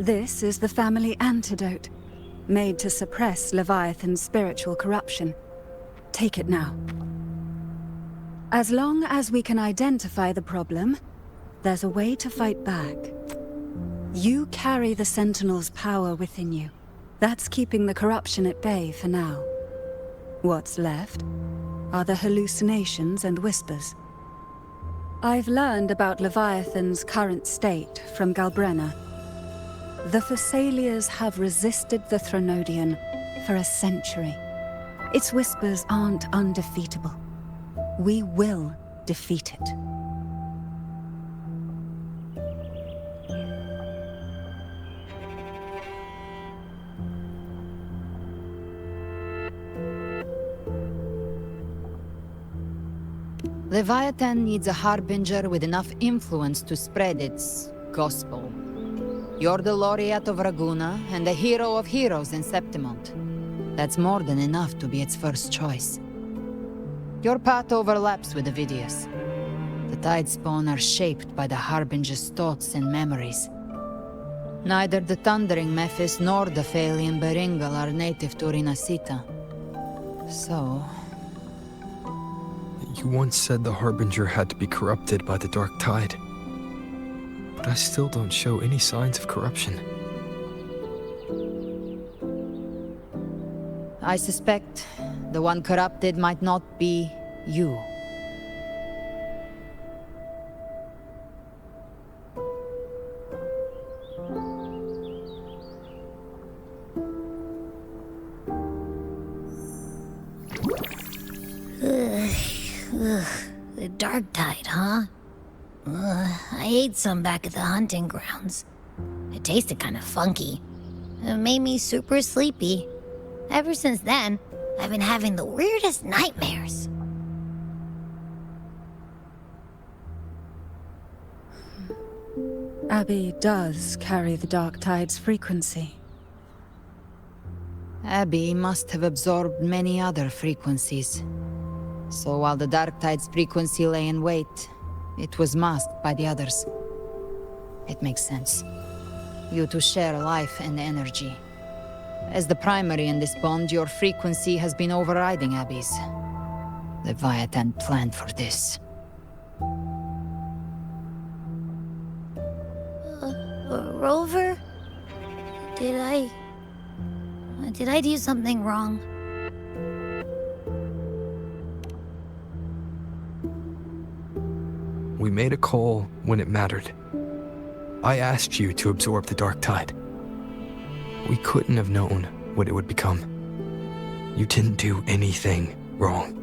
This is the family antidote, made to suppress Leviathan's spiritual corruption. Take it now. As long as we can identify the problem, there's a way to fight back. You carry the Sentinel's power within you. That's keeping the corruption at bay for now. What's left are the hallucinations and whispers. I've learned about Leviathan's current state from Galbrenna. The Thessalians have resisted the Threnodian for a century. Its whispers aren't undefeatable. We will defeat it. Leviathan needs a harbinger with enough influence to spread its gospel. You're the laureate of Raguna and the hero of heroes in Septimont. That's more than enough to be its first choice. Your path overlaps with Ovidius. The Tidespawn are shaped by the harbinger's thoughts and memories. Neither the Thundering Mephis nor the Phalian Beringal are native to Rinasita. So... You once said the Harbinger had to be corrupted by the Dark Tide. But I still don't show any signs of corruption. I suspect the one corrupted might not be you. The Dark Tide, huh? I ate some back at the hunting grounds. It tasted kind of funky. It made me super sleepy. Ever since then, I've been having the weirdest nightmares. Abby does carry the Dark Tide's frequency. Abby must have absorbed many other frequencies. So while the Dark Tide's frequency lay in wait, it was masked by the others. It makes sense. You two share life and energy. As the primary in this bond, your frequency has been overriding Abby's. Leviathan planned for this. Rover? Did I do something wrong? We made a call when it mattered. I asked you to absorb the Dark Tide. We couldn't have known what it would become. You didn't do anything wrong.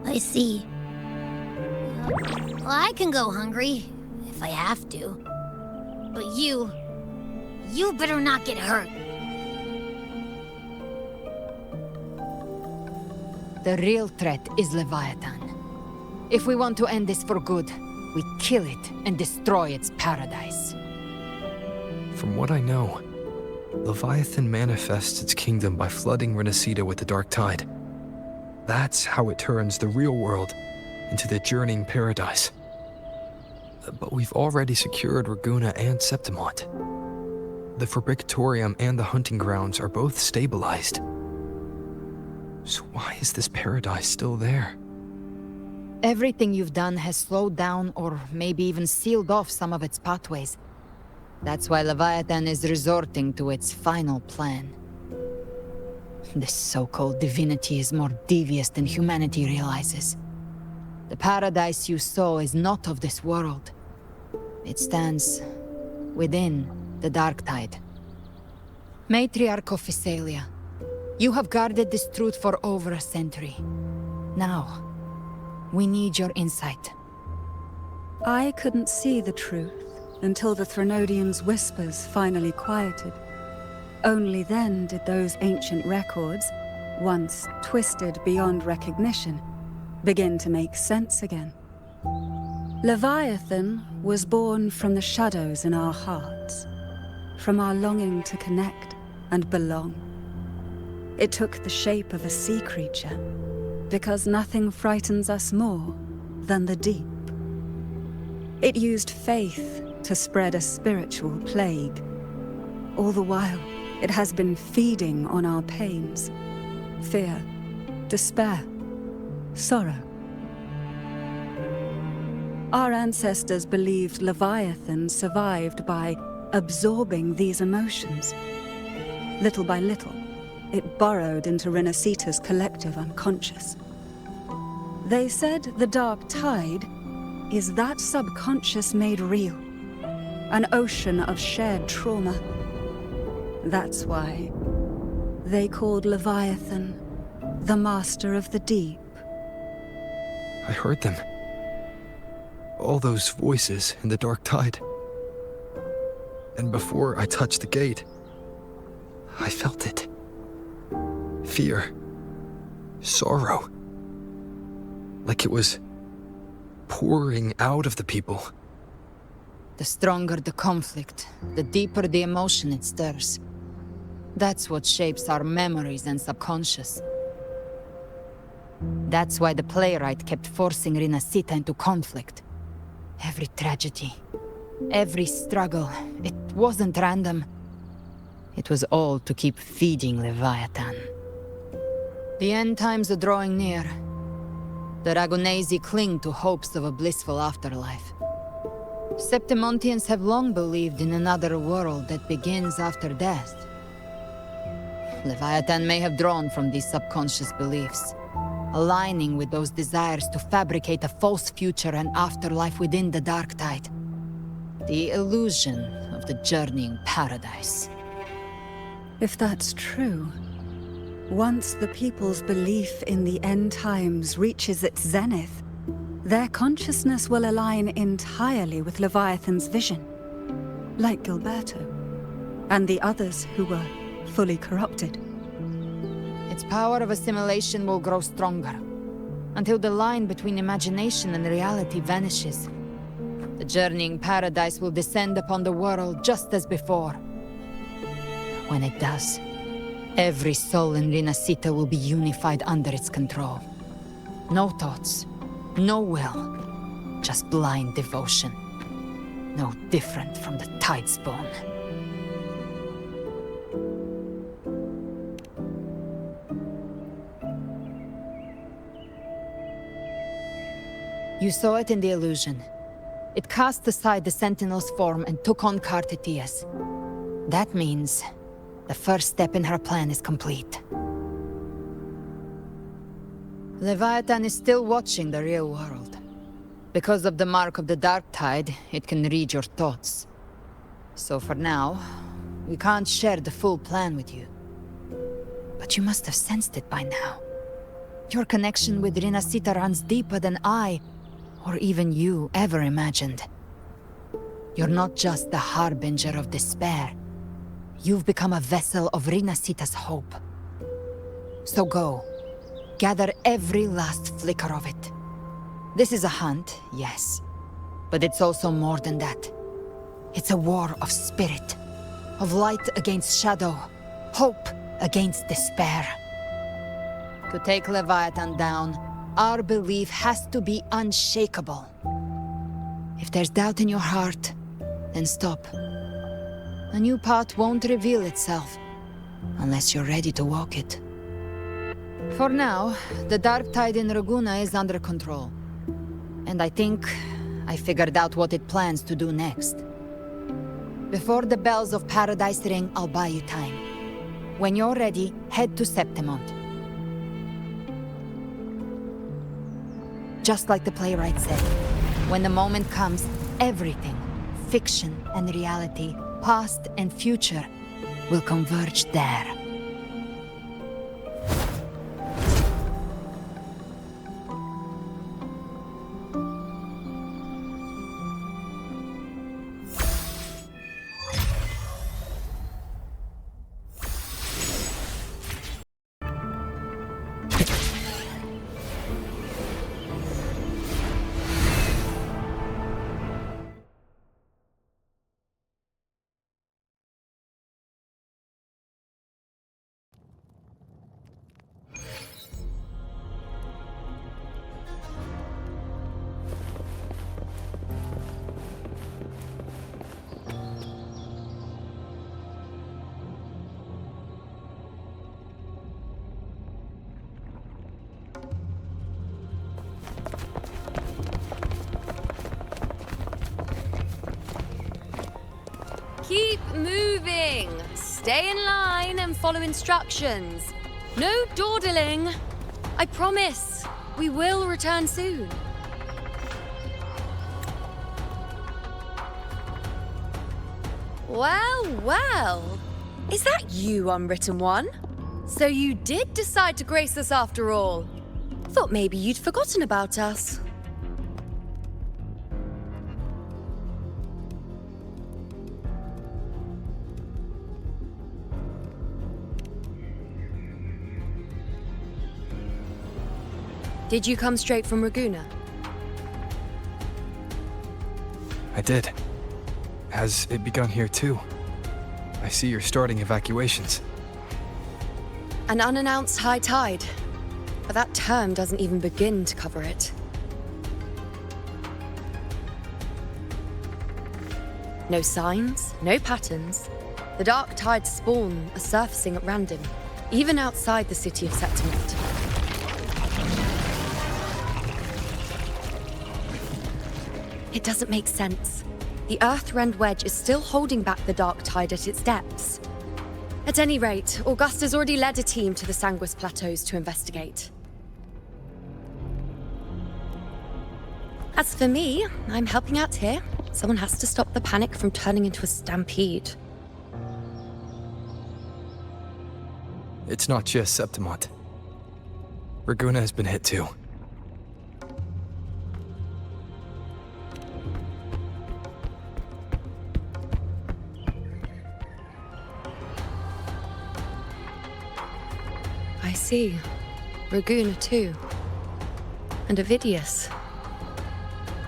I see. Well, I can go hungry, if I have to. But you better not get hurt. The real threat is Leviathan. If we want to end this for good, we kill it and destroy its paradise. From what I know, Leviathan manifests its kingdom by flooding Renacita with the Dark Tide. That's how it turns the real world into the journeying paradise. But we've already secured Raguna and Septimont. The Fabricatorium and the hunting grounds are both stabilized. So why is this paradise still there? Everything you've done has slowed down or maybe even sealed off some of its pathways. That's why Leviathan is resorting to its final plan. This so-called divinity is more devious than humanity realizes. The paradise you saw is not of this world. It stands within the Dark Tide. Matriarch of Physalia, you have guarded this truth for over a century. Now, we need your insight. I couldn't see the truth until the Threnodian's whispers finally quieted. Only then did those ancient records, once twisted beyond recognition, begin to make sense again. Leviathan was born from the shadows in our hearts, from our longing to connect and belong. It took the shape of a sea creature, because nothing frightens us more than the deep. It used faith to spread a spiritual plague, All the while, it has been feeding on our pains. Fear, despair, sorrow. Our ancestors believed Leviathan survived by absorbing these emotions. Little by little, it burrowed into Renacita's collective unconscious. They said the Dark Tide is that subconscious made real, an ocean of shared trauma. That's why they called Leviathan the Master of the Deep. I heard them. All those voices in the Dark Tide. And before I touched the gate, I felt it. Fear. Sorrow. Like it was pouring out of the people. The stronger the conflict, the deeper the emotion it stirs. That's what shapes our memories and subconscious. That's why the playwright kept forcing Renacita into conflict. Every tragedy, every struggle, it wasn't random. It was all to keep feeding Leviathan. The end times are drawing near. The Ragonesi cling to hopes of a blissful afterlife. Septimontians have long believed in another world that begins after death. Leviathan may have drawn from these subconscious beliefs, aligning with those desires to fabricate a false future and afterlife within the Dark Tide. The illusion of the journeying paradise. If that's true, once the people's belief in the end times reaches its zenith, their consciousness will align entirely with Leviathan's vision, like Gilberto, and the others who were fully corrupted. Its power of assimilation will grow stronger, until the line between imagination and reality vanishes. The journeying paradise will descend upon the world just as before. When it does, every soul in Renacita will be unified under its control. No thoughts, no will, just blind devotion. No different from the Tidespawn. You saw it in the illusion. It cast aside the Sentinel's form and took on Cartetias. That means the first step in her plan is complete. Leviathan is still watching the real world. Because of the mark of the Dark Tide, it can read your thoughts. So for now, we can't share the full plan with you. But you must have sensed it by now. Your connection with Renacita runs deeper than I, or even you, ever imagined. You're not just the harbinger of despair. You've become a vessel of Renacita's hope. So go. Gather every last flicker of it. This is a hunt, yes. But it's also more than that. It's a war of spirit. Of light against shadow. Hope against despair. To take Leviathan down, our belief has to be unshakable. If there's doubt in your heart, then stop. A new path won't reveal itself, unless you're ready to walk it. For now, the Dark Tide in Raguna is under control. And I think I figured out what it plans to do next. Before the bells of Paradise ring, I'll buy you time. When you're ready, head to Septimont. Just like the playwright said, when the moment comes, everything, fiction and reality, past and future, will converge there. moving. Stay in line and follow instructions. No dawdling. I promise, we will return soon. Well, well. Is that you, Unwritten One? So you did decide to grace us after all. Thought maybe you'd forgotten about us. Did you come straight from Raguna? I did. Has it begun here too? I see you're starting evacuations. An unannounced high tide. But that term doesn't even begin to cover it. No signs, no patterns. The dark tide's spawn are surfacing at random, even outside the city of Septimont. It doesn't make sense. The Earth-rend wedge is still holding back the dark tide at its depths. At any rate, Augusta's already led a team to the Sanguis Plateaus to investigate. As for me, I'm helping out here. Someone has to stop the panic from turning into a stampede. It's not just Septimont. Raguna has been hit too. I see. Raguna too. And Ovidius.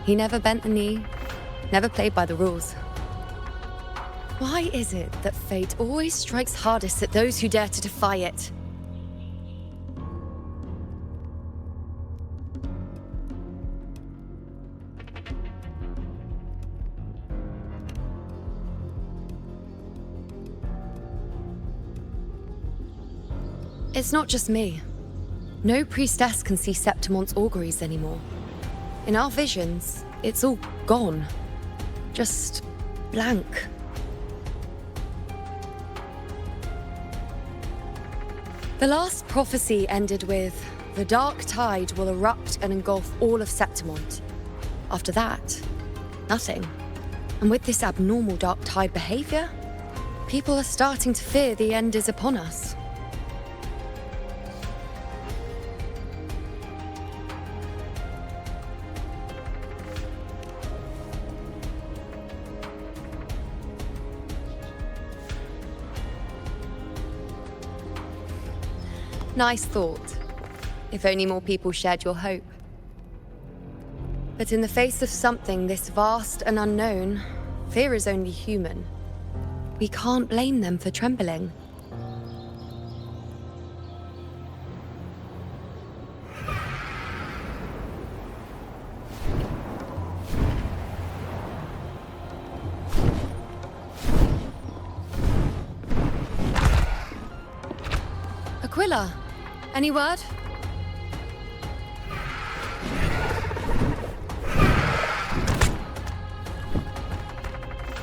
He never bent the knee, never played by the rules. Why is it that fate always strikes hardest at those who dare to defy it? It's not just me. No priestess can see Septimont's auguries anymore. In our visions, it's all gone. Just blank. The last prophecy ended with, the dark tide will erupt and engulf all of Septimont. After that, nothing. And with this abnormal dark tide behavior, people are starting to fear the end is upon us. Nice thought. If only more people shared your hope. But in the face of something this vast and unknown, fear is only human. We can't blame them for trembling. Aquila, any word?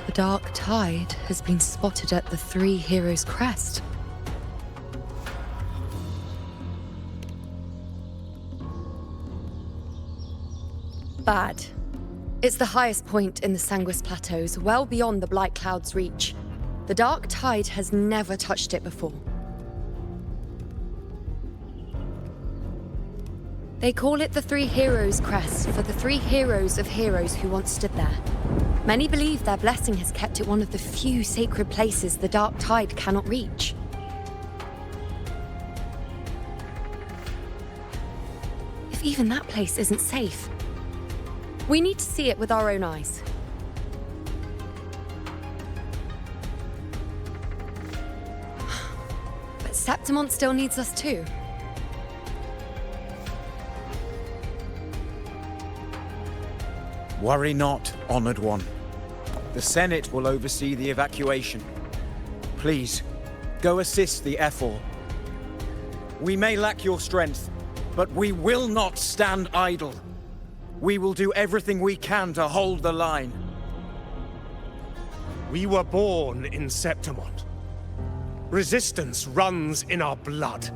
The dark tide has been spotted at the Three Heroes' crest. Bad. It's the highest point in the Sanguis Plateaus, well beyond the Blight Cloud's reach. The dark tide has never touched it before. They call it the Three Heroes' Crest for the three heroes of heroes who once stood there. Many believe their blessing has kept it one of the few sacred places the dark tide cannot reach. If even that place isn't safe, we need to see it with our own eyes. But Septimont still needs us too. Worry not, Honored One. The Senate will oversee the evacuation. Please, go assist the Ephor. We may lack your strength, but we will not stand idle. We will do everything we can to hold the line. We were born in Septimont. Resistance runs in our blood,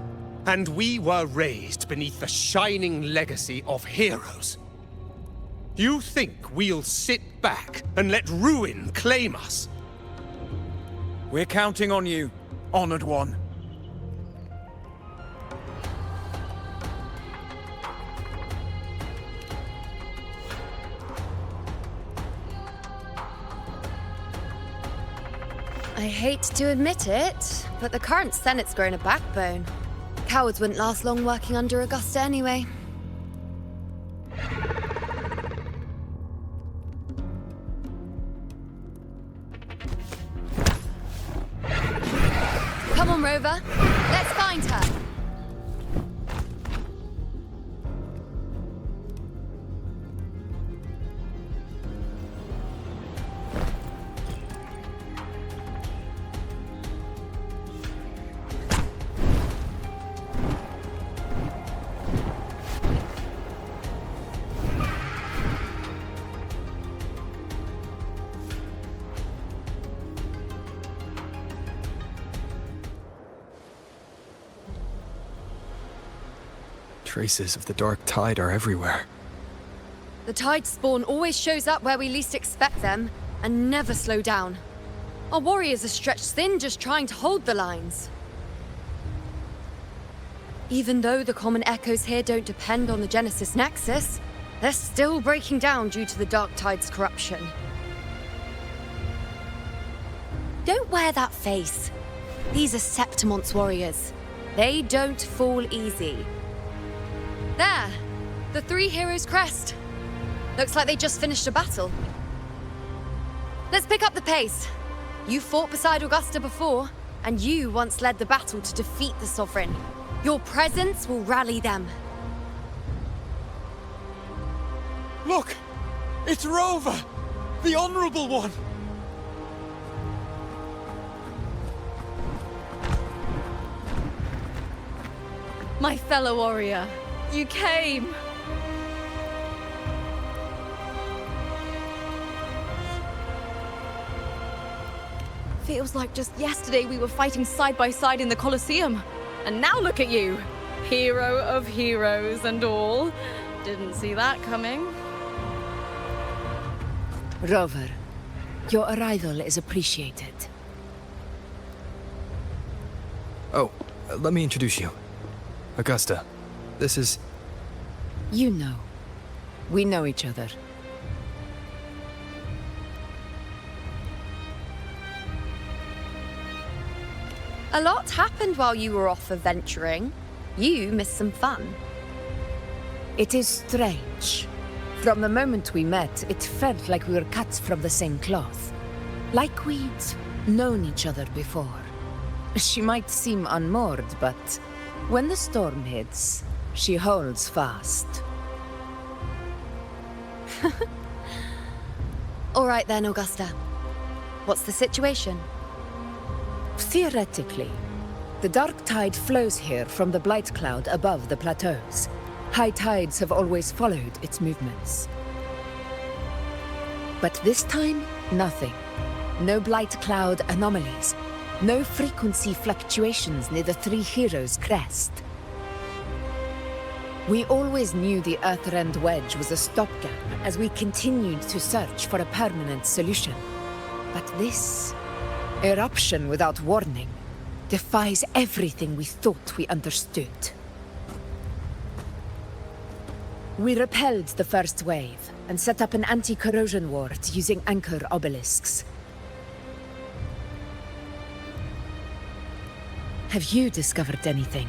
and we were raised beneath the shining legacy of heroes. You think we'll sit back and let ruin claim us? We're counting on you, Honored One. I hate to admit it, but the current Senate's grown a backbone. Cowards wouldn't last long working under Augusta anyway. Come on, Rover. Let's find her. Traces of the dark tide are everywhere. The tide spawn always shows up where we least expect them, and never slow down. Our warriors are stretched thin just trying to hold the lines. Even though the common echoes here don't depend on the Genesis Nexus, they're still breaking down due to the dark tide's corruption. Don't wear that face. These are Septimont's warriors. They don't fall easy. There! The three heroes' crest. Looks like they just finished a battle. Let's pick up the pace. You fought beside Augusta before, and you once led the battle to defeat the Sovereign. Your presence will rally them. Look! It's Rover! The Honorable One! My fellow warrior, you came! Feels like just yesterday we were fighting side by side in the Colosseum. And now look at you! Hero of heroes and all. Didn't see that coming. Rover, your arrival is appreciated. Oh, let me introduce you. Augusta, this is... You know. We know each other. A lot happened while you were off adventuring. You missed some fun. It is strange. From the moment we met, it felt like we were cut from the same cloth. Like we'd known each other before. She might seem unmoored, but when the storm hits, she holds fast. All right then, Augusta. What's the situation? Theoretically, the dark tide flows here from the blight cloud above the plateaus. High tides have always followed its movements. But this time, nothing. No blight cloud anomalies. No frequency fluctuations near the Three Heroes' crest. We always knew the Earthrend Wedge was a stopgap as we continued to search for a permanent solution. But this eruption without warning defies everything we thought we understood. We repelled the first wave and set up an anti-corrosion ward using anchor obelisks. Have you discovered anything?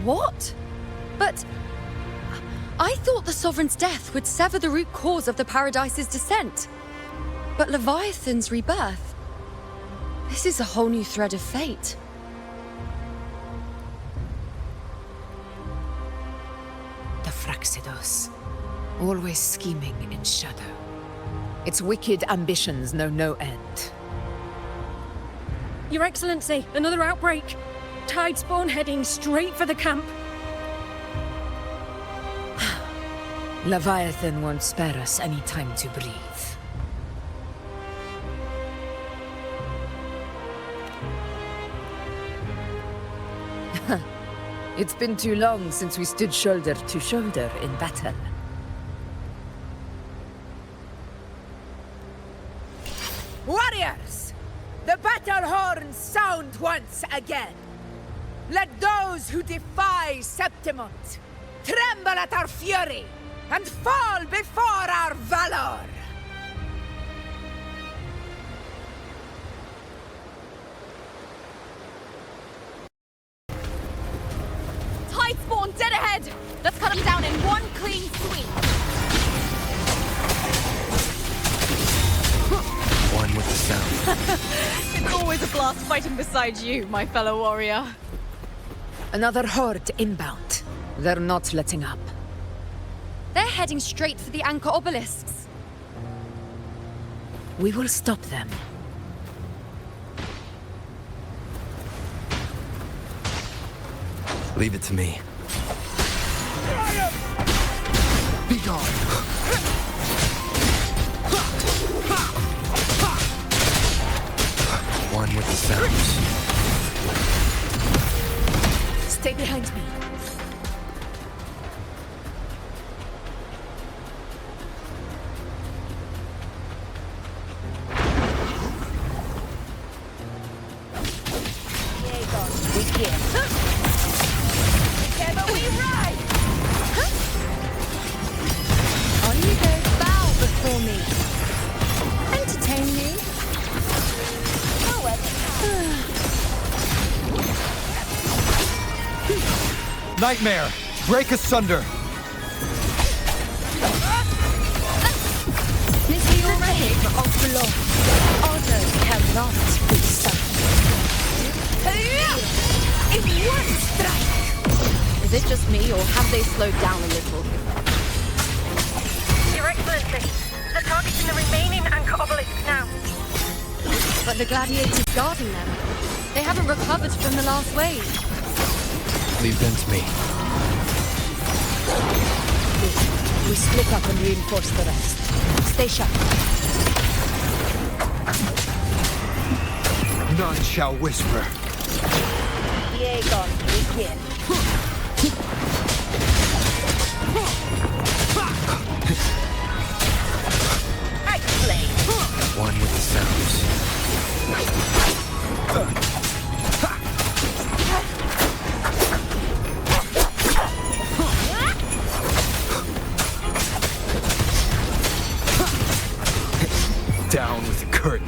What? But... I thought the Sovereign's death would sever the root cause of the Paradise's descent. But Leviathan's rebirth... This is a whole new thread of fate. The Fraxidos. Always scheming in shadow. Its wicked ambitions know no end. Your Excellency, another outbreak! Tidespawn heading straight for the camp. Leviathan won't spare us any time to breathe. It's been too long since we stood shoulder to shoulder in battle. Warriors! The battle horns sound once again! Let those who defy Septimont tremble at our fury and fall before our valor! Tidespawn dead ahead! Let's cut them down in one clean sweep! One with the sound. It's always a blast fighting beside you, my fellow warrior. Another horde inbound. They're not letting up. They're heading straight for the anchor obelisks. We will stop them. Leave it to me. Be gone! One with the sounds. Stay behind me. On you go, bow before me. Entertain me. Nightmare! Break asunder! This is your reign of blood. Order cannot be stopped. In one strike! Is it just me, or have they slowed down a little? Your Excellency, the target's in the remaining anchor obelisk now. But the gladiators guarding them. They haven't recovered from the last wave. Leave them to me. We split up and reinforce the rest. Stay sharp. None shall whisper. Yeagon, begin. Explain. One with the sounds. Down with the curtain.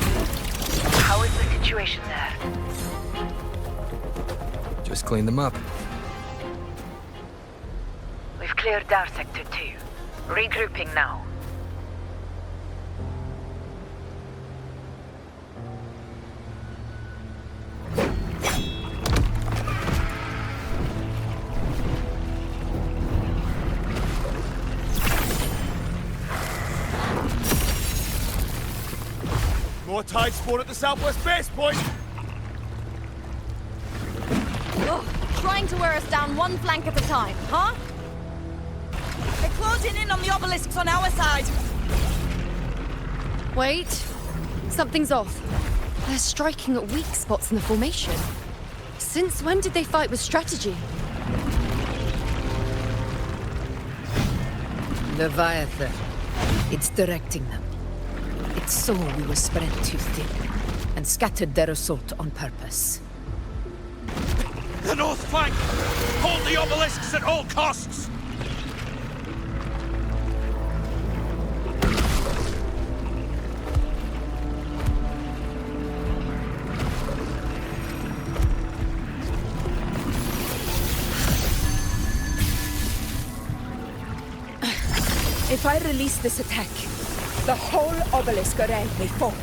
How is the situation there? Just clean them up. We've cleared our sector 2. Regrouping now. More Tidespawn at the southwest base point! Ugh, trying to wear us down one flank at a time, huh? They're closing in on the obelisks on our side. Wait. Something's off. They're striking at weak spots in the formation. Since when did they fight with strategy? Leviathan. It's directing them. It saw we were spread too thin, and scattered their assault on purpose. The north flank! Hold the obelisks at all costs! If I release this attack, the whole obelisk array may fall.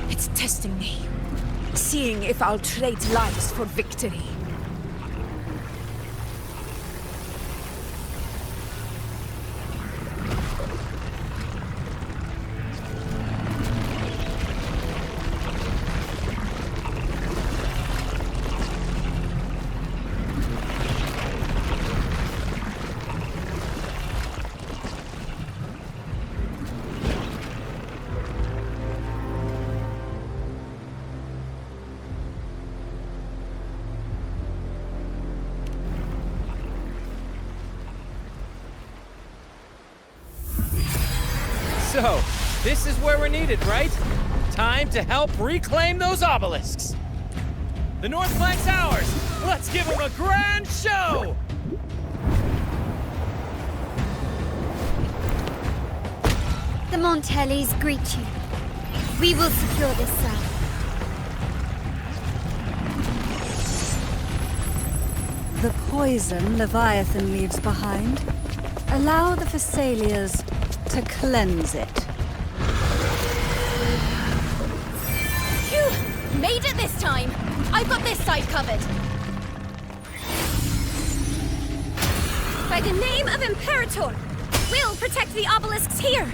It's testing me, seeing if I'll trade lives for victory. So, this is where we're needed, right? Time to help reclaim those obelisks. The North Flank's ours! Let's give them a grand show! The Montellis greet you. We will secure this cell. The poison Leviathan leaves behind, allow the Thessalians to cleanse it. Phew! Made it this time! I've got this side covered! By the name of Imperator, we'll protect the obelisks here!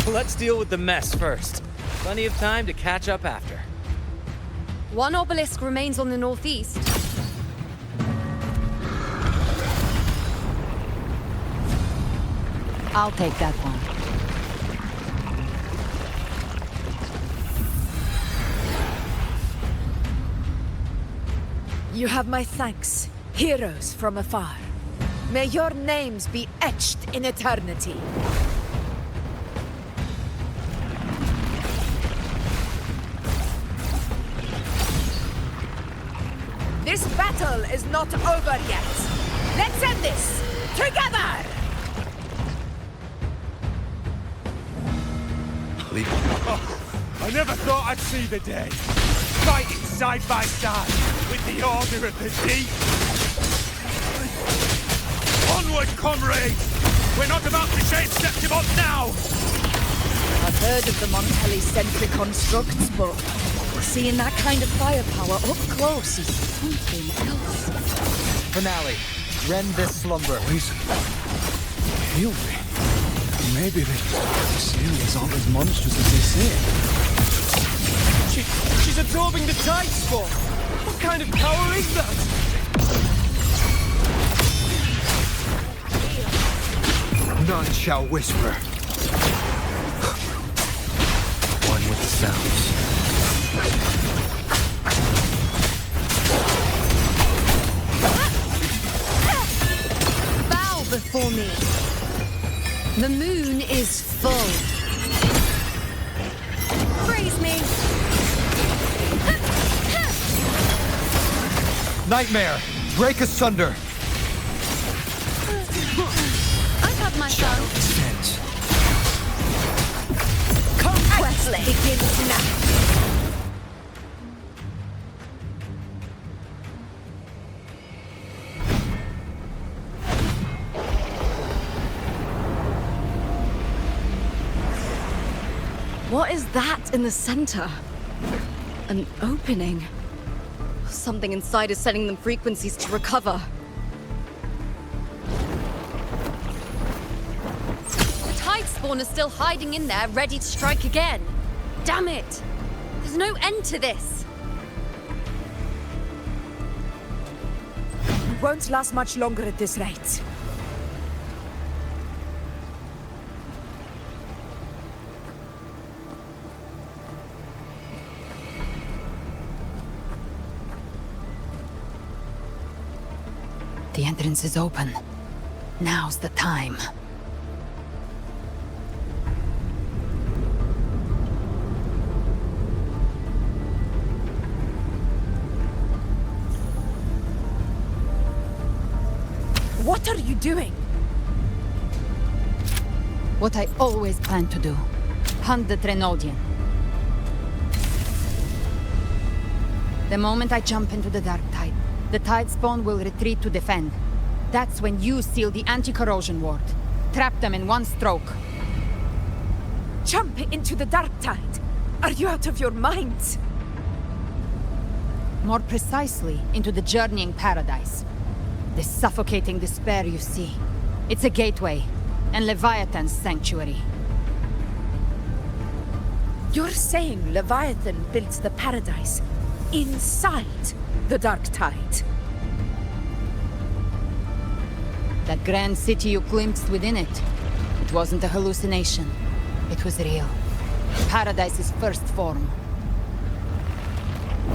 Let's deal with the mess first. Plenty of time to catch up after. One obelisk remains on the northeast. I'll take that one. You have my thanks, heroes from afar. May your names be etched in eternity. This battle is not over yet. Let's end this together! I never thought I'd see the day. Fighting side by side with the Order of the Deep. Onward, comrades! We're not about to change Septimont now! I've heard of the Montelli-centric constructs, but seeing that kind of firepower up close is something else. Finale. Rend this slumber. Poison. Heal me. Maybe the Thessalians aren't as monstrous as they say. She's absorbing the tide spawn! What kind of power is that? None shall whisper. One with the sounds. Bow before me. The moon is full. Praise me! Nightmare! Break asunder! I've had my fun. Descends. Conquest begins now! What is that in the center? An opening. Something inside is sending them frequencies to recover. The tide spawn is still hiding in there, ready to strike again. Damn it! There's no end to this. We won't last much longer at this rate. The entrance is open. Now's the time. What are you doing? What I always planned to do. Hunt the Trenodian. The moment I jump into the dark tide, the tide spawn will retreat to defend. That's when you seal the anti-corrosion ward. Trap them in one stroke. Jump into the dark tide! Are you out of your mind? More precisely, into the journeying paradise. The suffocating despair you see. It's a gateway, and Leviathan's sanctuary. You're saying Leviathan built the paradise inside the dark tide? That grand city you glimpsed within it, it wasn't a hallucination. It was real. Paradise's first form.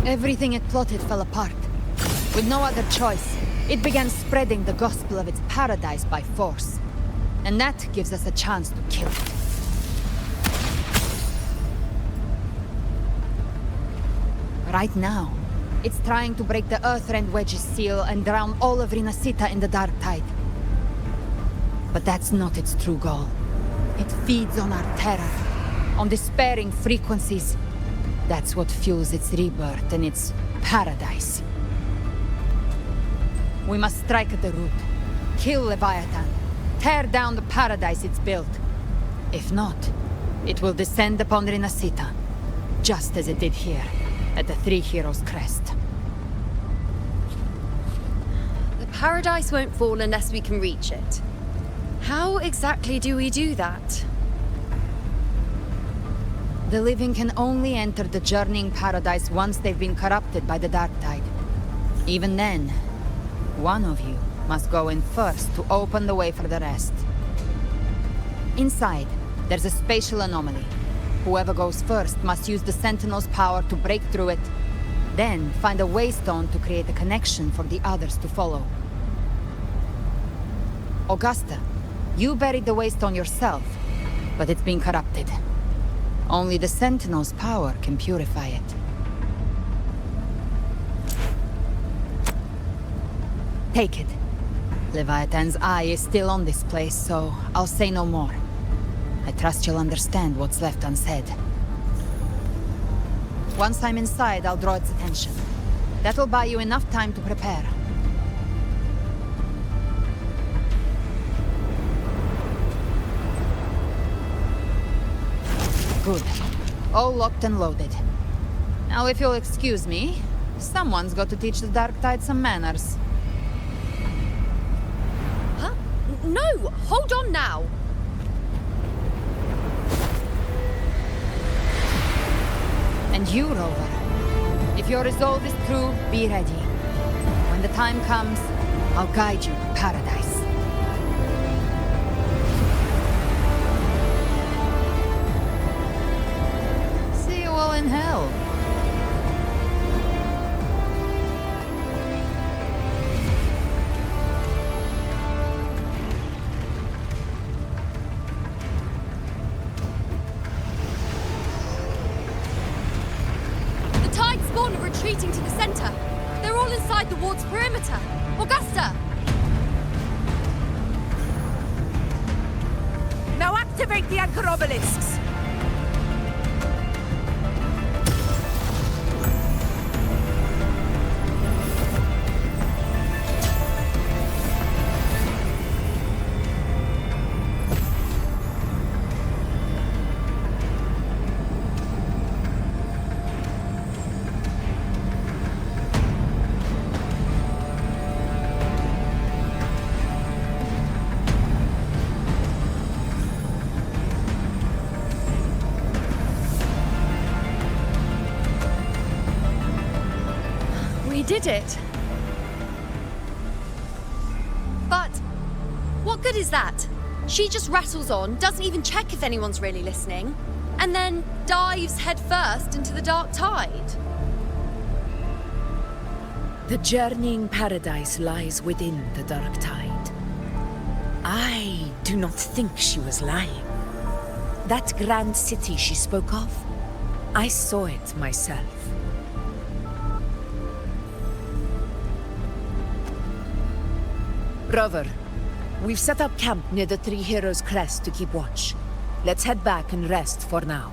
Everything it plotted fell apart. With no other choice, it began spreading the gospel of its paradise by force. And that gives us a chance to kill it. Right now, it's trying to break the Earthrend Wedge's seal and drown all of Rinasita in the Dark Tide. But that's not its true goal. It feeds on our terror, on despairing frequencies. That's what fuels its rebirth and its paradise. We must strike at the root, kill Leviathan, tear down the paradise it's built. If not, it will descend upon Rinasita, just as it did here, at the Three Heroes' Crest. The paradise won't fall unless we can reach it. How exactly do we do that? The living can only enter the journeying paradise once they've been corrupted by the Dark Tide. Even then, one of you must go in first to open the way for the rest. Inside, there's a spatial anomaly. Whoever goes first must use the Sentinel's power to break through it, then find a waystone to create a connection for the others to follow. Augusta, you buried the waystone yourself, but it's been corrupted. Only the Sentinel's power can purify it. Take it. Leviathan's eye is still on this place, so I'll say no more. I trust you'll understand what's left unsaid. Once I'm inside, I'll draw its attention. That'll buy you enough time to prepare. Good. All locked and loaded. Now, if you'll excuse me, someone's got to teach the Dark Tide some manners. Huh? No! Hold on now! And you, Rover. If your resolve is true, be ready. When the time comes, I'll guide you to paradise. See you all in hell. Retreating to the center. They're all inside the ward's perimeter. Augusta! Now activate the anchor obelisks! Did it. But what good is that? She just rattles on, doesn't even check if anyone's really listening, and then dives headfirst into the Dark Tide. The journeying paradise lies within the Dark Tide. I do not think she was lying. That grand city she spoke of, I saw it myself. Rover, we've set up camp near the Three Heroes' Crest to keep watch. Let's head back and rest for now.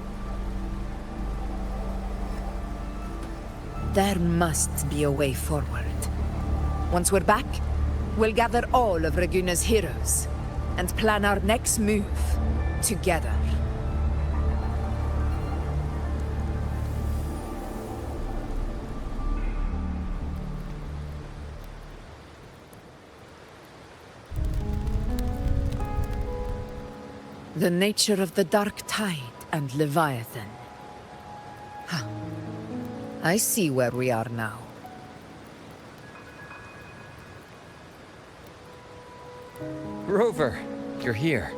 There must be a way forward. Once we're back, we'll gather all of Raguna's heroes and plan our next move together. The nature of the Dark Tide and Leviathan. Huh. I see where we are now. Rover, you're here.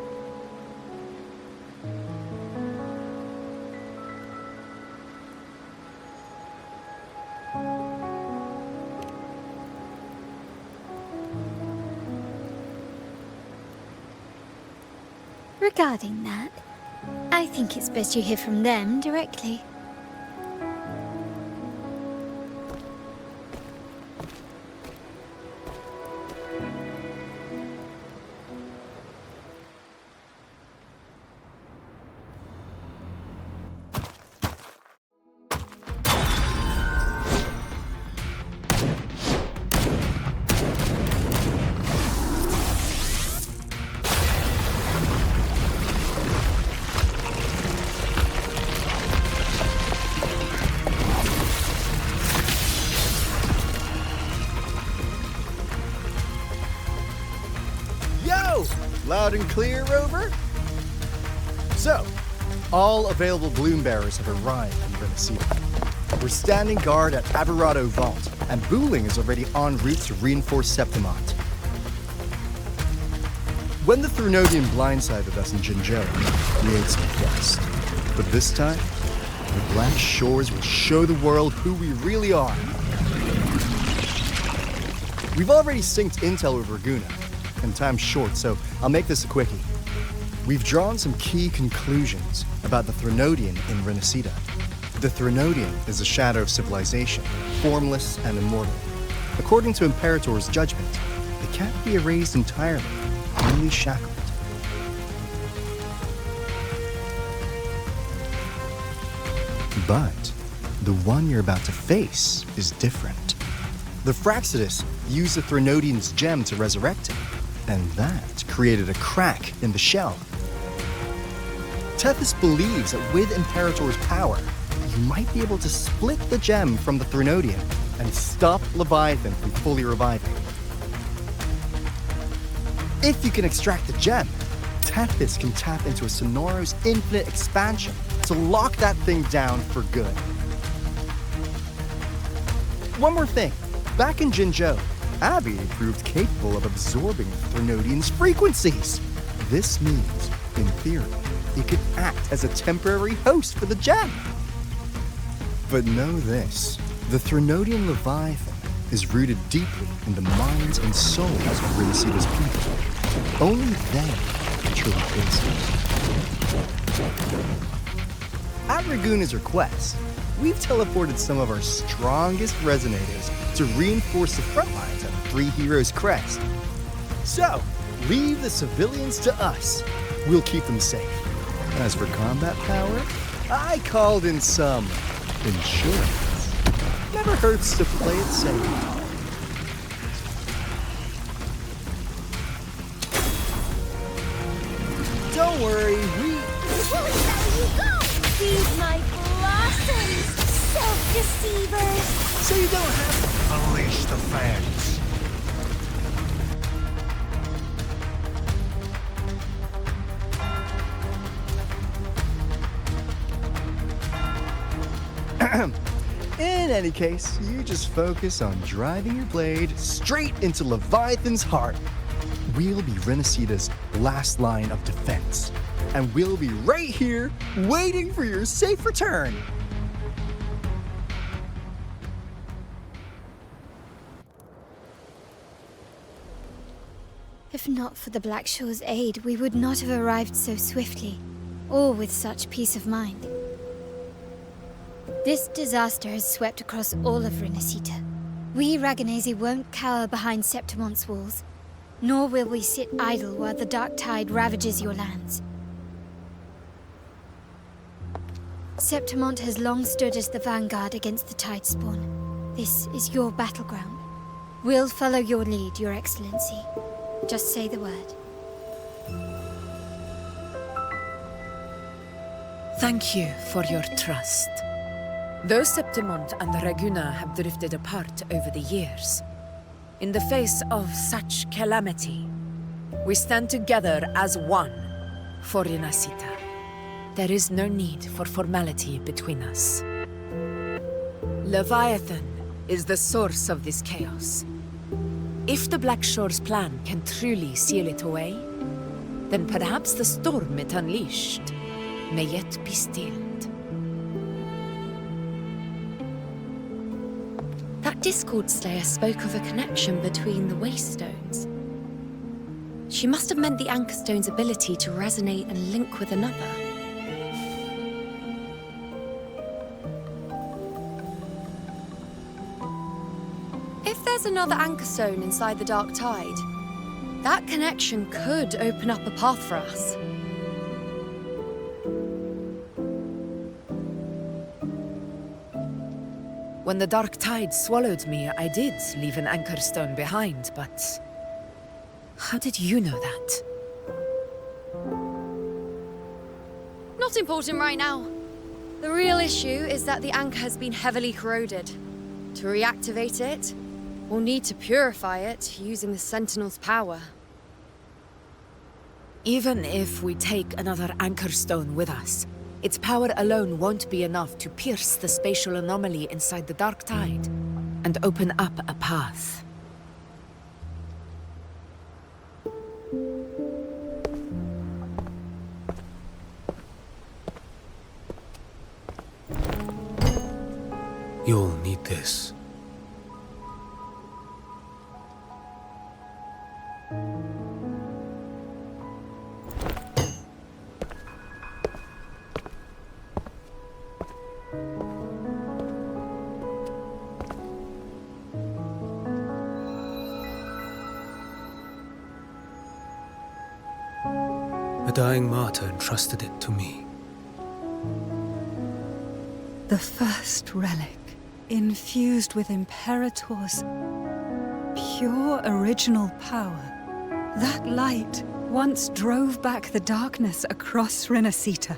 Regarding that, I think it's best you hear from them directly. Loud and clear, Rover? So, all available bloom bearers have arrived in Renacida. We're standing guard at Averado Vault, and Booling is already en route to reinforce Septimont. When the Threnodian blindsided us in Jinzhou, we ate some dust. But this time, the Black Shores will show the world who we really are. We've already synced intel with Raguna, and time's short, so I'll make this a quickie. We've drawn some key conclusions about the Threnodian in Renacida. The Threnodian is a shadow of civilization, formless and immortal. According to Imperator's judgment, it can't be erased entirely, only shackled. But the one you're about to face is different. The Fraxidus used the Threnodian's gem to resurrect him, and that created a crack in the shell. Tethys believes that with Imperator's power, you might be able to split the gem from the Threnodian and stop Leviathan from fully reviving. If you can extract the gem, Tethys can tap into a Sonoro's infinite expansion to lock that thing down for good. One more thing. Back in Jinzhou, Abby proved capable of absorbing the Threnodian's frequencies. This means, in theory, it could act as a temporary host for the gem. But know this, the Threnodian Leviathan is rooted deeply in the minds and souls of Renacida's people. Only they can truly face it. At Raguna's request, we've teleported some of our strongest resonators to reinforce the front lines at Three Heroes Crest. So, leave the civilians to us. We'll keep them safe. As for combat power, I called in some insurance. Never hurts to play it safe. Don't worry, we Won't let you go! Feed my blossoms, self-deceivers! So you don't have to unleash the fangs. In any case, you just focus on driving your blade straight into Leviathan's heart. We'll be Renacida's last line of defense, and we'll be right here waiting for your safe return. If not for the Black Shore's aid, we would not have arrived so swiftly, or with such peace of mind. This disaster has swept across all of Renacida. We Raganese won't cower behind Septimont's walls, nor will we sit idle while the dark tide ravages your lands. Septimont has long stood as the vanguard against the tide spawn. This is your battleground. We'll follow your lead, Your Excellency. Just say the word. Thank you for your trust. Though Septimont and Raguna have drifted apart over the years, in the face of such calamity, we stand together as one for Renacida. There is no need for formality between us. Leviathan is the source of this chaos. If the Black Shore's plan can truly seal it away, then perhaps the storm it unleashed may yet be stilled. That Discord Slayer spoke of a connection between the Wastestones. She must have meant the Anchor Stone's ability to resonate and link with another. If there's another Anchor Stone inside the Dark Tide, that connection could open up a path for us. When the Dark Tide swallowed me, I did leave an Anchor Stone behind, but... how did you know that? Not important right now. The real issue is that the anchor has been heavily corroded. To reactivate it, we'll need to purify it using the Sentinel's power. Even if we take another Anchor Stone with us, its power alone won't be enough to pierce the spatial anomaly inside the Dark Tide and open up a path. You'll need this. A dying martyr entrusted it to me. The first relic, infused with Imperator's pure original power. That light once drove back the darkness across Renacita.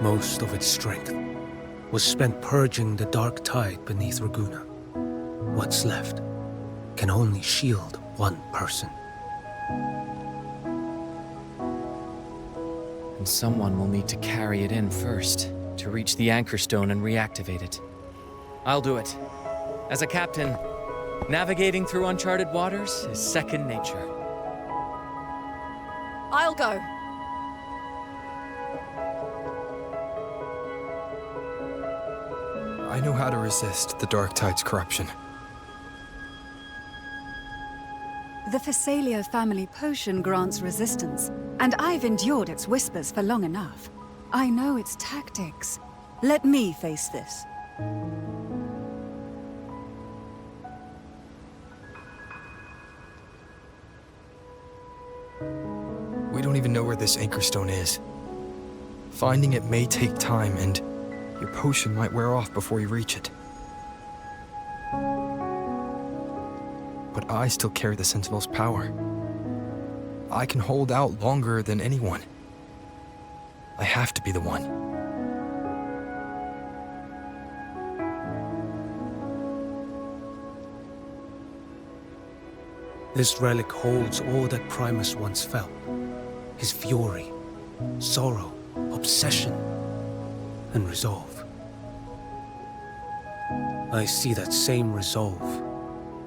Most of its strength was spent purging the dark tide beneath Raguna. What's left can only shield one person. And someone will need to carry it in first, to reach the Anchor Stone and reactivate it. I'll do it. As a captain, navigating through uncharted waters is second nature. I'll go. I know how to resist the Dark Tide's corruption. The Phasalia family potion grants resistance, and I've endured its whispers for long enough. I know its tactics. Let me face this. We don't even know where this Anchor Stone is. Finding it may take time, and your potion might wear off before you reach it. But I still carry the Sentinel's power. I can hold out longer than anyone. I have to be the one. This relic holds all that Primus once felt. His fury, sorrow, obsession, and resolve. I see that same resolve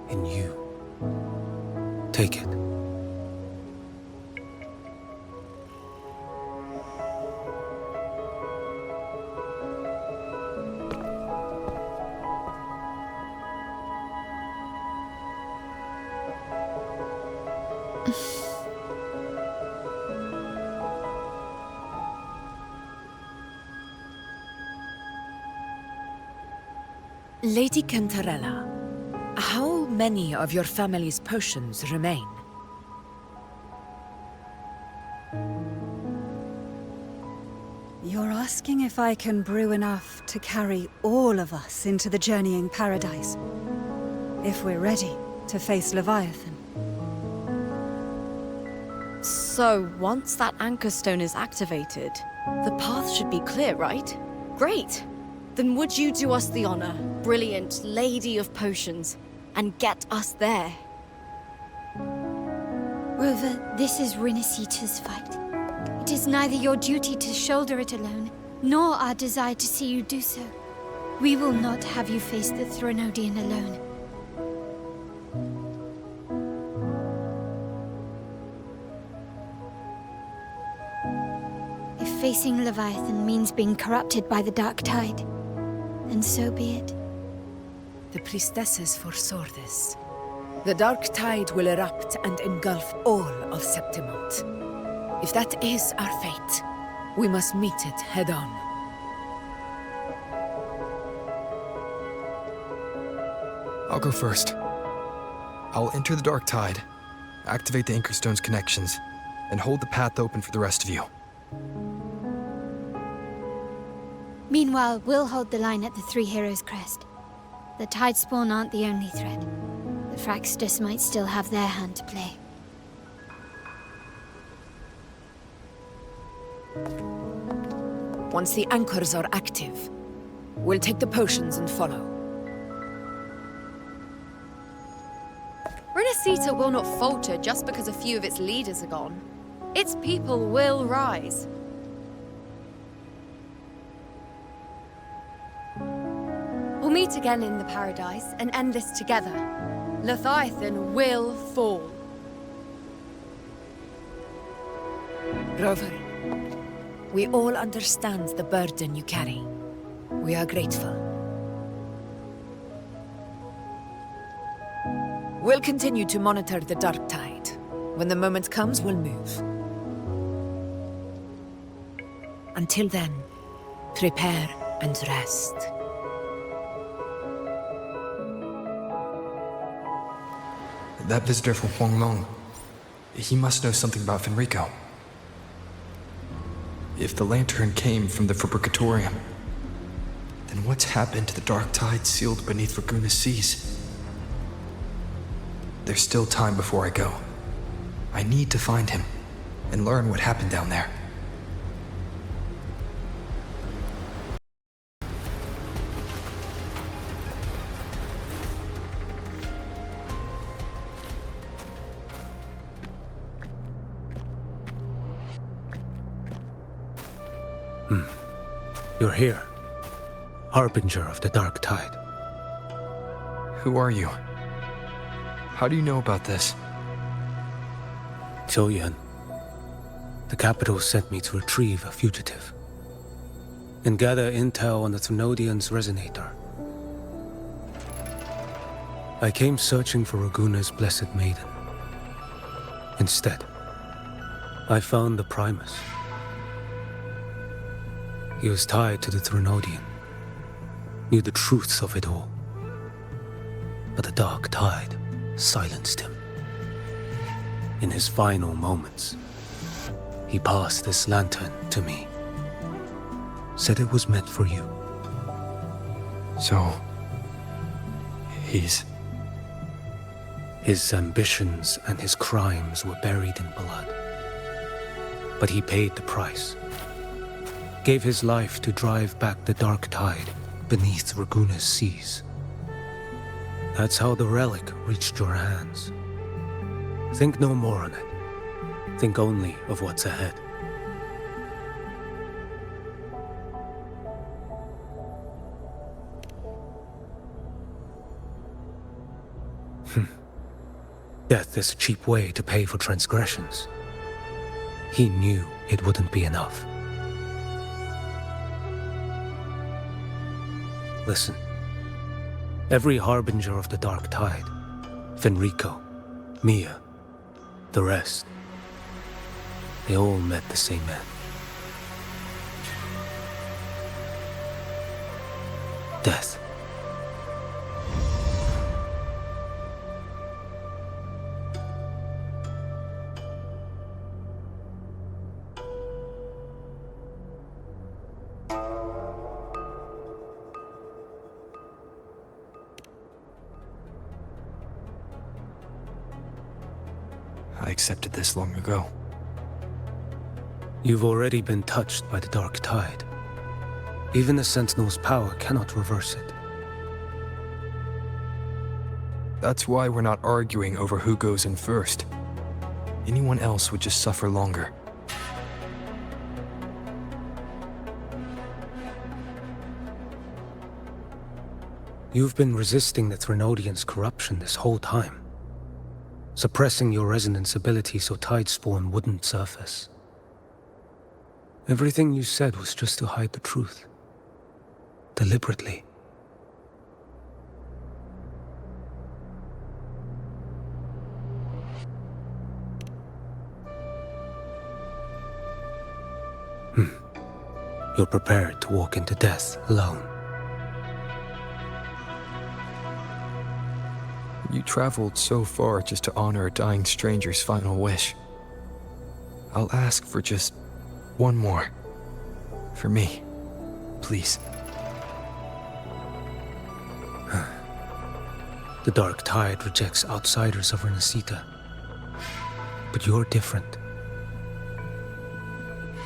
in you. Take it. Lady Cantarella, how many of your family's potions remain? You're asking if I can brew enough to carry all of us into the journeying paradise. If we're ready to face Leviathan. So, once that Anchor Stone is activated, the path should be clear, right? Great! Then would you do us the honor, brilliant Lady of Potions, and get us there? Rover, this is Renacita's fight. It is neither your duty to shoulder it alone, nor our desire to see you do so. We will not have you face the Threnodian alone. If facing Leviathan means being corrupted by the Dark Tide, then so be it. The priestesses foresaw this. The dark tide will erupt and engulf all of Septimont. If that is our fate, we must meet it head-on. I'll go first. I'll enter the dark tide, activate the Anchorstone's connections, and hold the path open for the rest of you. Meanwhile, we'll hold the line at the Three Heroes Crest. The Tidespawn aren't the only threat. The Fraxtus might still have their hand to play. Once the anchors are active, we'll take the potions and follow. Renacita will not falter just because a few of its leaders are gone. Its people will rise. We'll meet again in the Paradise and end this together. Leviathan will fall. Rover, we all understand the burden you carry. We are grateful. We'll continue to monitor the dark tide. When the moment comes, we'll move. Until then, prepare and rest. That visitor from Huanglong, he must know something about Fenrico. If the lantern came from the Fabricatorium, then what's happened to the dark tide sealed beneath Raguna's seas? There's still time before I go. I need to find him and learn what happened down there. You're here. Harbinger of the dark tide. Who are you? How do you know about this? Choyan. The capital sent me to retrieve a fugitive and gather intel on the Thrunodian's resonator. I came searching for Raguna's blessed maiden. Instead, I found the Primus. He was tied to the Thrunodian, knew the truths of it all. But the dark tide silenced him. In his final moments, he passed this lantern to me. Said it was meant for you. So, his ambitions and his crimes were buried in blood. But he paid the price. Gave his life to drive back the dark tide beneath Raguna's seas. That's how the relic reached your hands. Think no more on it. Think only of what's ahead. Death is a cheap way to pay for transgressions. He knew it wouldn't be enough. Listen. Every harbinger of the dark tide, Fenrico, Mia, the rest, they all met the same end. Death. I accepted this long ago. You've already been touched by the dark tide. Even the Sentinel's power cannot reverse it. That's why we're not arguing over who goes in first. Anyone else would just suffer longer. You've been resisting the Thrunodian's corruption this whole time. Suppressing your resonance ability so Tidespawn wouldn't surface. Everything you said was just to hide the truth. Deliberately. You're prepared to walk into death alone. You traveled so far just to honor a dying stranger's final wish. I'll ask for just one more. For me. Please. The Dark Tide rejects outsiders of Renesita. But you're different.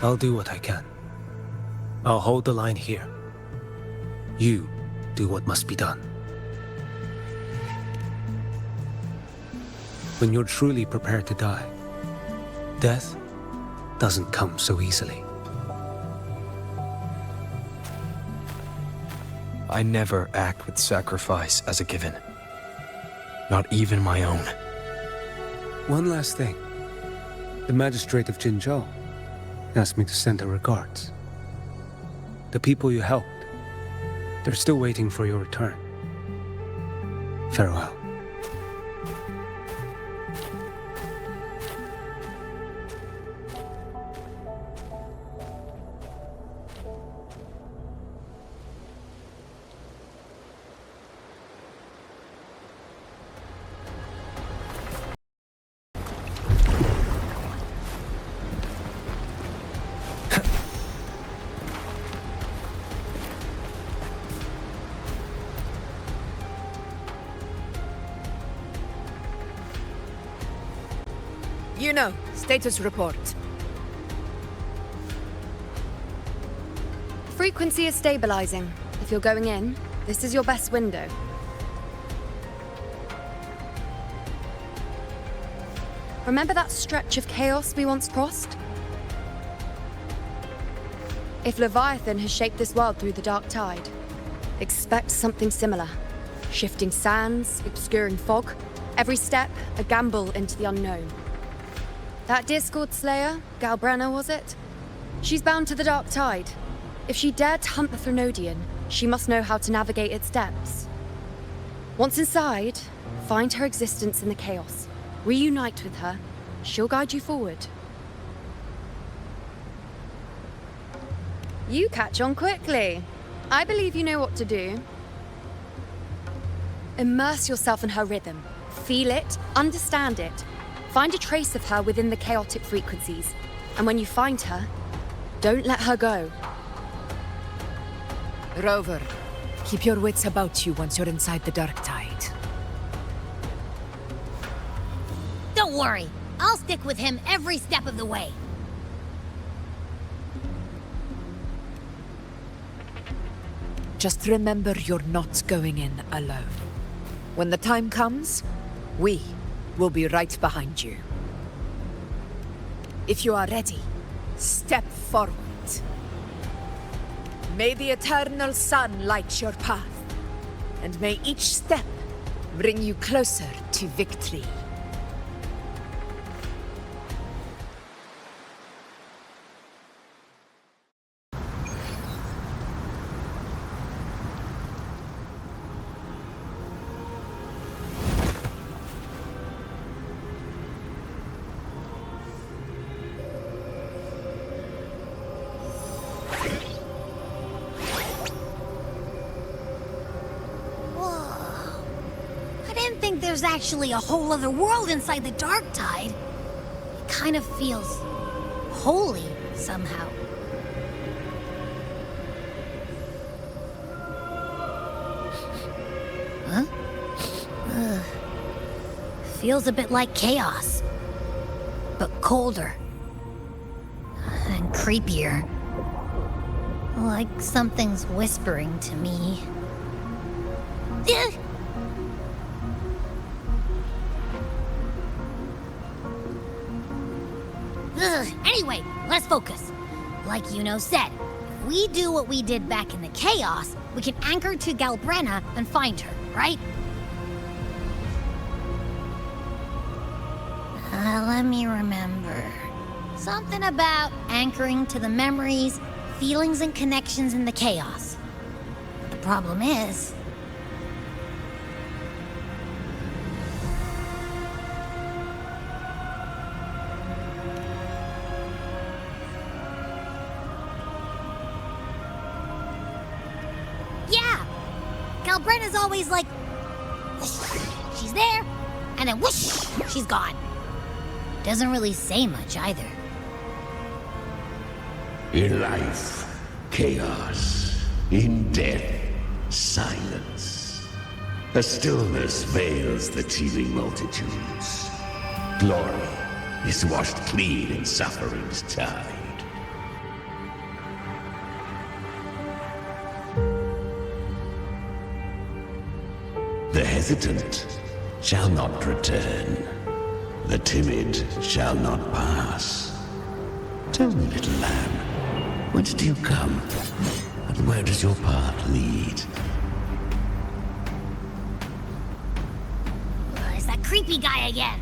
I'll do what I can. I'll hold the line here. You do what must be done. When you're truly prepared to die, death doesn't come so easily. I never act with sacrifice as a given. Not even my own. One last thing. The magistrate of Jinzhou asked me to send her regards. The people you helped, they're still waiting for your return. Farewell. You know, status report. Frequency is stabilizing. If you're going in, this is your best window. Remember that stretch of chaos we once crossed? If Leviathan has shaped this world through the Dark Tide, expect something similar. Shifting sands, obscuring fog, every step a gamble into the unknown. That Discord Slayer, Galbrenna was it? She's bound to the Dark Tide. If she dared to hunt the Threnodian, she must know how to navigate its depths. Once inside, find her existence in the chaos. Reunite with her. She'll guide you forward. You catch on quickly. I believe you know what to do. Immerse yourself in her rhythm. Feel it, understand it. Find a trace of her within the chaotic frequencies. And when you find her, don't let her go. Rover, keep your wits about you once you're inside the Dark Tide. Don't worry. I'll stick with him every step of the way. Just remember you're not going in alone. When the time comes, we will be right behind you. If you are ready, step forward. May the eternal sun light your path, and may each step bring you closer to victory. There's actually a whole other world inside the Dark Tide. It kind of feels holy somehow. Huh? Feels a bit like chaos, but colder and creepier. Like something's whispering to me. Anyway, let's focus. Like Yuno said, if we do what we did back in the chaos, we can anchor to Galbrenna and find her, right? Let me remember. Something about anchoring to the memories, feelings, and connections in the chaos. The problem is, Brenna's always like, whoosh, she's there, and then whoosh, she's gone. Doesn't really say much either. In life, chaos. In death, silence. A stillness veils the teeming multitudes. Glory is washed clean in suffering's tide. The hesitant shall not return. The timid shall not pass. Tell me, little lamb, whence do you come? And where does your path lead? It's that creepy guy again.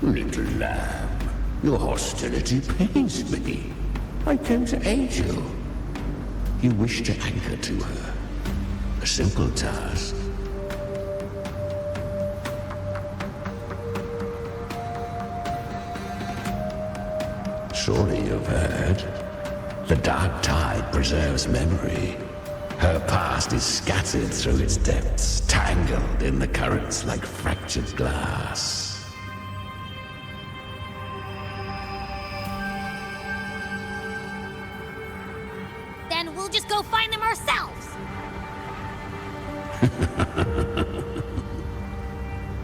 Little lamb, your hostility pains me. I came to aid you. You wish to anchor to her. A simple task. Surely you've heard. The dark tide preserves memory. Her past is scattered through its depths, tangled in the currents like fractured glass. Then we'll just go find them ourselves.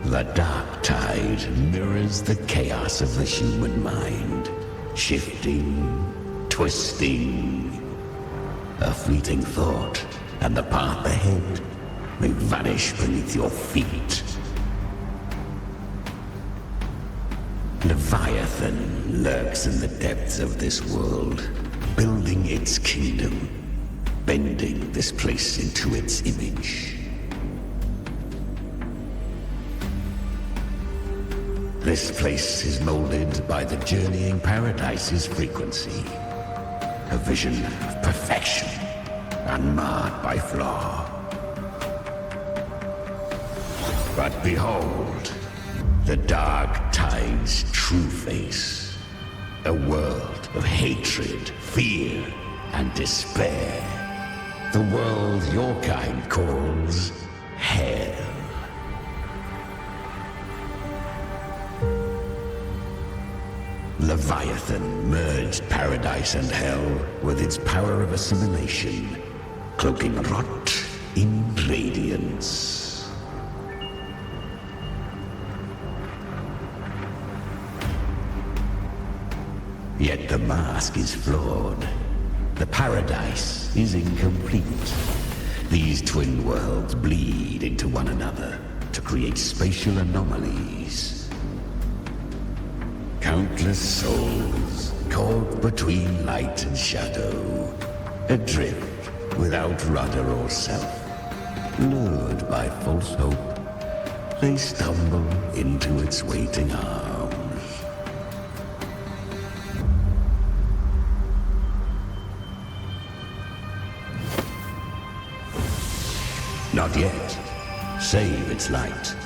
The dark tide mirrors the chaos of the human mind. Shifting, twisting. A fleeting thought, and the path ahead may vanish beneath your feet. Leviathan lurks in the depths of this world, building its kingdom, bending this place into its image. This place is molded by the journeying paradise's frequency. A vision of perfection, unmarred by flaw. But behold, the dark tide's true face. A world of hatred, fear, and despair. The world your kind calls hell. Leviathan merged paradise and hell with its power of assimilation, cloaking rot in radiance. Yet the mask is flawed. The paradise is incomplete. These twin worlds bleed into one another to create spatial anomalies. Countless souls caught between light and shadow, adrift without rudder or self, lured by false hope, they stumble into its waiting arms. Not yet. Save its light.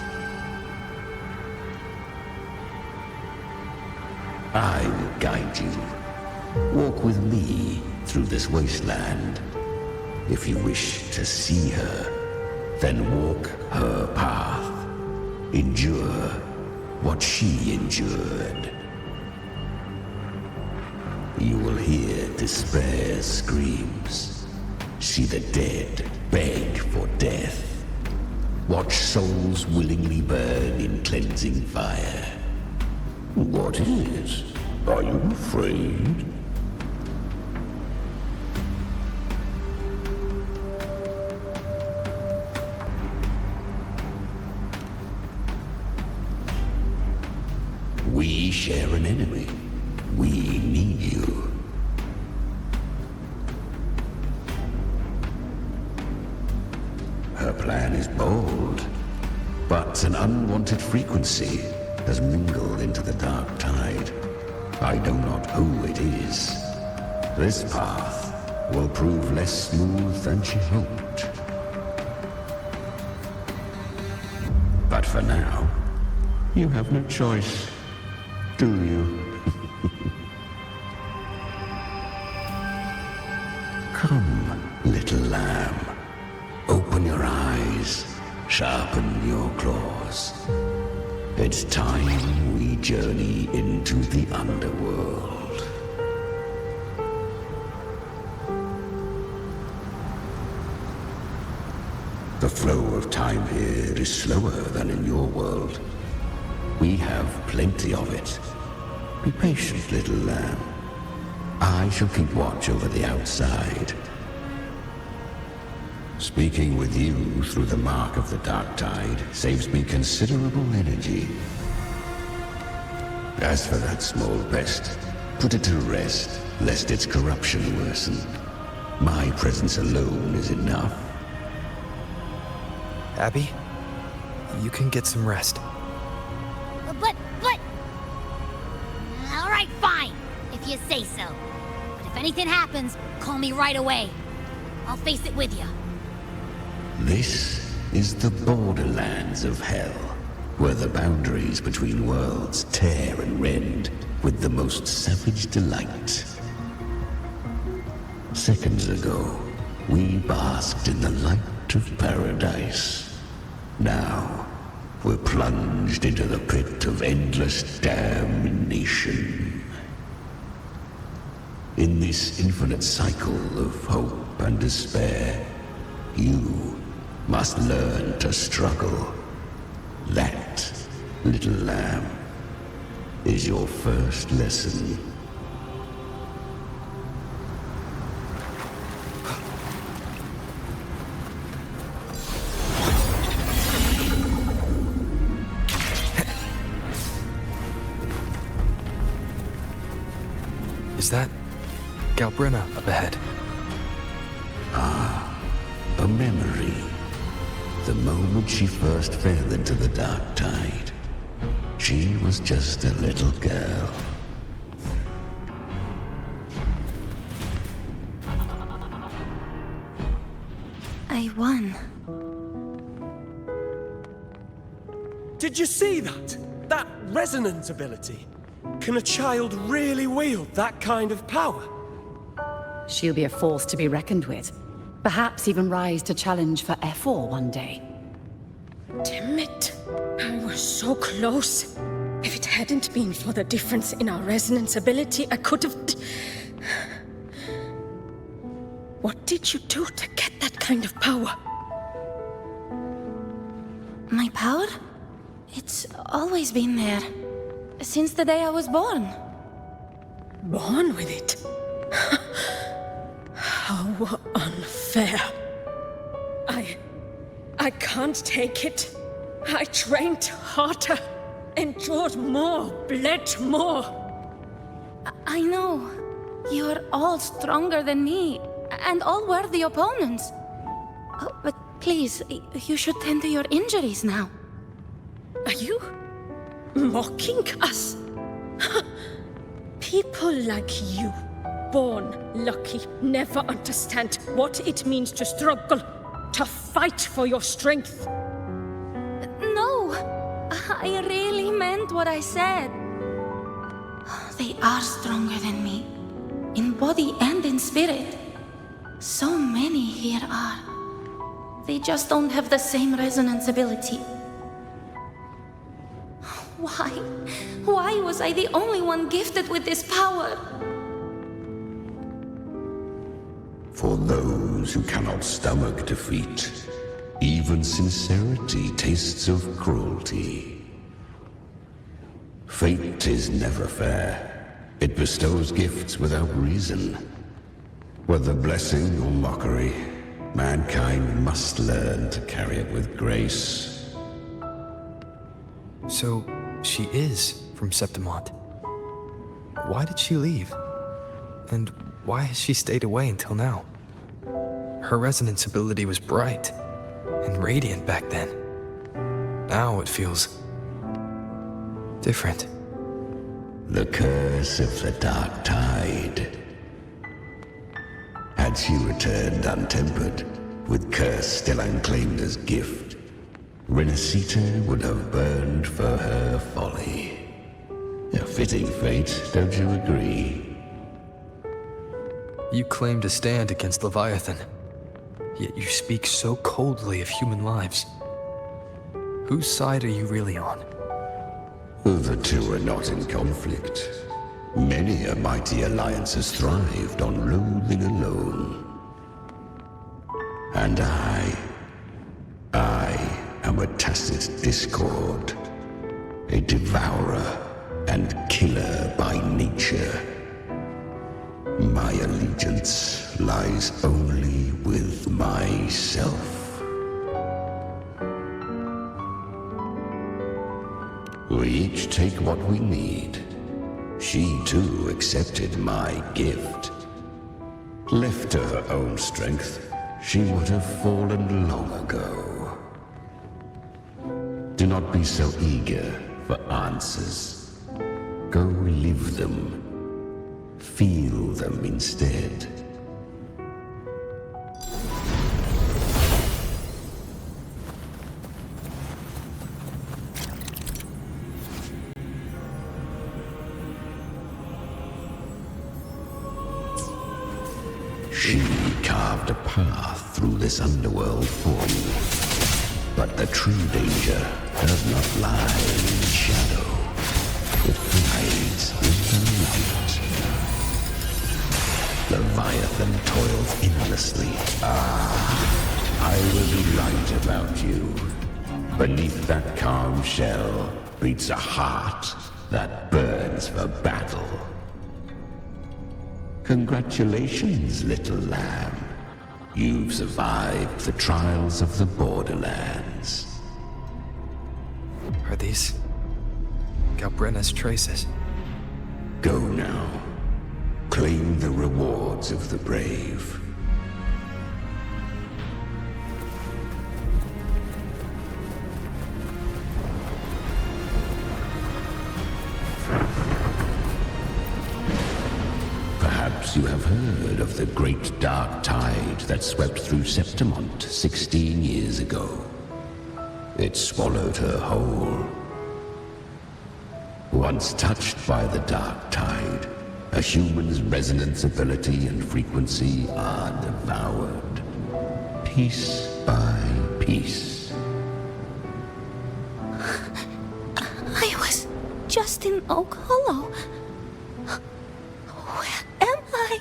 I will guide you. Walk with me through this wasteland. If you wish to see her, then walk her path. Endure what she endured. You will hear despair's screams. See the dead beg for death. Watch souls willingly burn in cleansing fire. What is? Are you afraid? We share an enemy. We need you. Her plan is bold, but an unwanted frequency has mingled into the dark tide. I know not who it is. This path will prove less smooth than she hoped. But for now, you have no choice, do you? Come, little lamb. sharpen your claws. It's time we journey into the underworld. The flow of time here is slower than in your world. We have plenty of it. Be patient, little lamb. I shall keep watch over the outside. Speaking with you through the mark of the dark tide saves me considerable energy. As for that small pest, put it to rest, lest its corruption worsen. My presence alone is enough. Abby, you can get some rest. But... All right, fine, if you say so. But if anything happens, call me right away. I'll face it with you. This is the borderlands of hell, where the boundaries between worlds tear and rend with the most savage delight. Seconds ago, we basked in the light of paradise. Now, we're plunged into the pit of endless damnation. In this infinite cycle of hope and despair, you must learn to struggle. That, little lamb, is your first lesson. Is that Galbrina up ahead? Ah, a memory. The moment she first fell into the dark tide, she was just a little girl. I won. Did you see that? That resonance ability? Can a child really wield that kind of power? She'll be a force to be reckoned with. Perhaps even rise to challenge for F4 one day. Damn it. I was so close. If it hadn't been for the difference in our resonance ability, I could have... What did you do to get that kind of power? My power? It's always been there. Since the day I was born. Born with it? How unfair. I can't take it. I trained harder, endured more, bled more. I know. You're all stronger than me, and all worthy opponents. Oh, but please, you should tend to your injuries now. Are you mocking us? People like you, born lucky, never understand what it means to struggle, to fight for your strength. No, I really meant what I said. They are stronger than me, in body and in spirit. So many here are. They just don't have the same resonance ability. Why? Why was I the only one gifted with this power? For those who cannot stomach defeat, even sincerity tastes of cruelty. Fate is never fair. It bestows gifts without reason. Whether blessing or mockery, mankind must learn to carry it with grace. So, she is from Septimont. Why did she leave? And why has she stayed away until now? Her resonance ability was bright and radiant back then. Now it feels different. The curse of the dark tide. Had she returned untempered, with curse still unclaimed as gift, Renacita would have burned for her folly. A fitting fate, don't you agree? You claim to stand against Leviathan, yet you speak so coldly of human lives. Whose side are you really on? The two are not in conflict. Many a mighty alliance has thrived on loathing alone. And I am a tacit discord, a devourer and killer by nature. My allegiance lies only with myself. We each take what we need. She too accepted my gift. Left to her own strength, she would have fallen long ago. Do not be so eager for answers. Go live them. Feel them instead. She carved a path through this underworld for me. But the true danger does not lie in shadow. It hides in the light. Leviathan toils endlessly. I will be right about you. Beneath that calm shell beats a heart that burns for battle. Congratulations, little lamb. You've survived the trials of the Borderlands. Are these Galbrenna's traces? Go now. Claim the rewards of the brave. Perhaps you have heard of the great dark tide that swept through Septimont 16 years ago. It swallowed her whole. Once touched by the dark tide, a human's resonance ability and frequency are devoured, piece by piece. I was just in Oak Hollow. Where am I?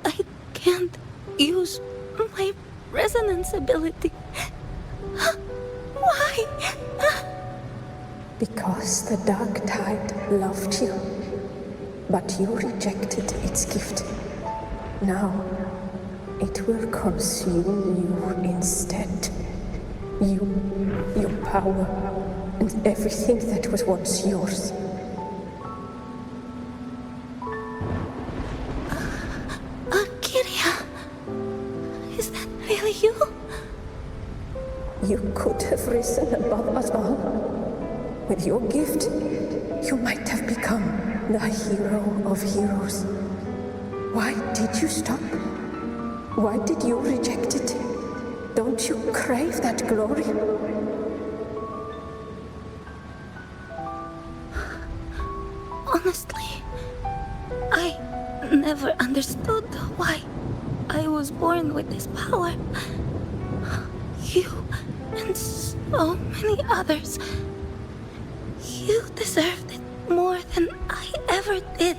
I can't use my resonance ability. Why? Because the dark tide loved you, but you rejected its gift. Now, it will consume you instead. You, your power, and everything that was once yours. Kiria, is that really you? You could have risen above us all. With your gift, you might have become the hero of heroes. Why did you stop? Why did you reject it? Don't you crave that glory? Honestly, I never understood why I was born with this power. You and so many others. You deserved it more than I ever did.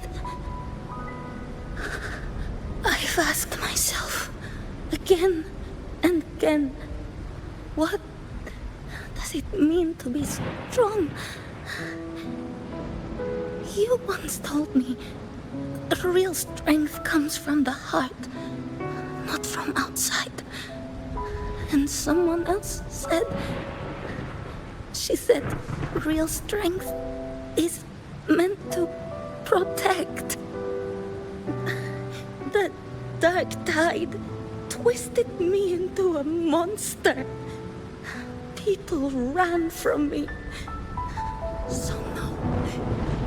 I've asked myself again and again, what does it mean to be strong? You once told me real strength comes from the heart, not from outside. And someone else said, she said real strength is meant to protect. The dark tide twisted me into a monster. People ran from me. So no,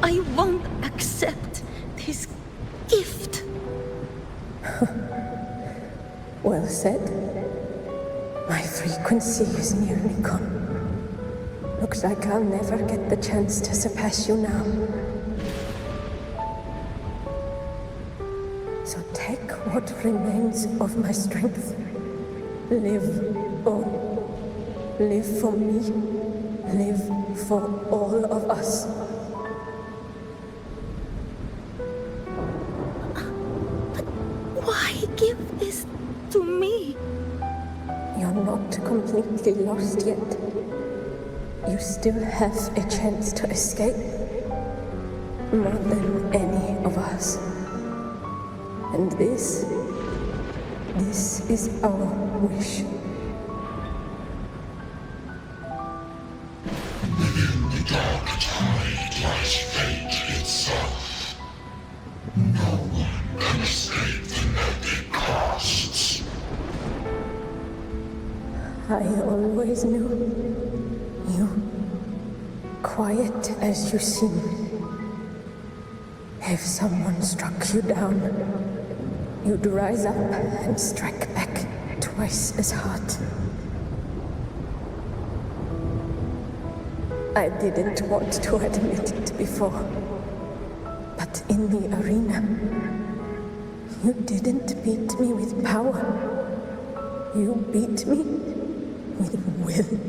I won't accept this gift. Well said. My frequency is nearly gone. Looks like I'll never get the chance to surpass you now. So take what remains of my strength Live on. Live for me. Live for all of us. Why give this to me? You're not completely lost yet. You still have a chance to escape. More than any of us. And this is our wish. Within the dark tide lies fate itself. No one can escape the net it casts. I always knew you, quiet as you seem. If someone struck you down, you'd rise up and strike back twice as hard. I didn't want to admit it before, but in the arena, you didn't beat me with power. You beat me with will.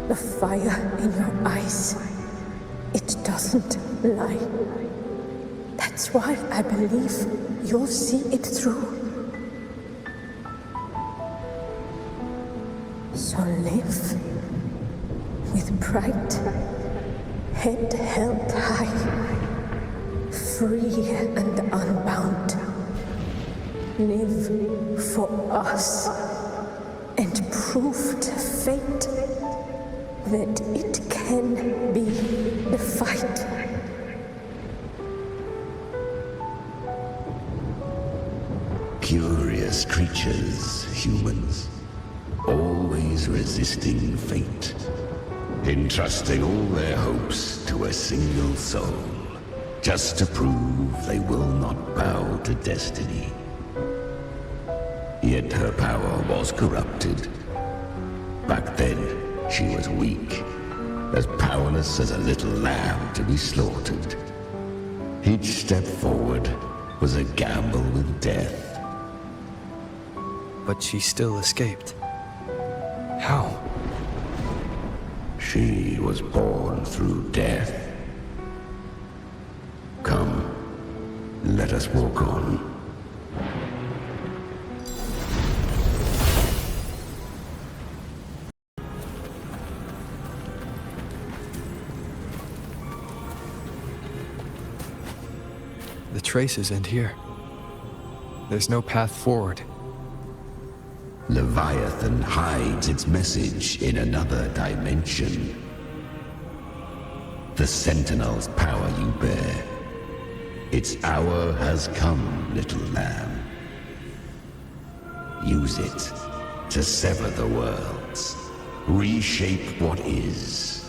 The fire in your eyes, it doesn't lie. That's why I believe you'll see it through. So live with pride, head held high, free and unbound. Live for us and prove to fate that it can be the fight. Curious creatures, humans, always resisting fate, entrusting all their hopes to a single soul, just to prove they will not bow to destiny. Yet her power was corrupted. Back then, she was weak, as powerless as a little lamb to be slaughtered. Each step forward was a gamble with death. But she still escaped. How? She was born through death. Come, let us walk on. The traces end here. There's no path forward. Leviathan hides its message in another dimension. The Sentinel's power you bear. Its hour has come, little lamb. Use it to sever the worlds. Reshape what is.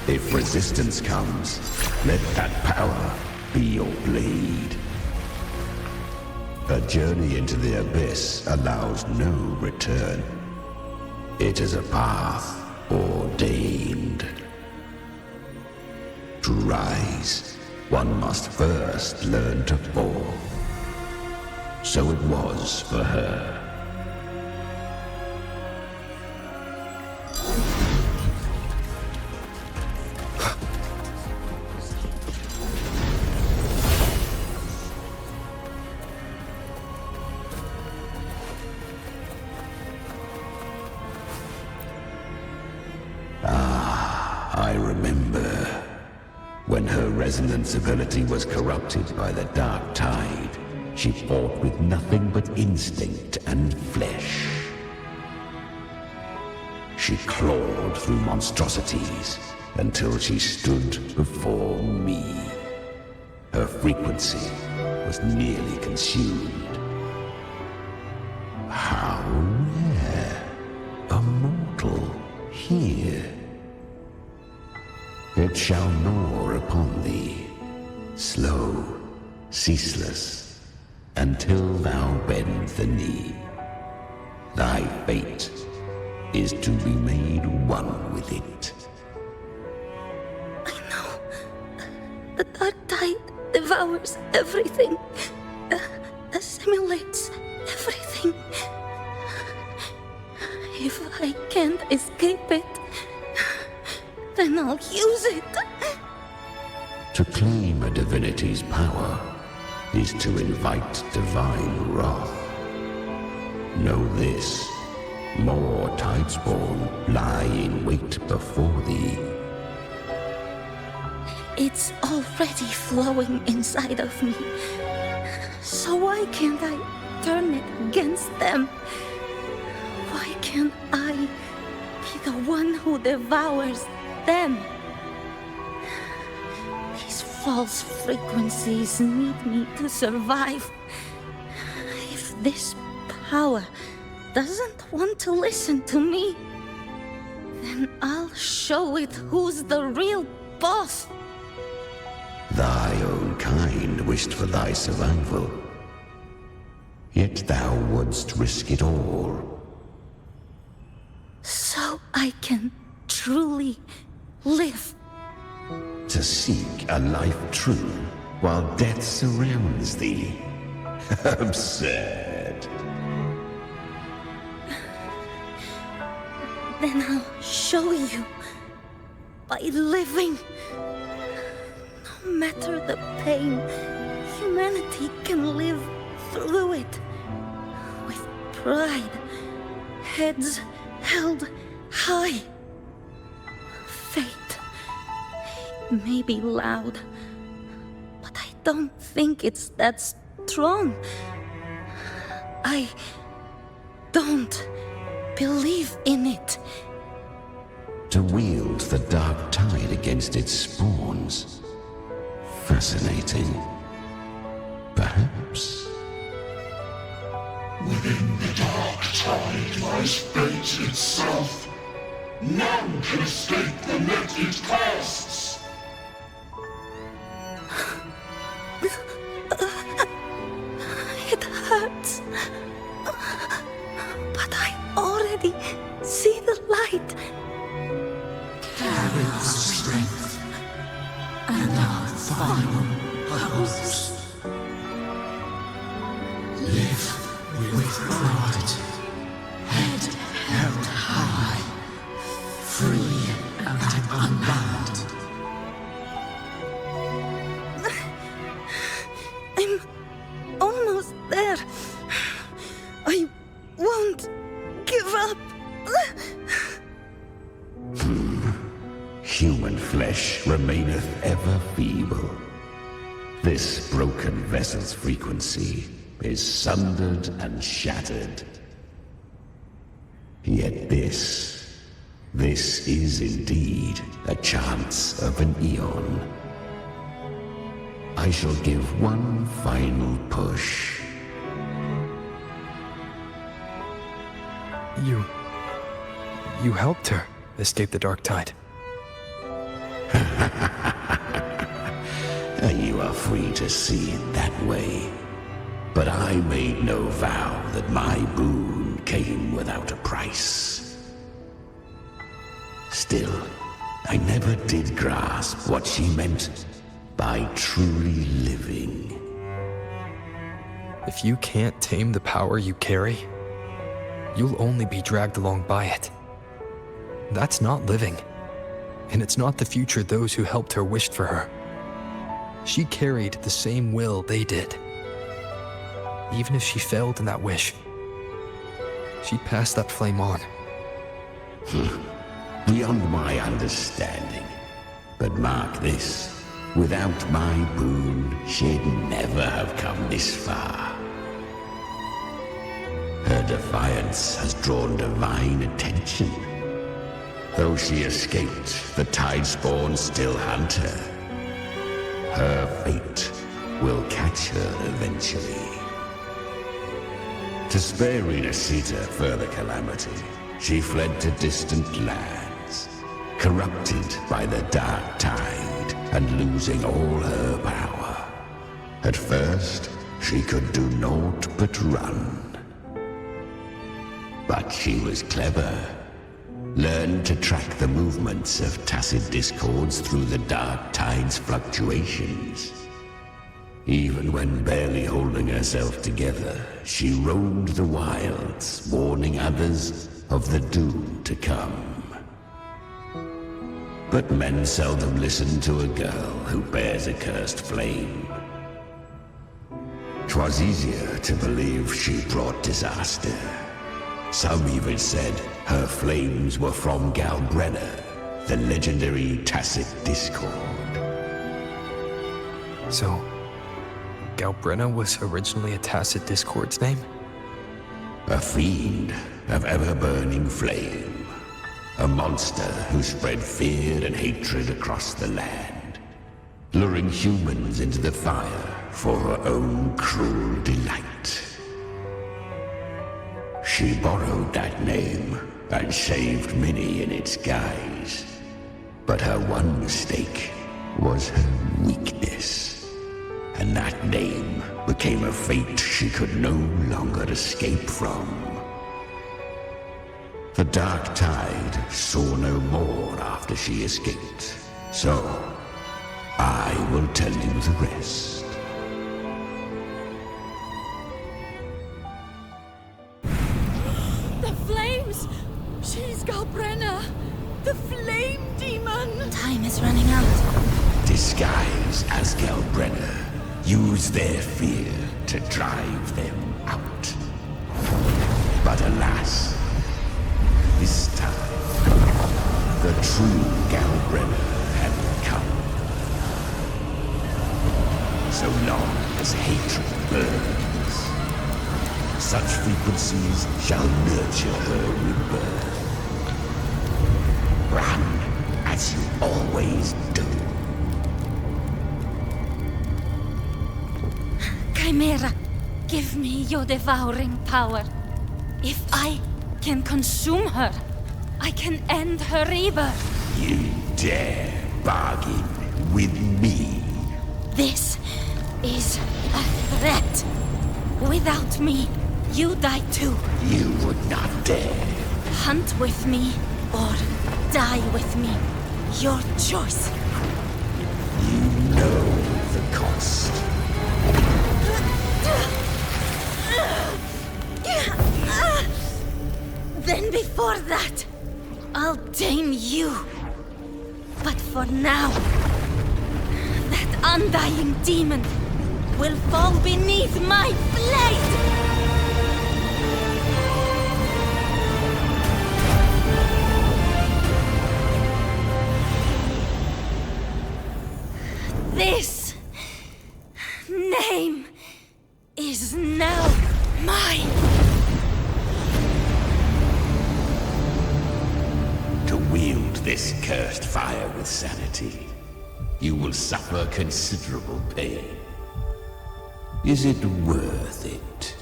If resistance comes, let that power be your blade. A journey into the abyss allows no return. It is a path ordained. To rise, one must first learn to fall. So it was for her. I remember when her resonance ability was corrupted by the dark tide. She fought with nothing but instinct and flesh. She clawed through monstrosities until she stood before me. Her frequency was nearly consumed. How rare! A mortal here. It shall gnaw upon thee, slow, ceaseless, until thou bend the knee. Thy fate is to be made one with it. The dark tide devours everything, assimilates everything. If I can't escape it, then I'll use it. To claim a divinity's power is to invite divine wrath. Know this, more Tidespawn lie in wait before thee. It's already flowing inside of me. So why can't I turn it against them? Why can't I be the one who devours them? These false frequencies need me to survive. If this power doesn't want to listen to me, then I'll show it who's the real boss. Thy own kind wished for thy survival, yet thou wouldst risk it all. So I can truly live. To seek a life true while death surrounds thee. Absurd. Then I'll show you by living. No matter the pain, humanity can live through it with pride, heads held high. Fate may be loud, but I don't think it's that strong. I don't believe in it. To wield the dark tide against its spawns. Fascinating. Perhaps. Within the dark tide lies fate itself. None can escape the net it casts. It hurts. But I already see the light. Carry the strength and our final hopes. Live with pride, head held high, free and unbound. I'm almost there. I won't give up. Human flesh remaineth ever feeble. This broken vessel's frequency is sundered and shattered. Yet this is indeed a chance of an eon. I shall give one final push. You helped her escape the dark tide. You are free to see it that way. But I made no vow that my boon came without a price. Still, I never did grasp what she meant by truly living. If you can't tame the power you carry, you'll only be dragged along by it. That's not living. And it's not the future those who helped her wished for her. She carried the same will they did. Even if she failed in that wish, she'd pass that flame on. Beyond my understanding. But mark this, without my boon, she'd never have come this far. Her defiance has drawn divine attention. Though she escaped, the Tidespawn still hunt her. Her fate will catch her eventually. To spare Renacita further calamity, she fled to distant lands. corrupted by the dark tide and losing all her power. At first, she could do naught but run. But she was clever. Learned to track the movements of tacit discords through the dark tide's fluctuations. Even when barely holding herself together, she roamed the wilds, warning others of the doom to come. But men seldom listen to a girl who bears a cursed flame. 'Twas easier to believe she brought disaster. Some even said her flames were from Galbrenna, the legendary tacit discord. So, Galbrenna was originally a tacit discord's name? A fiend of ever-burning flame. A monster who spread fear and hatred across the land, luring humans into the fire for her own cruel delight. She borrowed that name and saved many in its guise. But her one mistake was her weakness. And that name became a fate she could no longer escape from. The dark tide saw no more after she escaped. So, I will tell you the rest. The flames! She's Galbrenna! The flame demon! Time is running out. Disguised as Galbrenna, use their fear to drive them out. But alas, this time, the true Galbrenna had come. So long as hatred burns, such frequencies shall nurture her rebirth. Run as you always do. Chimera, give me your devouring power. If I can consume her, I can end her rebirth. You dare bargain with me? This is a threat. Without me, you die too. You would not dare. Hunt with me or die with me. Your choice. You know the cost. Then before that, I'll tame you. But for now, that undying demon will fall beneath my blade! This name is now mine. To wield this cursed fire with sanity, you will suffer considerable pain. Is it worth it?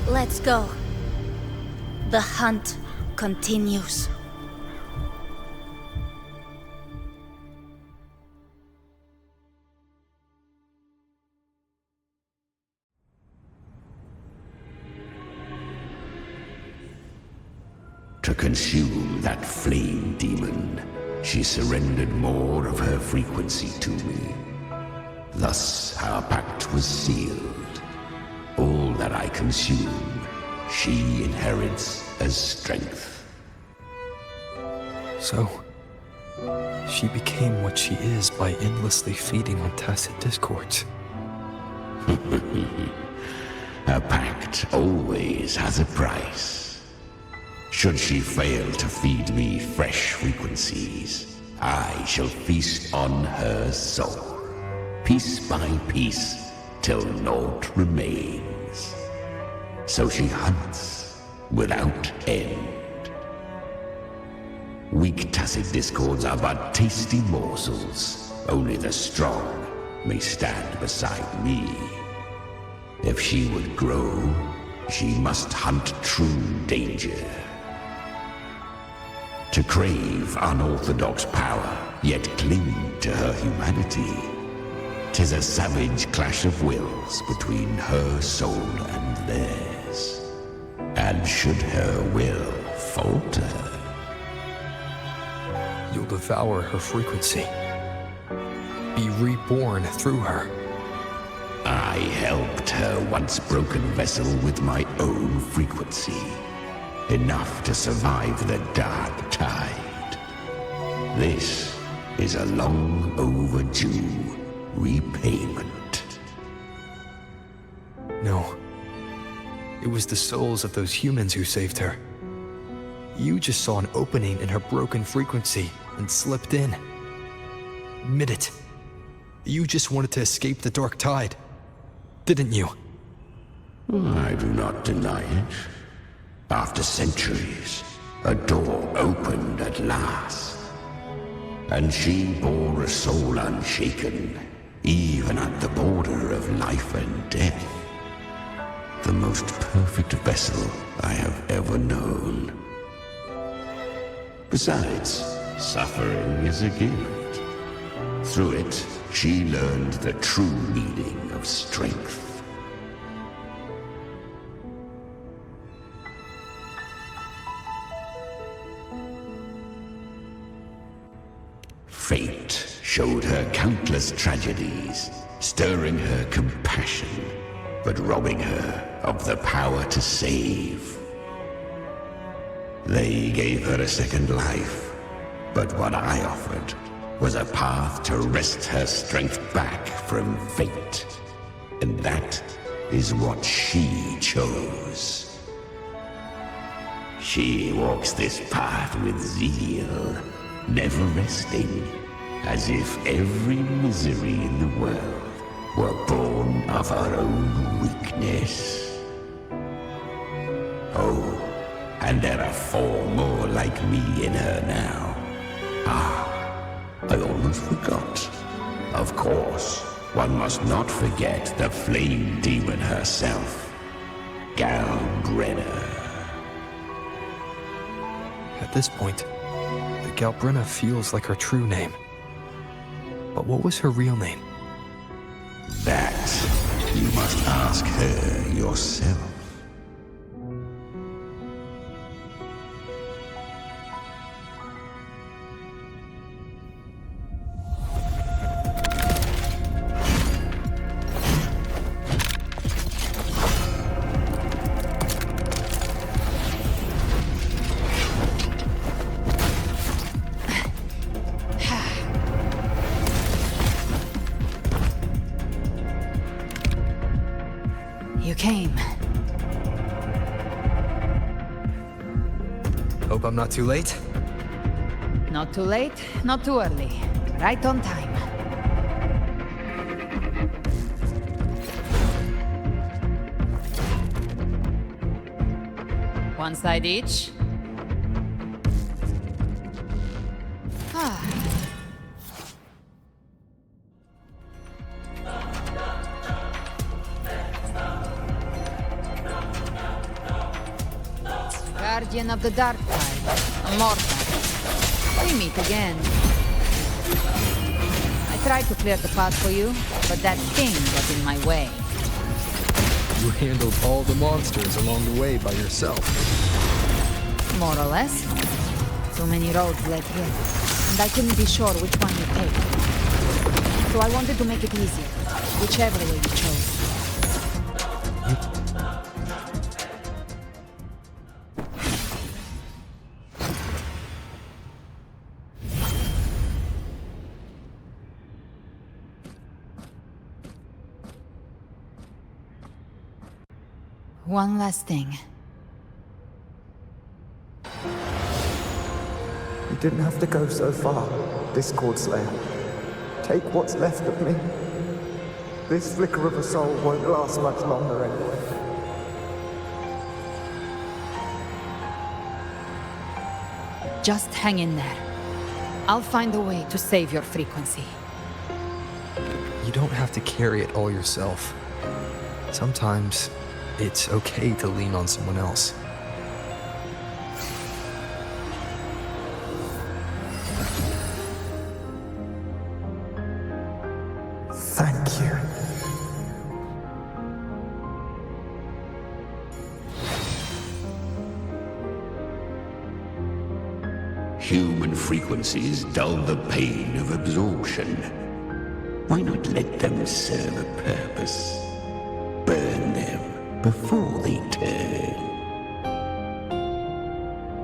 Let's go. The hunt continues. To consume that flame demon, she surrendered more of her frequency to me. Thus, our pact was sealed. All that I consume, she inherits as strength. So, she became what she is by endlessly feeding on tacit discords. A pact always has a price. Should she fail to feed me fresh frequencies, I shall feast on her soul, piece by piece, till naught remains. So she hunts without end. Weak tacit discords are but tasty morsels only the strong may stand beside me. If she would grow, she must hunt true danger. To crave unorthodox power, yet cling to her humanity, 'tis a savage clash of wills between her soul and theirs. And should her will falter, you'll devour her frequency. Be reborn through her. I helped her once broken vessel with my own frequency. Enough to survive the dark tide. This is a long overdue repayment. No. It was the souls of those humans who saved her. You just saw an opening in her broken frequency and slipped in. Admit it. You just wanted to escape the dark tide, didn't you? I do not deny it. After centuries, a door opened at last. And she bore a soul unshaken, even at the border of life and death. The most perfect vessel I have ever known. Besides, suffering is a gift. Through it, she learned the true meaning of strength. Fate showed her countless tragedies, stirring her compassion, but robbing her of the power to save. They gave her a second life, but what I offered was a path to wrest her strength back from fate. And that is what she chose. She walks this path with zeal, never resting, as if every misery in the world were born of her own weakness. Oh, and there are 4 more like me in her now. I almost forgot. Of course, one must not forget the flame demon herself, Galbrenna. At this point, the Galbrenna feels like her true name. But what was her real name? That you must ask her yourself. You came. Hope I'm not too late? Not too late, not too early. Right on time. One side each. Guardian of the Dark Tide, Immortal. We meet again. I tried to clear the path for you, but that thing got in my way. You handled all the monsters along the way by yourself. More or less. Too many roads led here, and I couldn't be sure which one you take. So I wanted to make it easier, whichever way you chose. One last thing. You didn't have to go so far, Discord Slayer. Take what's left of me. This flicker of a soul won't last much longer anyway. Just hang in there. I'll find a way to save your frequency. You don't have to carry it all yourself. Sometimes it's okay to lean on someone else. Thank you. Human frequencies dull the pain of absorption. Why not let them serve a purpose? Burn them before they turn.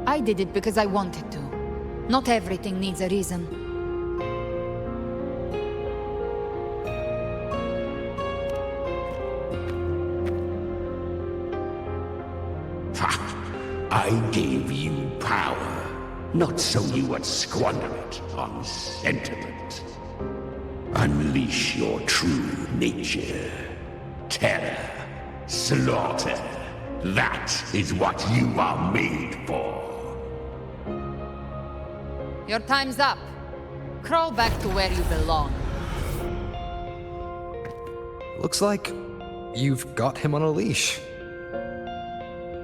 I did it because I wanted to. Not everything needs a reason. I gave you power, not so you would squander it on sentiment. Unleash your true nature. Terror, slaughter. That is what you are made for. Your time's up. Crawl back to where you belong. Looks like you've got him on a leash.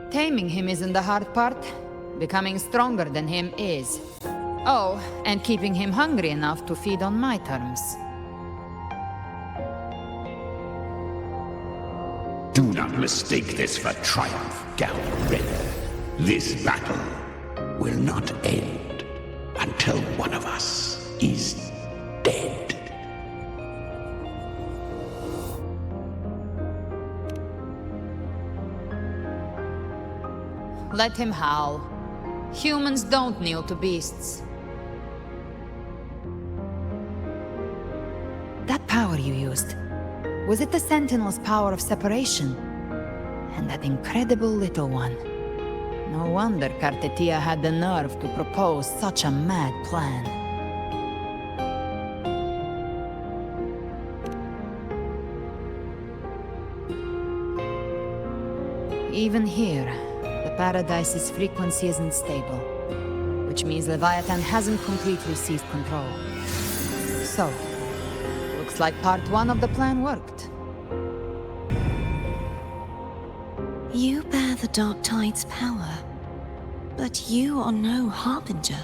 Taming him isn't the hard part. Becoming stronger than him is. Oh, and keeping him hungry enough to feed on my terms. Do not mistake this for triumph, Galred. This battle will not end until one of us is dead. Let him howl. Humans don't kneel to beasts. That power you used, was it the Sentinel's power of separation? And that incredible little one. No wonder Kartetia had the nerve to propose such a mad plan. Even here, the Paradise's frequency isn't stable, which means Leviathan hasn't completely seized control. So, looks like part one of the plan worked. You bear the Dark Tide's power, but you are no Harbinger.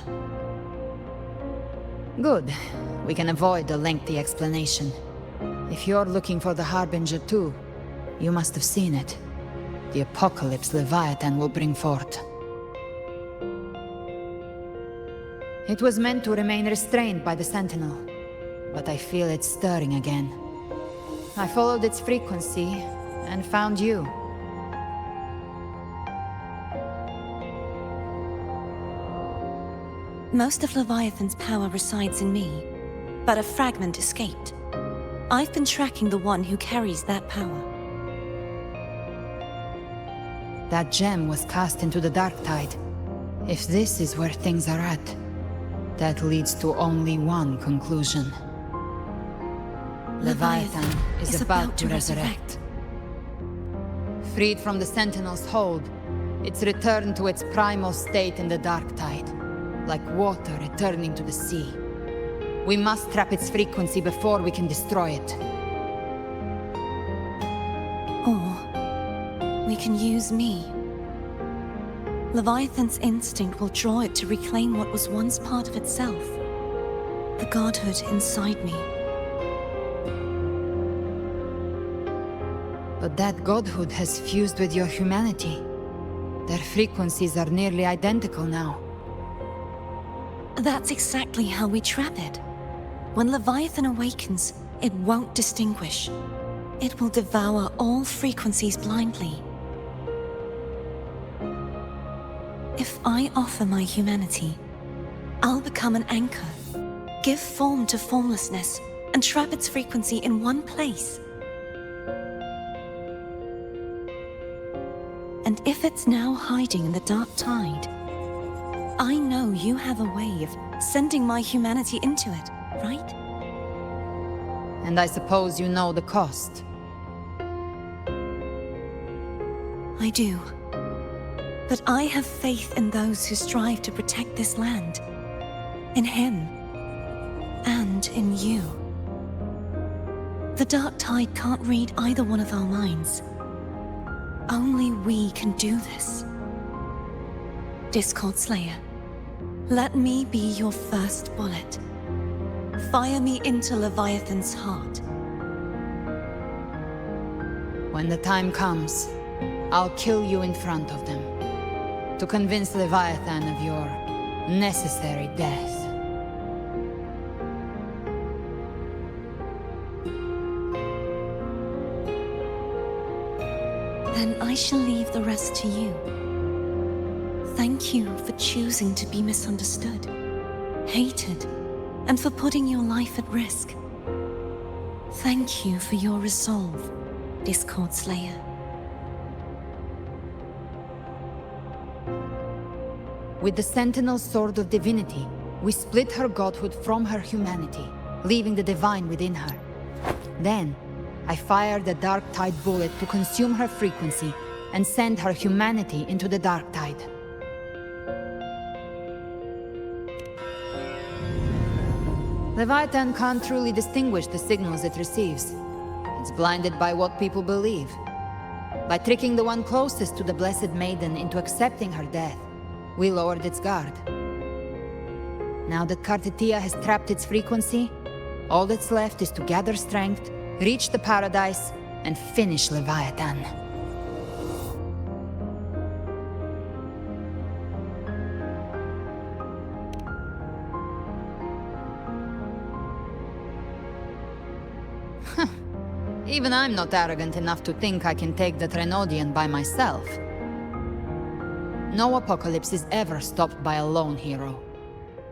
Good. We can avoid a lengthy explanation. If you're looking for the Harbinger too, you must have seen it. The apocalypse Leviathan will bring forth. It was meant to remain restrained by the Sentinel, but I feel it stirring again. I followed its frequency and found you. Most of Leviathan's power resides in me, but a fragment escaped. I've been tracking the one who carries that power. That gem was cast into the Dark Tide. If this is where things are at, that leads to only one conclusion. Leviathan is about to resurrect. Freed from the Sentinel's hold, it's returned to its primal state in the Dark Tide, like water returning to the sea. We must trap its frequency before we can destroy it. Or we can use me. Leviathan's instinct will draw it to reclaim what was once part of itself. The godhood inside me. But that godhood has fused with your humanity. Their frequencies are nearly identical now. That's exactly how we trap it. When Leviathan awakens, it won't distinguish. It will devour all frequencies blindly. If I offer my humanity, I'll become an anchor, give form to formlessness, and trap its frequency in one place. And if it's now hiding in the Dark Tide, I know you have a way of sending my humanity into it, right? And I suppose you know the cost. I do. But I have faith in those who strive to protect this land. In him. And in you. The Dark Tide can't read either one of our minds. Only we can do this. Discord Slayer, let me be your first bullet. Fire me into Leviathan's heart. When the time comes, I'll kill you in front of them, to convince Leviathan of your necessary death. Then I shall leave the rest to you. Thank you for choosing to be misunderstood, hated, and for putting your life at risk. Thank you for your resolve, Discord Slayer. With the Sentinel Sword of Divinity, we split her godhood from her humanity, leaving the divine within her. Then, I fired the Dark Tide bullet to consume her frequency and send her humanity into the Dark Tide. Leviathan can't truly distinguish the signals it receives. It's blinded by what people believe. By tricking the one closest to the Blessed Maiden into accepting her death, we lowered its guard. Now that Kartetia has trapped its frequency, all that's left is to gather strength, reach the Paradise, and finish Leviathan. Even I'm not arrogant enough to think I can take the Trenodian by myself. No apocalypse is ever stopped by a lone hero.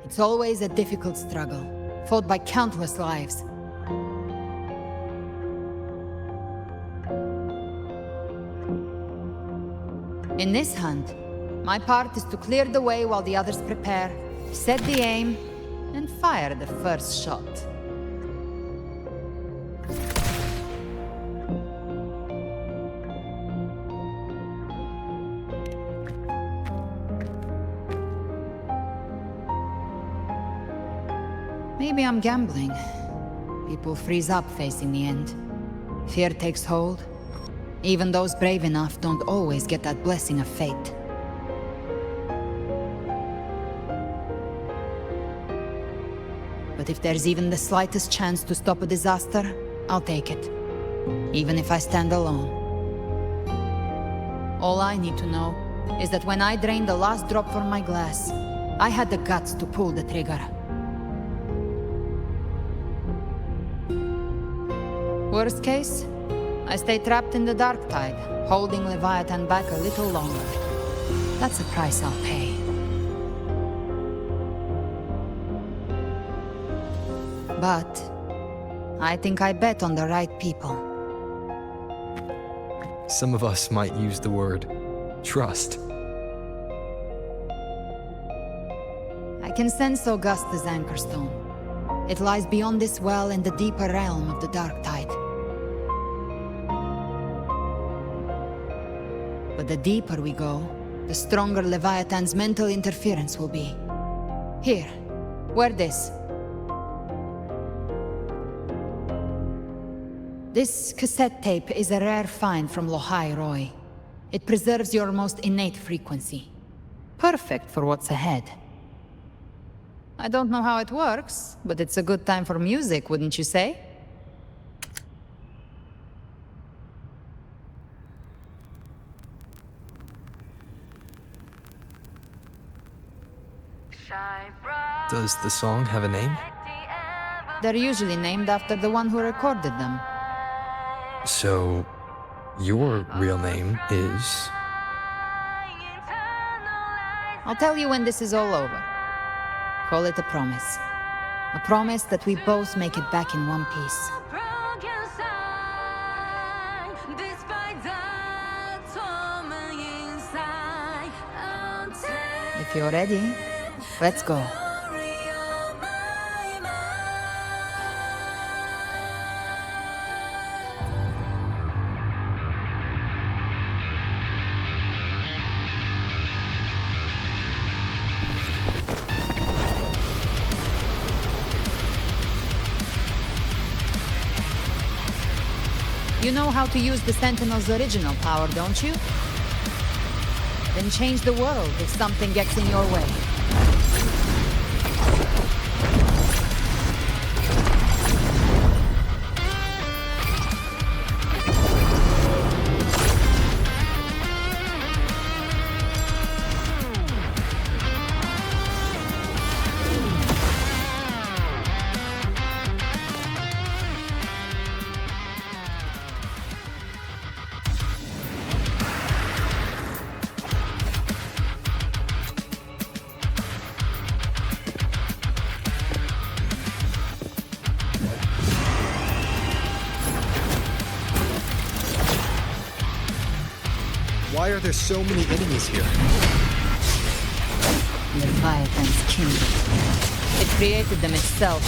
It's always a difficult struggle, fought by countless lives. In this hunt, my part is to clear the way while the others prepare, set the aim, and fire the first shot. Maybe I'm gambling. People freeze up facing the end. Fear takes hold. Even those brave enough don't always get that blessing of fate. But if there's even the slightest chance to stop a disaster, I'll take it. Even if I stand alone. All I need to know is that when I drained the last drop from my glass, I had the guts to pull the trigger. Worst case, I stay trapped in the Dark Tide, holding Leviathan back a little longer. That's the price I'll pay. But I think I bet on the right people. Some of us might use the word trust. I can sense Augusta's Anchorstone. It lies beyond this well in the deeper realm of the Dark Tide. But the deeper we go, the stronger Leviathan's mental interference will be. Here, wear this. This cassette tape is a rare find from Lohai Roy. It preserves your most innate frequency. Perfect for what's ahead. I don't know how it works, but it's a good time for music, wouldn't you say? Does the song have a name? They're usually named after the one who recorded them. So, your real name is? I'll tell you when this is all over. Call it a promise. A promise that we both make it back in one piece. If you're ready, let's go. You know how to use the Sentinel's original power, don't you? Then change the world if something gets in your way. Why are there so many enemies here? Leviathan's kingdom. It created them itself.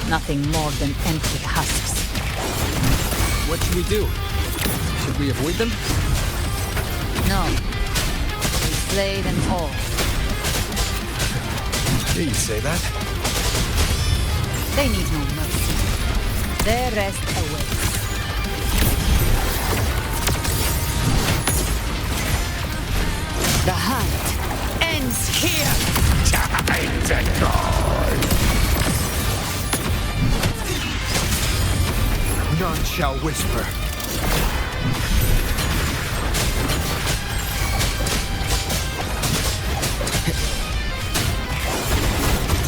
Nothing more than empty husks. What should we do? Should we avoid them? No. We slay them all. Yeah, you say that? They need no mercy. Their rest awaits. The hunt ends here! Time to go! None shall whisper.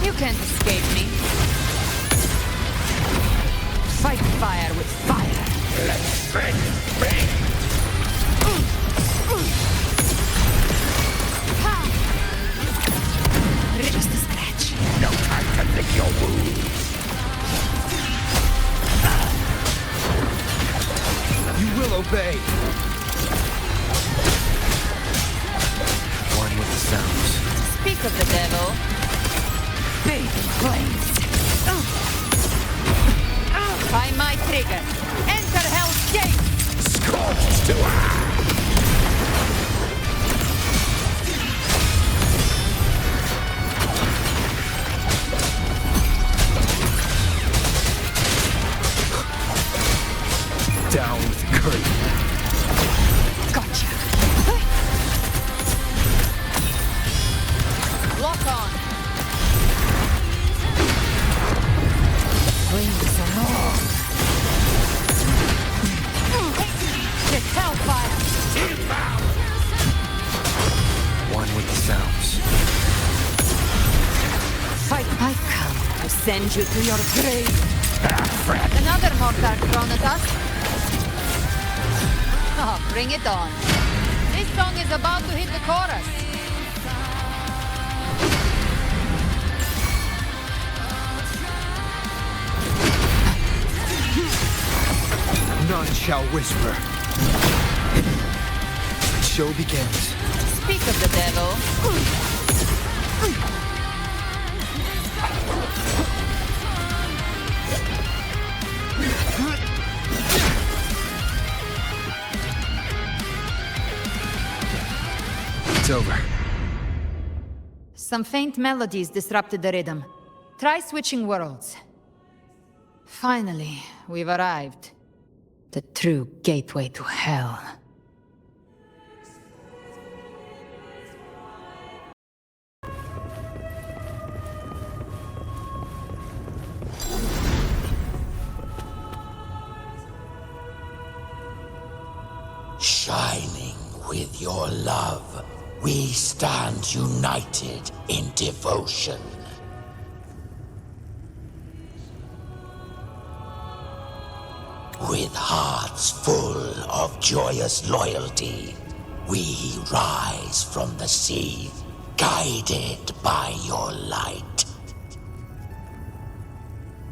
You can't escape me. Fight fire with fire. Let's bring. Just a scratch. No time to lick your wounds. You will obey. One with the sounds. Speak of the devil. Big flames. By my trigger. Enter Hell's Gate. Scorched to eye. Down with the curtain. Gotcha. Lock on. Flames along. It's hellfire. One with the sounds. Fight might come to send you to your grave. Another mortar thrown at us. Oh, bring it on. This song is about to hit the chorus. None shall whisper. The show begins. Speak of the devil. It's over. Some faint melodies disrupted the rhythm. Try switching worlds. Finally, we've arrived. The true gateway to hell. Shining with your love, we stand united in devotion. With hearts full of joyous loyalty, we rise from the sea, guided by your light.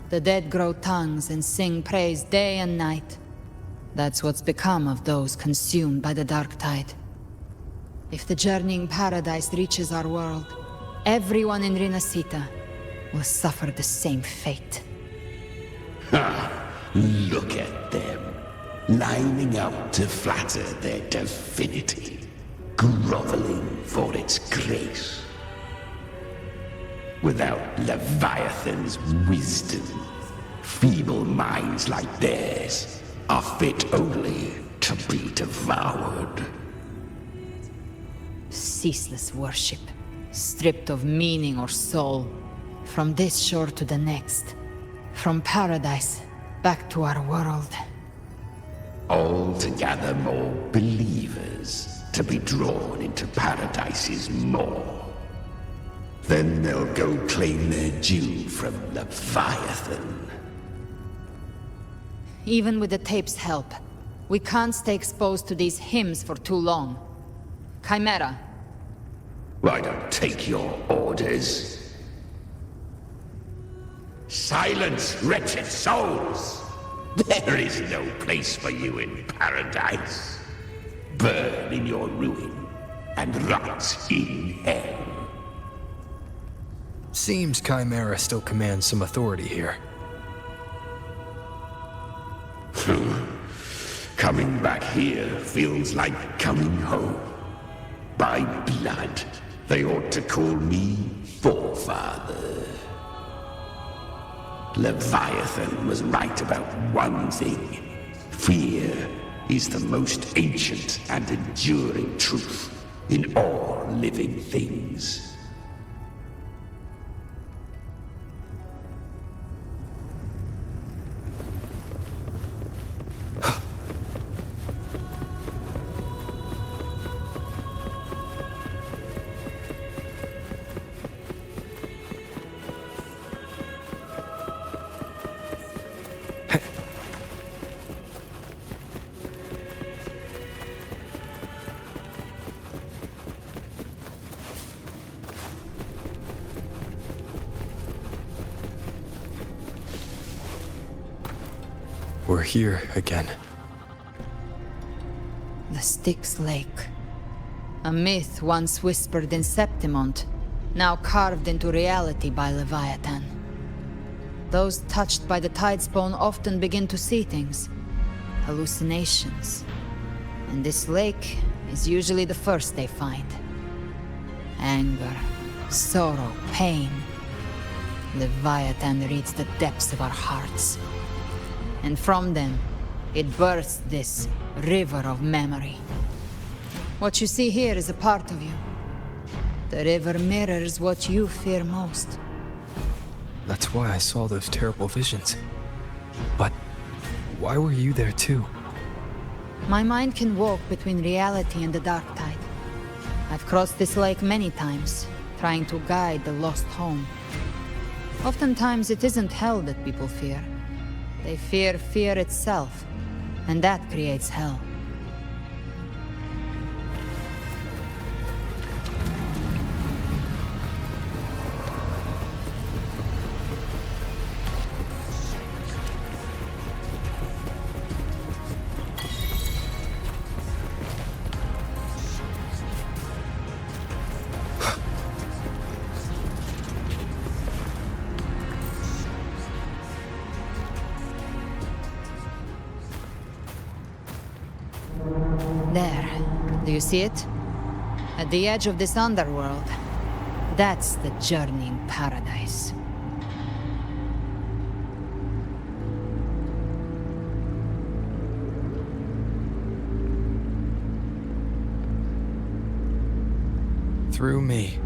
The dead grow tongues and sing praise day and night. That's what's become of those consumed by the dark tide. If the journeying paradise reaches our world, everyone in Rinasita will suffer the same fate. Ha! Look at them, lining up to flatter their divinity, groveling for its grace. Without Leviathan's wisdom, feeble minds like theirs are fit only to be devoured. Ceaseless worship, stripped of meaning or soul, from this shore to the next, from paradise back to our world. All to gather more believers to be drawn into Paradise's maw. Then they'll go claim their due from Leviathan. Even with the tape's help, we can't stay exposed to these hymns for too long. Chimera. I don't take your orders. Silence, wretched souls! There is no place for you in Paradise. Burn in your ruin and rot in hell. Seems Chimera still commands some authority here. Coming back here feels like coming home. By blood, they ought to call me Forefather. Leviathan was right about one thing. Fear is the most ancient and enduring truth in all living things. We're here again. The Styx Lake. A myth once whispered in Septimont, now carved into reality by Leviathan. Those touched by the Tidespawn often begin to see things. Hallucinations. And this lake is usually the first they find. Anger, sorrow, pain. Leviathan reads the depths of our hearts. And from them, it births this river of memory. What you see here is a part of you. The river mirrors what you fear most. That's why I saw those terrible visions. But why were you there too? My mind can walk between reality and the dark tide. I've crossed this lake many times, trying to guide the lost home. Oftentimes it isn't hell that people fear. They fear fear itself, and that creates hell. There. Do you see it? At the edge of this underworld. That's the journeying paradise. Through me,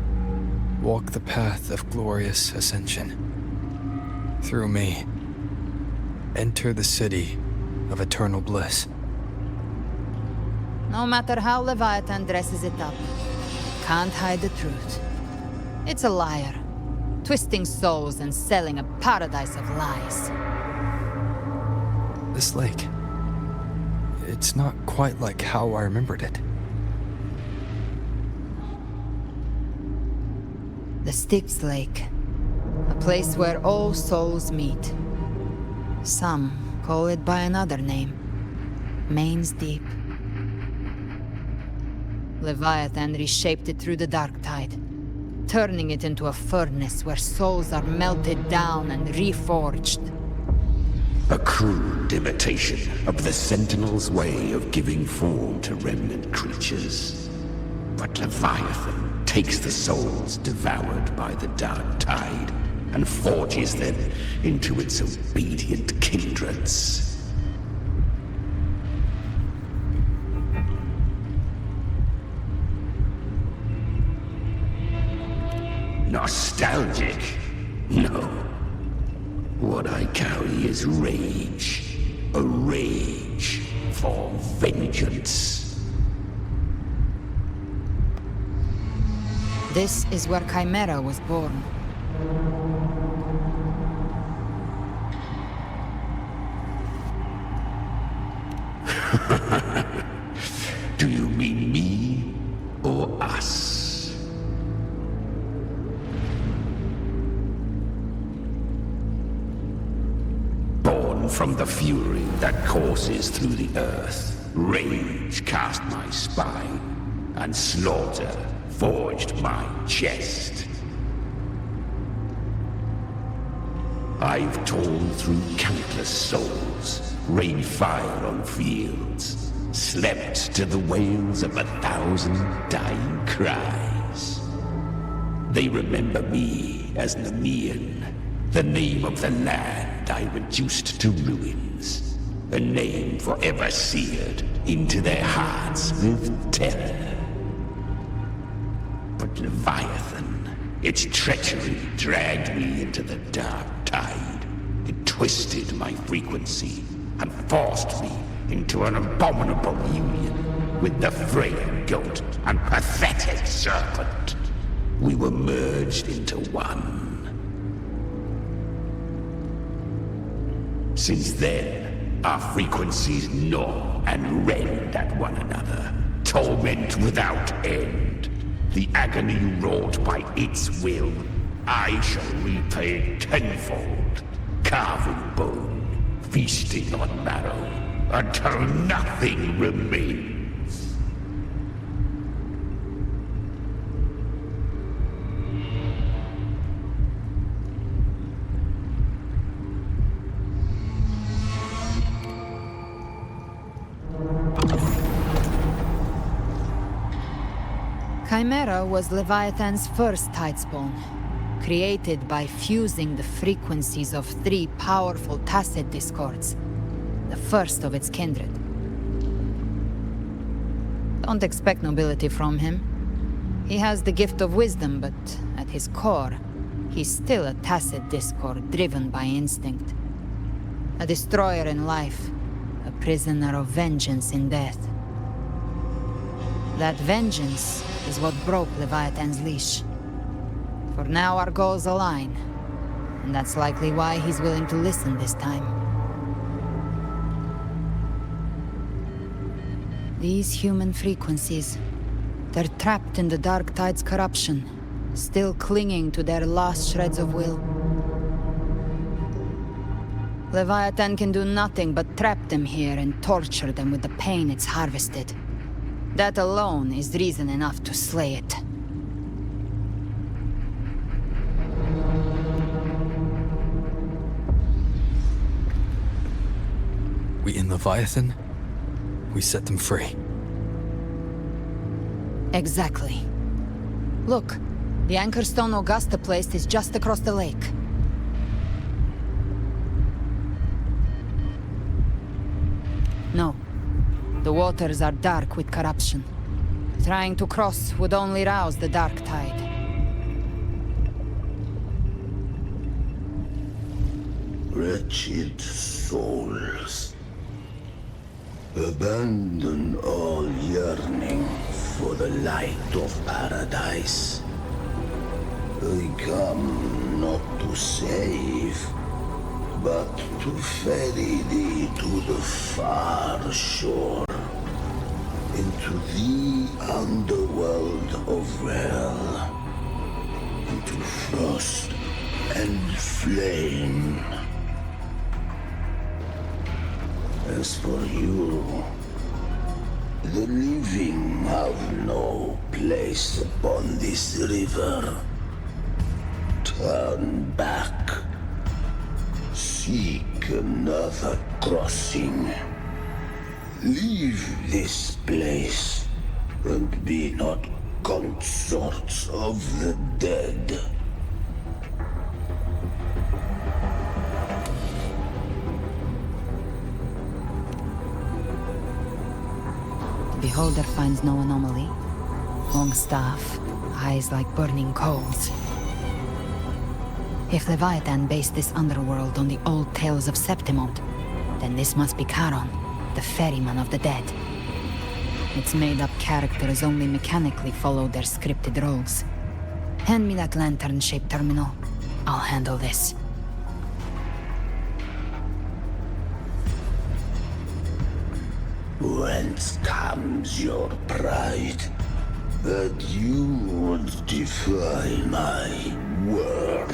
walk the path of glorious ascension. Through me, enter the city of eternal bliss. No matter how Leviathan dresses it up, can't hide the truth. It's a liar, twisting souls and selling a paradise of lies. This lake, it's not quite like how I remembered it. The Styx Lake, a place where all souls meet. Some call it by another name, Main's Deep. Leviathan reshaped it through the dark tide, turning it into a furnace where souls are melted down and reforged. A crude imitation of the Sentinel's way of giving form to remnant creatures. But Leviathan takes the souls devoured by the dark tide and forges them into its obedient kindreds. is rage. A rage for vengeance. This is where Chimera was born. Do you mean me or us? Born from the fury that courses through the earth, rage cast my spine, and slaughter forged my chest. I've torn through countless souls, rained fire on fields, slept to the wails of 1,000 dying cries. They remember me as Nemean, the name of the land I reduced to ruins, a name forever seared into their hearts with terror. But Leviathan, its treachery dragged me into the dark tide. It twisted my frequency and forced me into an abominable union with the frail goat and pathetic serpent. We were merged into one. Since then, our frequencies gnaw and rend at one another, torment without end. The agony wrought by its will, I shall repay tenfold, carving bone, feasting on marrow, until nothing remains. Chimera was Leviathan's first tidespawn, created by fusing the frequencies of 3 powerful tacit discords, the first of its kindred. Don't expect nobility from him. He has the gift of wisdom, but at his core, he's still a tacit discord driven by instinct. A destroyer in life, a prisoner of vengeance in death. That vengeance is what broke Leviathan's leash. For now our goals align, and that's likely why he's willing to listen this time. These human frequencies, they're trapped in the Dark Tide's corruption, still clinging to their last shreds of will. Leviathan can do nothing but trap them here and torture them with the pain it's harvested. That alone is reason enough to slay it. We in Leviathan? We set them free. Exactly. Look, the Anchorstone Augusta placed is just across the lake. No. The waters are dark with corruption. Trying to cross would only rouse the Dark Tide. Wretched souls, abandon all yearning for the light of paradise. I come not to save, but to ferry thee to the far shore, into the underworld of hell, into frost and flame. As for you, the living have no place upon this river. Turn back. Seek another crossing. Leave this place, and be not consorts of the dead. The beholder finds no anomaly. Long staff, eyes like burning coals. If Leviathan based this underworld on the old tales of Septimont, then this must be Charon, the ferryman of the dead. Its made-up characters only mechanically follow their scripted roles. Hand me that lantern-shaped terminal. I'll handle this. Whence comes your pride? That you would defy my word?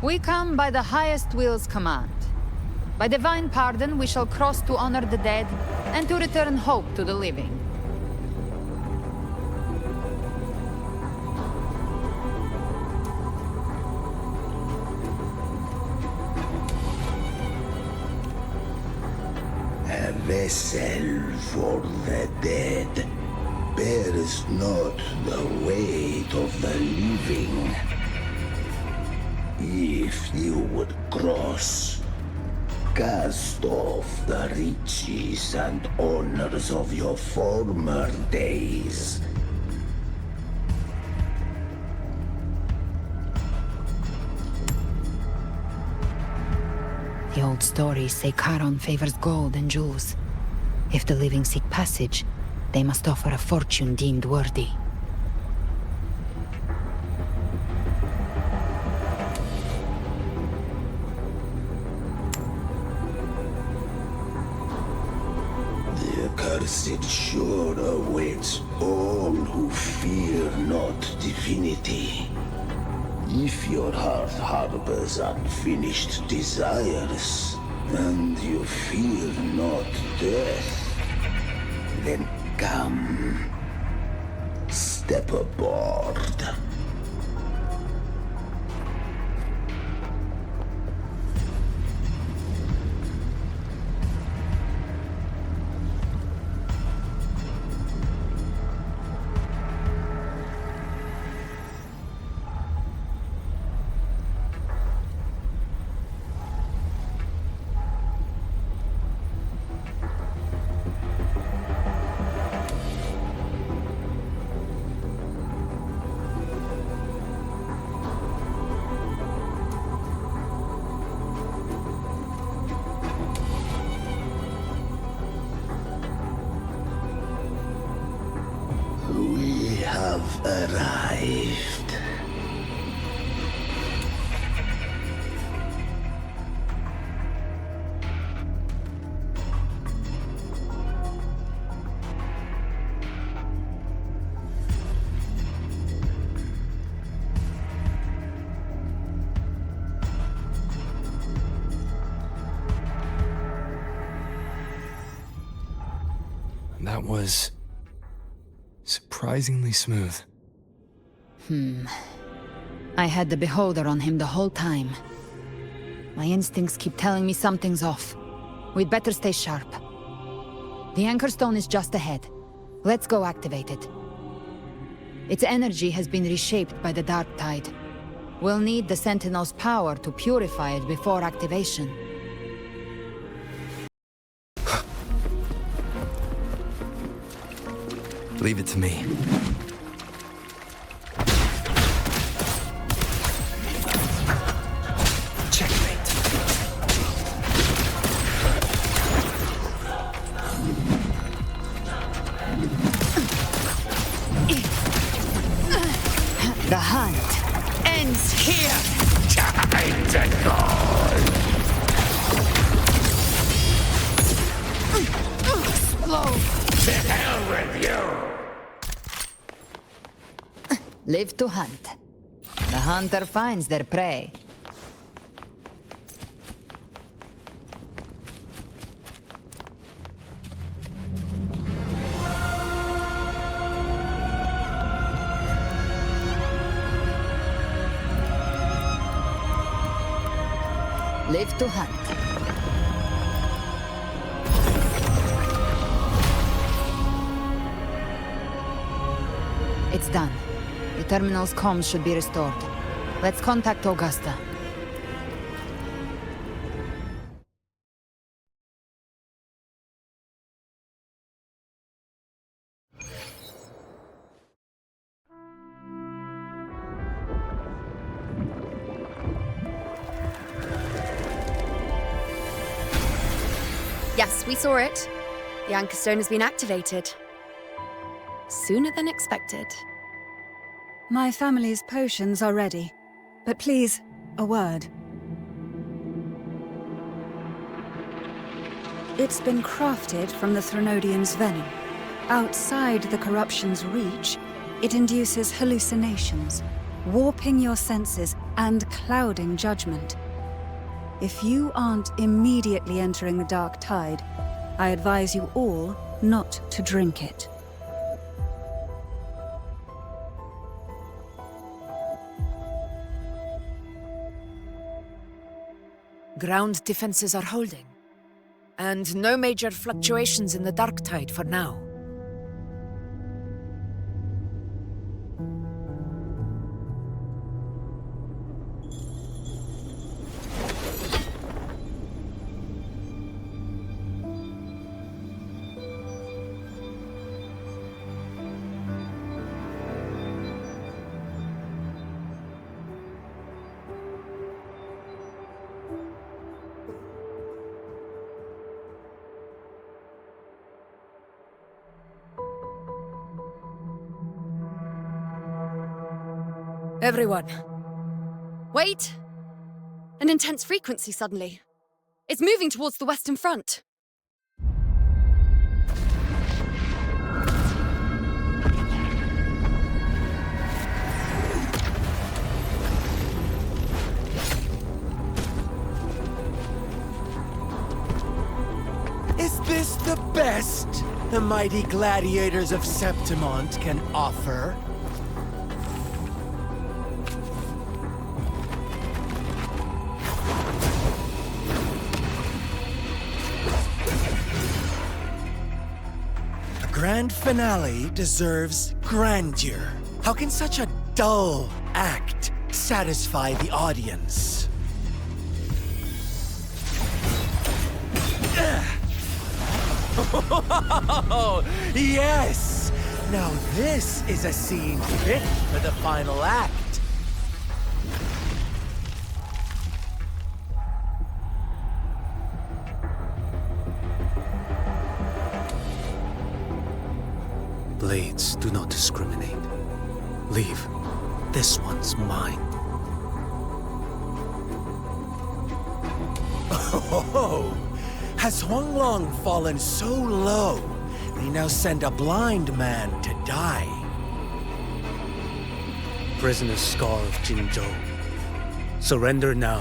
We come by the highest will's command. By divine pardon, we shall cross to honor the dead, and to return hope to the living. A vessel for the dead bears not the weight of the living. If you would cross, cast off the riches and honors of your former days. The old stories say Charon favors gold and jewels. If the living seek passage, they must offer a fortune deemed worthy. The accursed shore awaits all who fear not divinity. If your heart harbors unfinished desires, and you fear not death, then come, step aboard. We have arrived. That was surprisingly smooth. I had the beholder on him the whole time. My instincts keep telling me something's off. We'd better stay sharp. The Anchor Stone is just ahead. Let's go activate it. Its energy has been reshaped by the Dark Tide. We'll need the Sentinel's power to purify it before activation. Leave it to me. Checkmate. The hunt ends here! Time to go! Explode! To hell with you! Live to hunt. The hunter finds their prey. Live to hunt. It's done. The terminal's comms should be restored. Let's contact Augusta. Yes, we saw it. The Anchor Stone has been activated. Sooner than expected. My family's potions are ready. But please, a word. It's been crafted from the Threnodian's venom. Outside the corruption's reach, it induces hallucinations, warping your senses and clouding judgment. If you aren't immediately entering the dark tide, I advise you all not to drink it. Ground defenses are holding, and no major fluctuations in the dark tide for now. Everyone. Wait! An intense frequency suddenly. It's moving towards the Western Front. Is this the best the mighty gladiators of Septimont can offer? Grand finale deserves grandeur. How can such a dull act satisfy the audience? Oh, yes! Now this is a scene fit for the final act. Blades do not discriminate. Leave. This one's mine. Oh, has Huanglong fallen so low, they now send a blind man to die? Prisoner Scar of Jinzhou. Surrender now.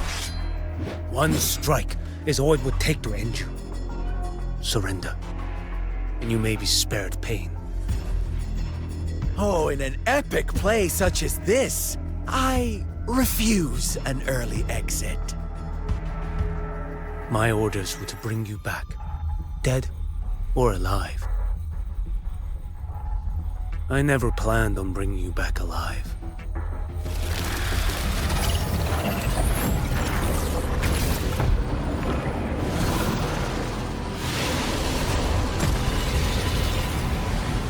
One strike is all it would take to end you. Surrender, and you may be spared pain. Oh, in an epic play such as this, I refuse an early exit. My orders were to bring you back, dead or alive. I never planned on bringing you back alive.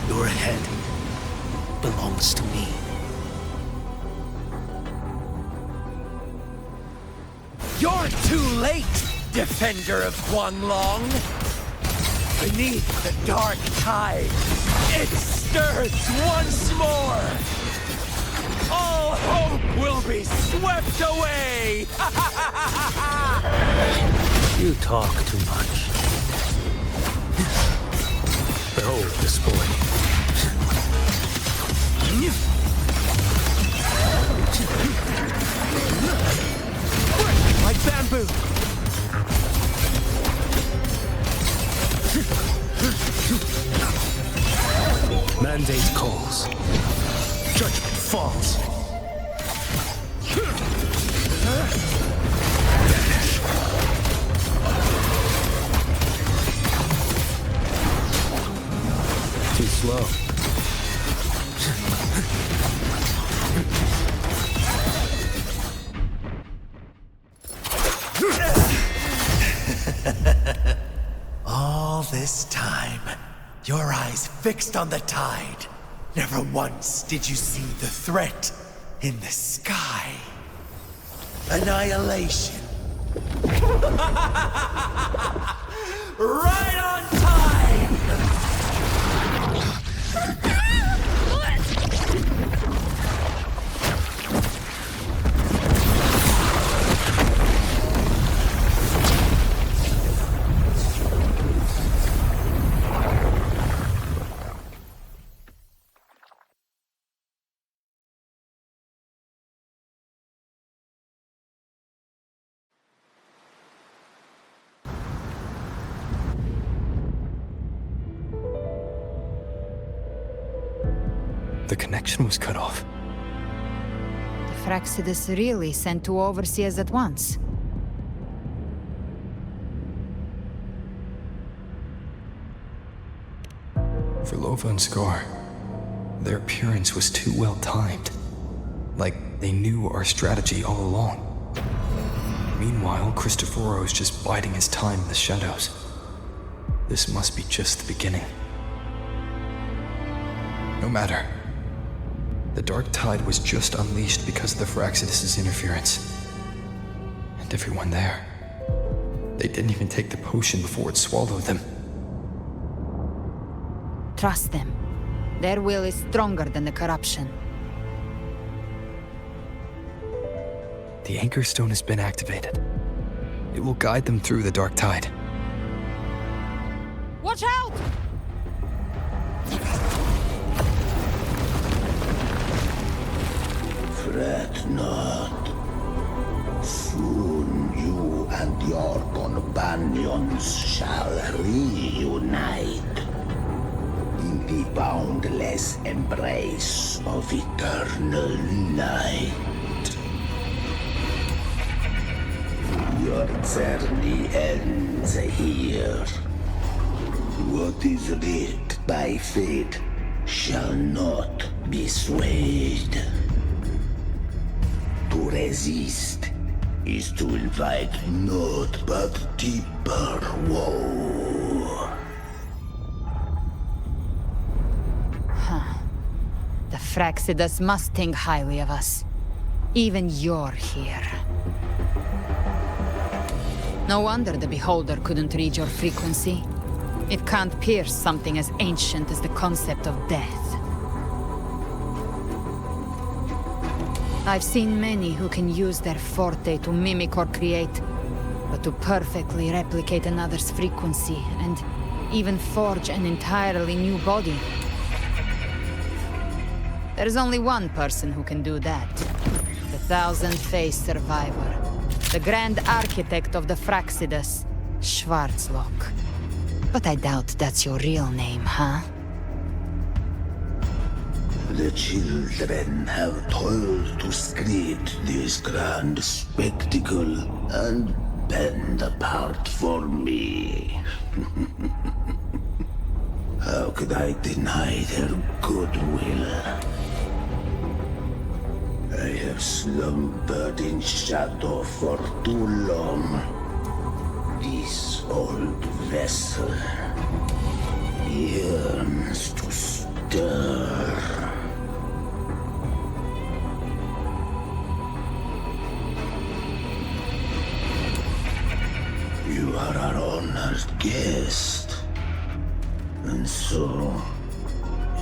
Your head belongs to me. You're too late, defender of Huanglong! Beneath the dark tide, it stirs once more! All hope will be swept away! You talk too much. Behold this boy. Like bamboo! Mandate calls. Judgment falls. Too slow. All this time, your eyes fixed on the tide. Never once did you see the threat in the sky. Annihilation. right on time! The connection was cut off. The Fraxidus really sent two overseers at once. For Lova and Scar, their appearance was too well timed. Like they knew our strategy all along. Meanwhile, Cristoforo's just biding his time in the shadows. This must be just the beginning. No matter. The Dark Tide was just unleashed because of the Fraxidus' interference. And everyone there, they didn't even take the potion before it swallowed them. Trust them. Their will is stronger than the corruption. The Anchor Stone has been activated. It will guide them through the Dark Tide. Watch out! Fret not. Soon you and your companions shall reunite in the boundless embrace of eternal light. Your journey ends here. What is writ by fate shall not be swayed. To resist is to invite naught but deeper woe. The Fraxidus must think highly of us. Even you're here. No wonder the Beholder couldn't read your frequency. It can't pierce something as ancient as the concept of death. I've seen many who can use their forte to mimic or create, but to perfectly replicate another's frequency and even forge an entirely new body. There's only one person who can do that. The Thousand-Faced Survivor. The Grand Architect of the Fraxidus, Schwarzlock. But I doubt that's your real name, huh? The children have toiled to script this grand spectacle and bend apart for me. How could I deny their goodwill? I have slumbered in shadow for too long. This old vessel yearns to stir. You are our honored guest, and so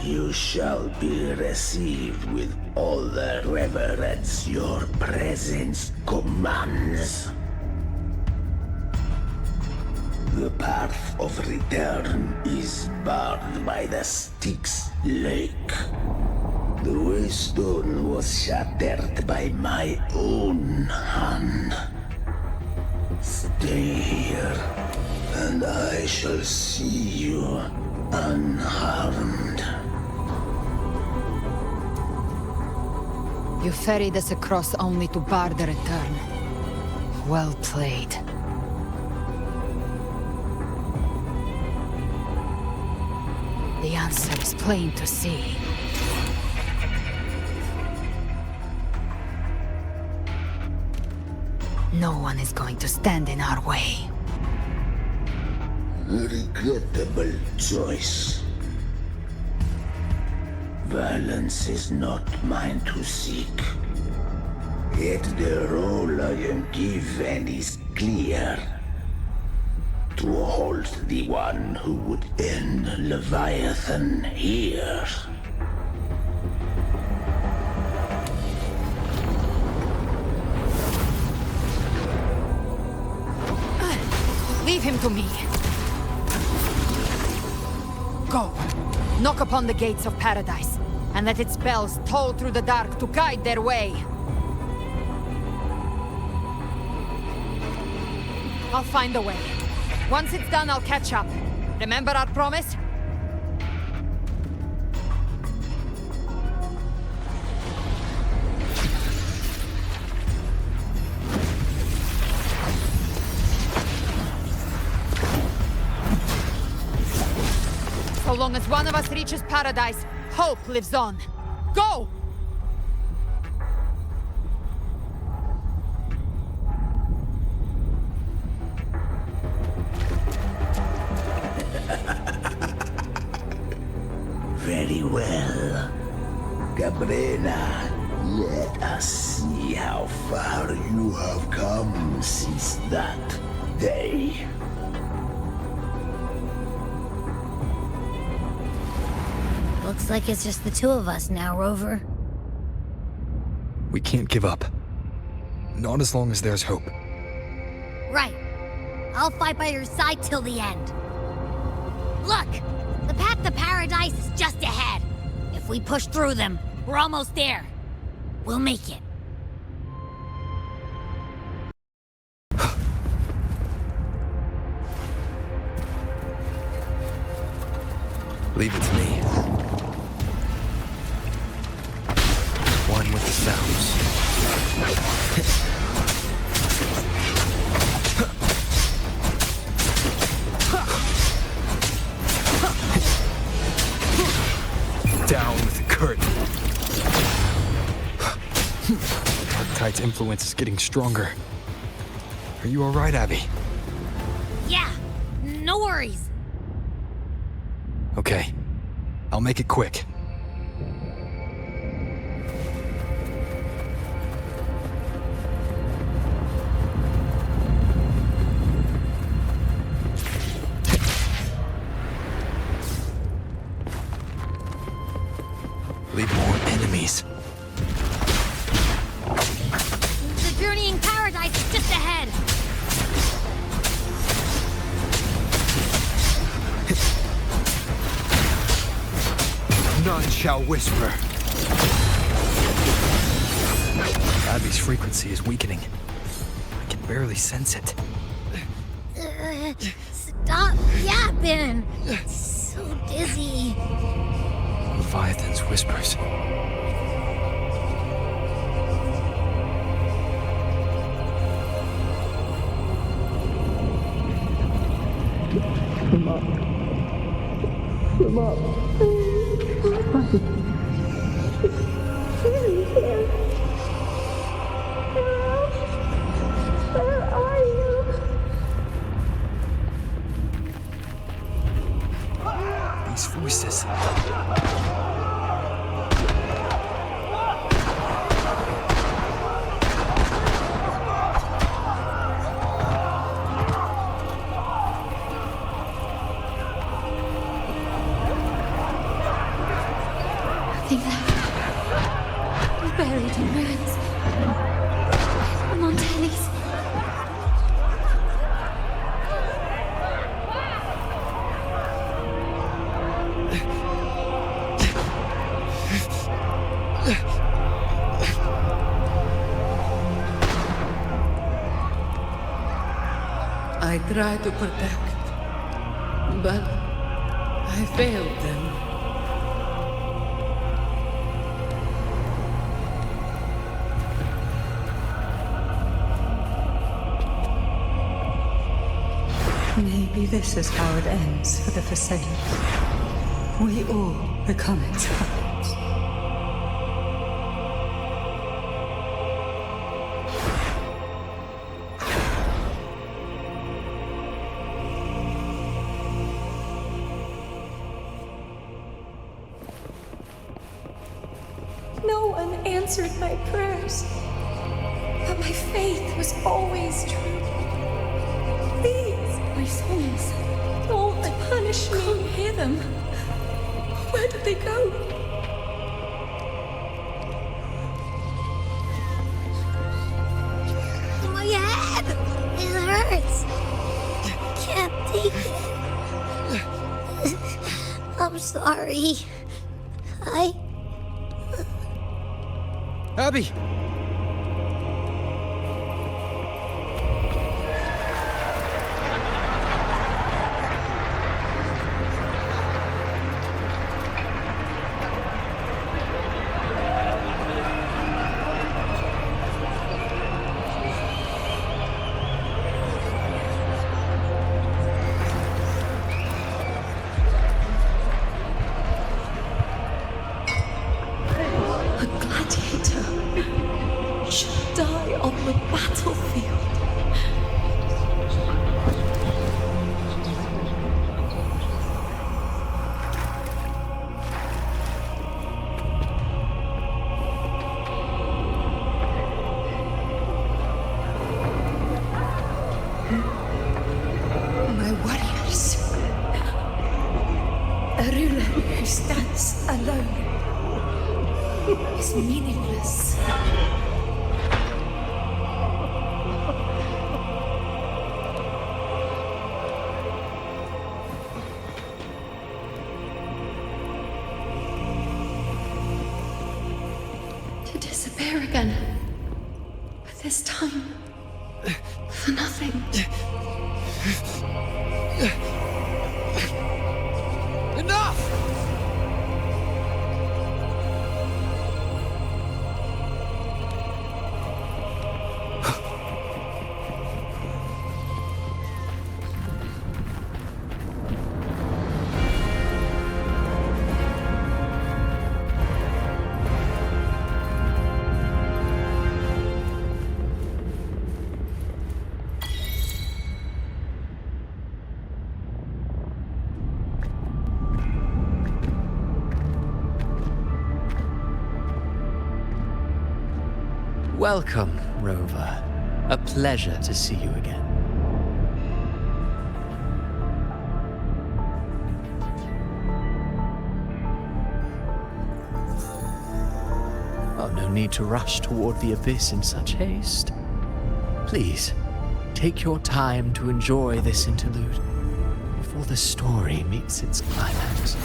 you shall be received with all the reverence your presence commands. The path of return is barred by the Styx Lake. The Waystone was shattered by my own hand. Stay here, and I shall see you unharmed. You ferried us across only to bar the return. Well played. The answer is plain to see. No one is going to stand in our way. Regrettable choice. Violence is not mine to seek. Yet the role I am given is clear. To halt the one who would end Leviathan here. Leave him to me. Go. Knock upon the gates of paradise, and let its bells toll through the dark to guide their way. I'll find a way. Once it's done, I'll catch up. Remember our promise? So long as one of us reaches paradise, hope lives on. Go! Very well. Cabrera, let us see how far you have come since that day. Looks like it's just the two of us now, Rover. We can't give up. Not as long as there's hope. Right. I'll fight by your side till the end. Look! The path to paradise is just ahead. If we push through them, we're almost there. We'll make it. Leave it to me. One with the sounds. Down with the curtain. Tide's influence is getting stronger. Are you alright, Abby? Yeah, no worries. Okay. I'll make it quick. Leave more enemies. The journeying paradise is just ahead. None shall whisper. Abby's frequency is weakening. I can barely sense it. Stop yapping. It's so dizzy. Leviathan's whispers. Come up. Come up. Where are you? These voices. Buried in ruins. Montelli's. I tried to protect, but I failed them. Maybe this is how it ends for the Forsaken. We all become its puppets. No one answered my prayers, but my faith was always true. Please, my songs. Don't punish me. Can't hear them. Where did they go? My head! It hurts! Can't take it. I'm sorry. Abby! Meaningless. To disappear again. But this time, for nothing. Enough! Welcome, Rover. A pleasure to see you again. Oh, no need to rush toward the abyss in such haste. Please, take your time to enjoy this interlude before the story meets its climax.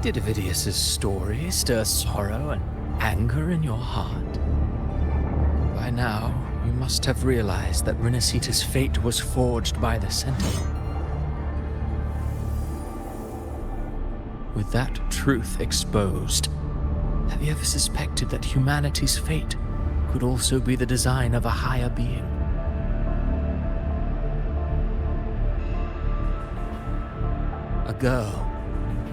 Did Avidius's story stir sorrow and anger in your heart? By now, you must have realized that Renacita's fate was forged by the Sentinel. With that truth exposed, have you ever suspected that humanity's fate could also be the design of a higher being? A girl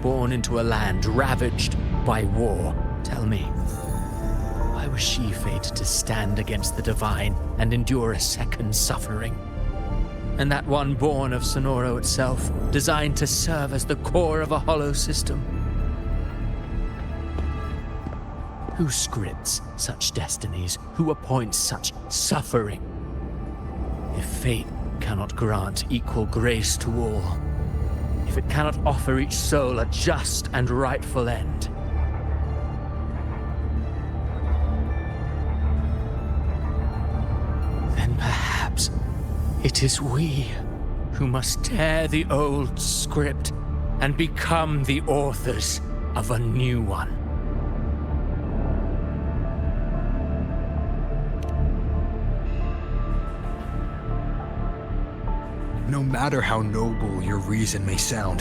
born into a land ravaged by war. Tell me, why was she fated to stand against the divine and endure a second suffering? And that one born of Sonoro itself, designed to serve as the core of a hollow system? Who scripts such destinies? Who appoints such suffering? If fate cannot grant equal grace to all, if it cannot offer each soul a just and rightful end, then perhaps it is we who must tear the old script and become the authors of a new one. No matter how noble your reason may sound,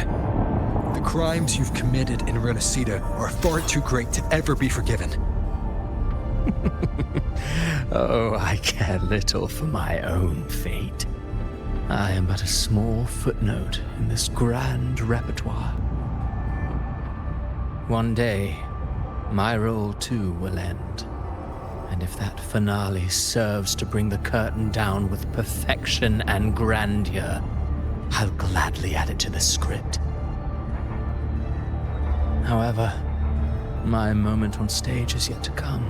the crimes you've committed in Renacita are far too great to ever be forgiven. Oh, I care little for my own fate. I am but a small footnote in this grand repertoire. One day, my role too will end. And if that finale serves to bring the curtain down with perfection and grandeur, I'll gladly add it to the script. However, my moment on stage is yet to come.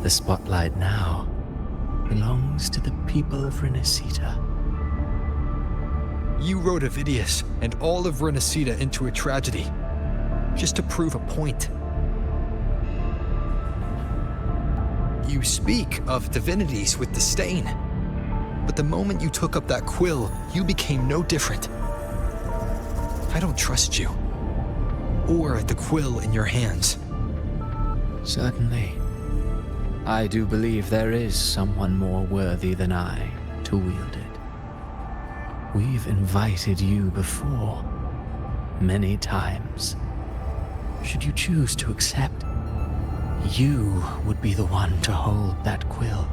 The spotlight now belongs to the people of Renacita. You rode Avidius and all of Renacita into a tragedy, just to prove a point. You speak of divinities with disdain, but the moment you took up that quill, you became no different. I don't trust you, or the quill in your hands. Certainly. I do believe there is someone more worthy than I to wield it. We've invited you before, many times. Should you choose to accept, you would be the one to hold that quill.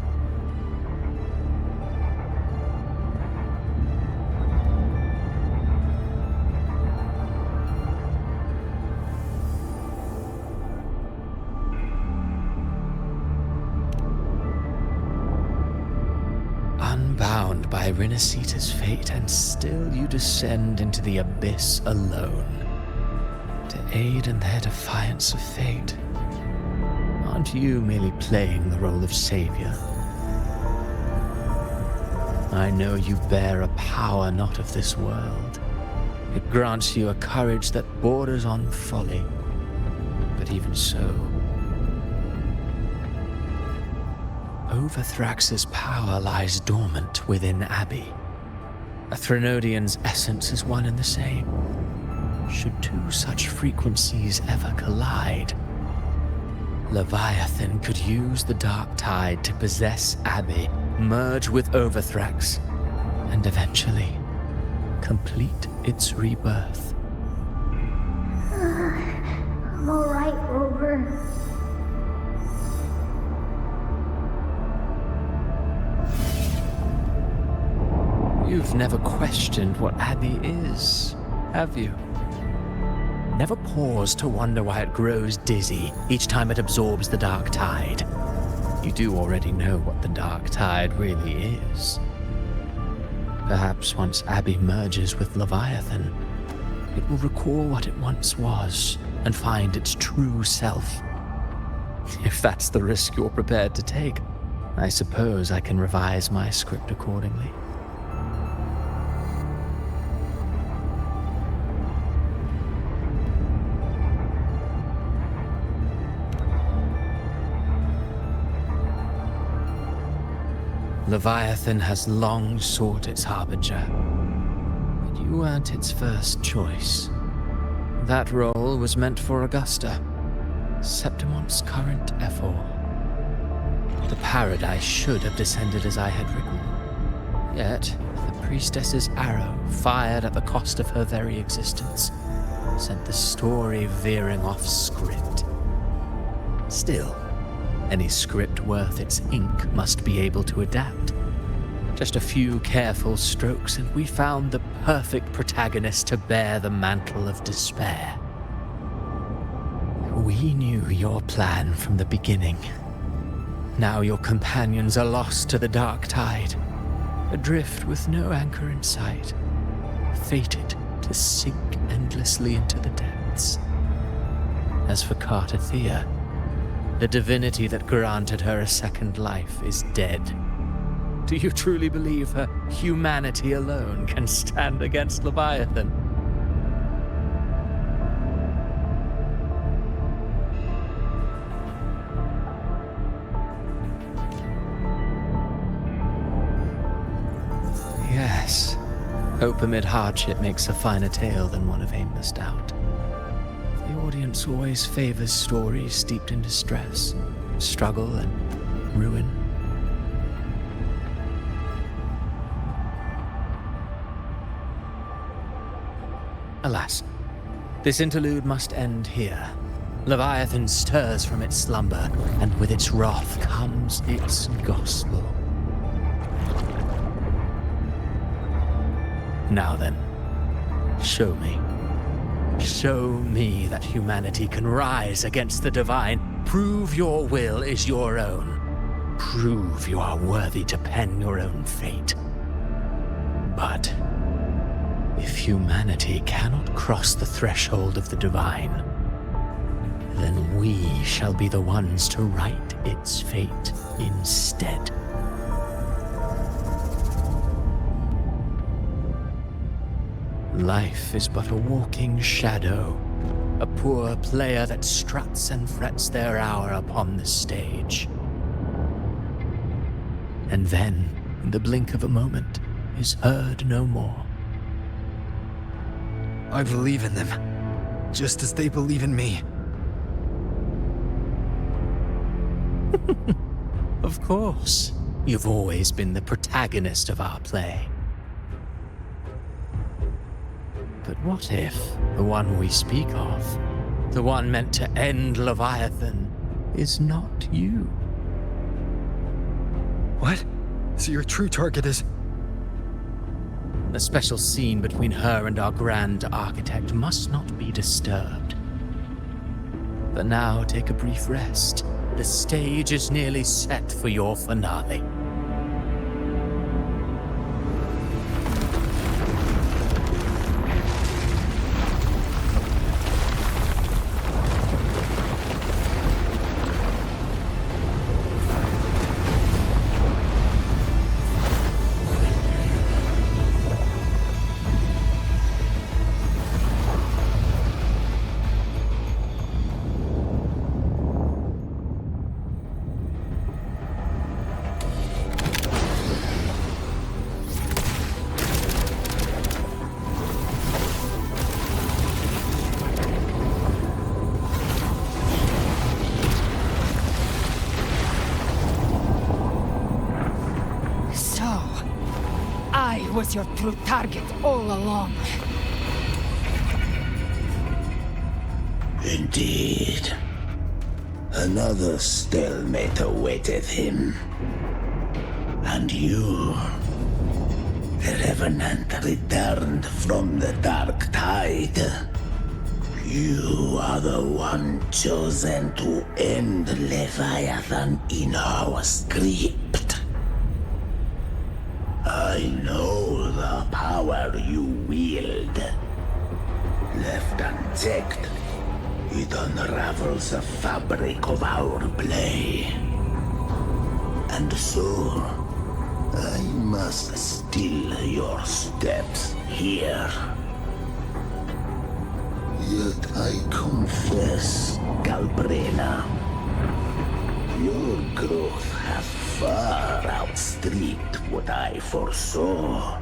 Unbound by Renacita's fate, and still you descend into the abyss alone, to aid in their defiance of fate. Aren't you merely playing the role of savior? I know you bear a power not of this world. It grants you a courage that borders on folly. But even so, Overthrax's power lies dormant within Abbey. A Threnodian's essence is one and the same. Should two such frequencies ever collide, Leviathan could use the dark tide to possess Abbey, merge with Overthrax, and eventually complete its rebirth. I'm alright, Rover. You've never questioned what Abbey is, have you? Never paused to wonder why it grows dizzy each time it absorbs the dark tide. You do already know what the dark tide really is. Perhaps once Abbey merges with Leviathan, it will recall what it once was and find its true self. If that's the risk you're prepared to take, I suppose I can revise my script accordingly. Leviathan has long sought its harbinger, but you weren't its first choice. That role was meant for Augusta, Septimon's current ephor. The paradise should have descended as I had written. Yet, the priestess's arrow, fired at the cost of her very existence, sent the story veering off script. Still, any script worth its ink must be able to adapt. Just a few careful strokes, and we found the perfect protagonist to bear the mantle of despair. We knew your plan from the beginning. Now your companions are lost to the dark tide, adrift with no anchor in sight, fated to sink endlessly into the depths. As for Cartathea, the divinity that granted her a second life is dead. Do you truly believe her humanity alone can stand against Leviathan? Yes, hope amid hardship makes a finer tale than one of aimless doubt. The audience always favors stories steeped in distress, struggle, and ruin. Alas, this interlude must end here. Leviathan stirs from its slumber, and with its wrath comes its gospel. Now then, show me. Show me that humanity can rise against the divine. Prove your will is your own. Prove you are worthy to pen your own fate. But If humanity cannot cross the threshold of the divine, then we shall be the ones to right its fate instead. Life is but a walking shadow, a poor player that struts and frets their hour upon the stage. And then, in the blink of a moment, is heard no more. I believe in them, just as they believe in me. Of course, you've always been the protagonist of our play. But what if the one we speak of, the one meant to end Leviathan, is not you? What? So your true target is... The special scene between her and our Grand Architect must not be disturbed. But now take a brief rest. The stage is nearly set for your finale. I was your true target all along. Indeed. Another stalemate awaited him. And you, the Revenant returned from the Dark Tide. You are the one chosen to end Leviathan in our script. I know the power you wield. Left unchecked, it unravels the fabric of our play. And so, I must still your steps here. Yet I confess, Galbrena, your growth has far outstripped what I foresaw.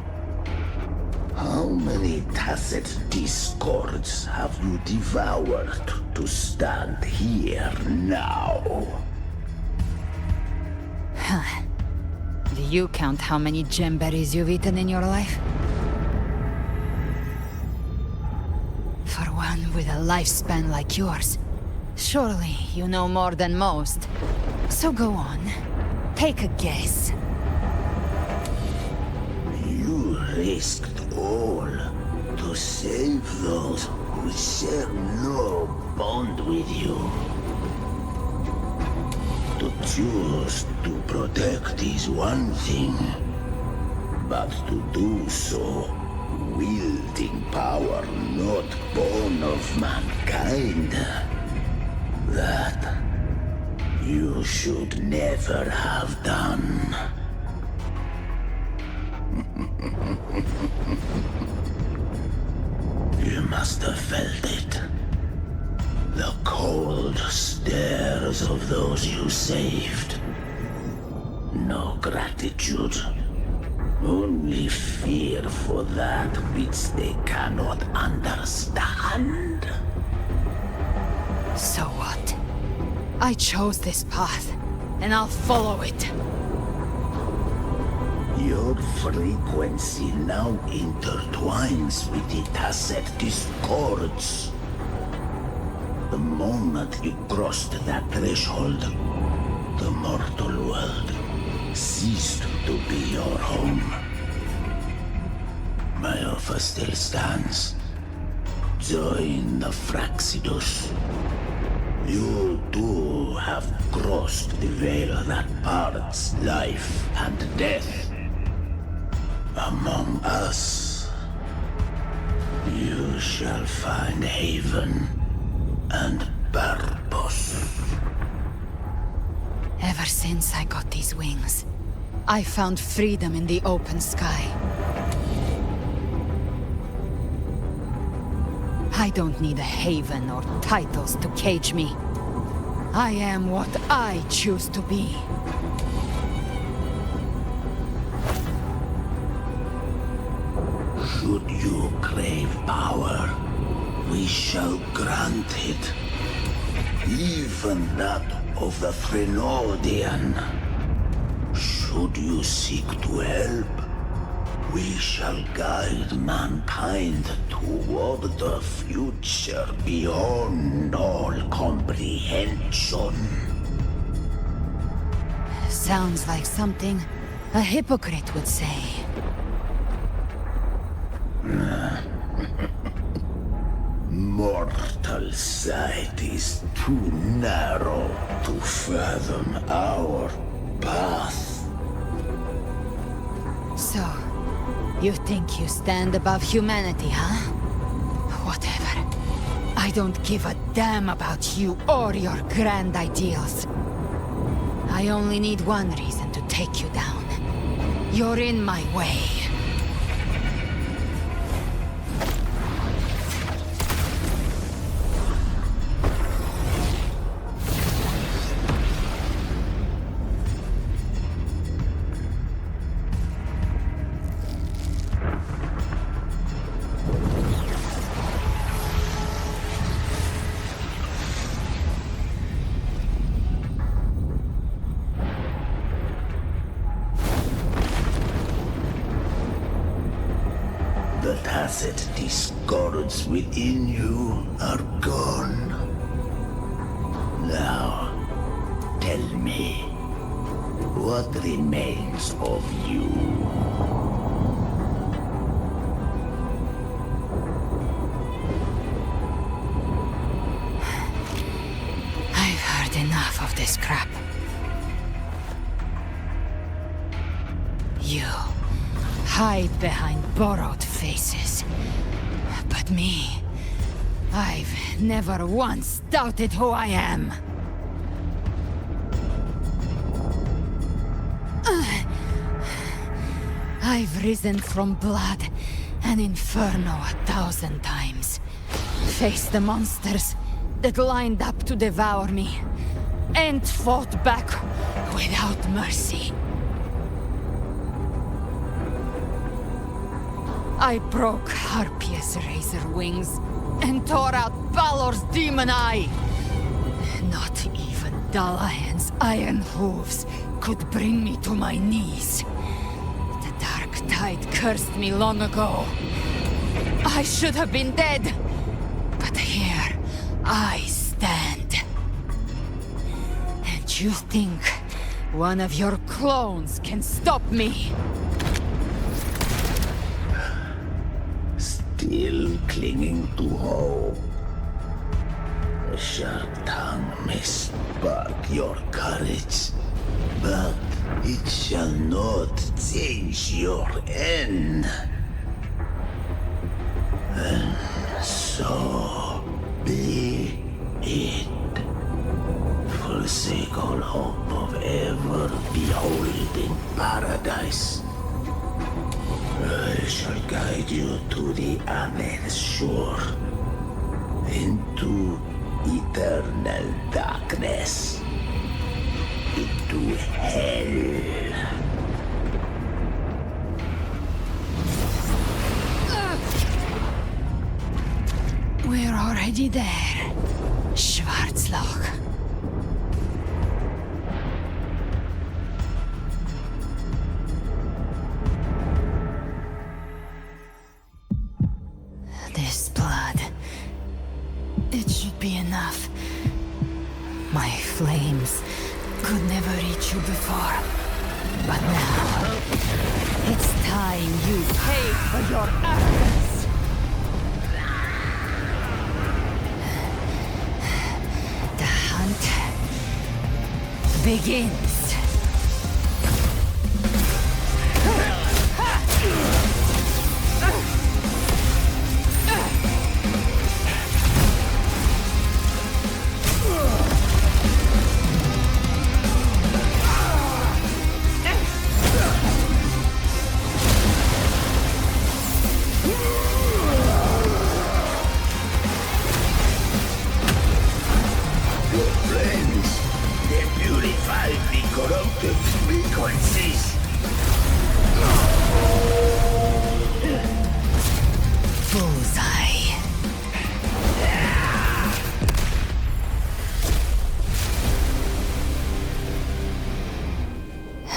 How many tacit discords have you devoured to stand here now? Huh. Do you count how many gemberries you've eaten in your life? For one with a lifespan like yours, surely you know more than most. So go on, take a guess. You risked all to save those who share no bond with you. To choose to protect is one thing, but to do so wielding power not born of mankind, that you should never have done. You must have felt it. The cold stares of those you saved. No gratitude. Only fear for that which they cannot understand. So what? I chose this path, and I'll follow it. Your frequency now intertwines with the tacit discords. The moment you crossed that threshold, the mortal world ceased to be your home. My offer still stands. Join the Fraxidus. You too have crossed the veil that parts life and death. Among us, You shall find haven and purpose. Ever since I got these wings, I found freedom in the open sky. I don't need a haven or titles to cage me. I am what I choose to be. Should you crave power, we shall grant it. Even that of the Threnodian. Should you seek to help, we shall guide mankind toward the future beyond all comprehension. Sounds like something a hypocrite would say. Mortal sight is too narrow to fathom our path. So, you think you stand above humanity, huh? Whatever. I don't give a damn about you or your grand ideals. I only need one reason to take you down. You're in my way. The tacit discords within you are gone. Now, tell me, what remains of you? I've heard enough of this crap. You hide behind borrowed faces. But me, I've never once doubted who I am. I've risen from blood and inferno 1,000 times. Faced the monsters that lined up to devour me, and fought back without mercy. I broke Harpia's razor wings and tore out Balor's demon eye. Not even Dalahan's iron hooves could bring me to my knees. The dark tide cursed me long ago. I should have been dead, but here I stand. And you think one of your clones can stop me? Still clinging to hope. A sharp tongue may spark your courage, but it shall not change your end. And so be it. Forsake all hope of ever beholding paradise. I shall guide you to the Amet's shore, into eternal darkness, into hell. We're already there, Schwarzloch. This blood, it should be enough. My flames could never reach you before, but now it's time you pay for your arrogance. The hunt begins.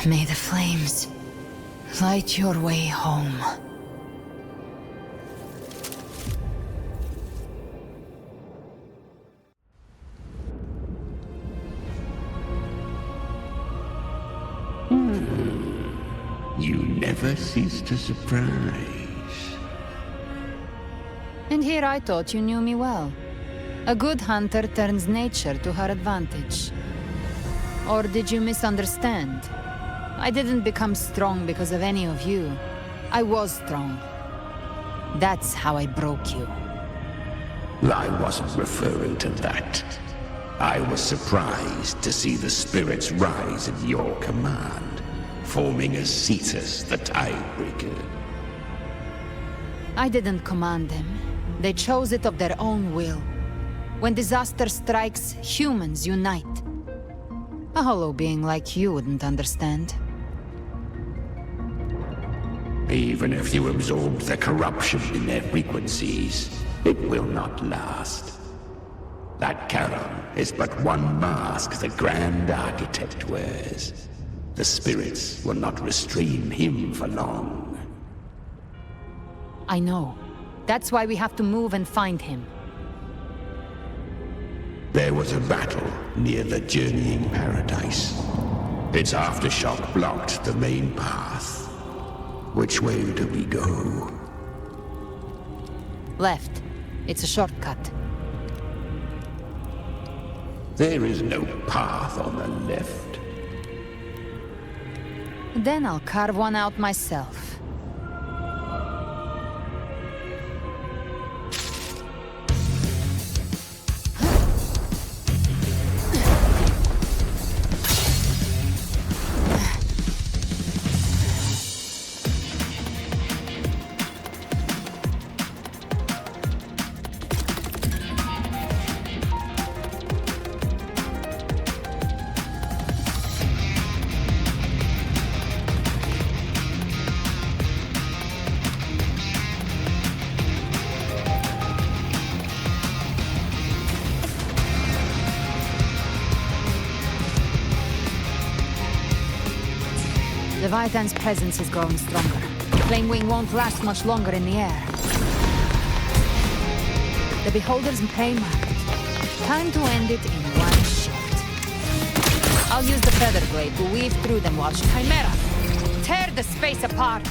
May the flames light your way home. You never cease to surprise. And here I thought you knew me well. A good hunter turns nature to her advantage. Or did you misunderstand? I didn't become strong because of any of you. I was strong. That's how I broke you. I wasn't referring to that. I was surprised to see the spirits rise at your command, forming a Cetus the Tidebreaker. I didn't command them. They chose it of their own will. When disaster strikes, humans unite. A hollow being like you wouldn't understand. Even if you absorb the corruption in their frequencies, it will not last. That Charon is but one mask the Grand Architect wears. The spirits will not restrain him for long. I know. That's why we have to move and find him. There was a battle near the Journeying Paradise. Its aftershock blocked the main path. Which way do we go? Left. It's a shortcut. There is no path on the left. Then I'll carve one out myself. Leviathan's presence is growing stronger. Flame Wing won't last much longer in the air. The Beholder's prey marked. Time to end it in one shot. I'll use the Feather Blade to weave through them while Chimera! Tear the space apart!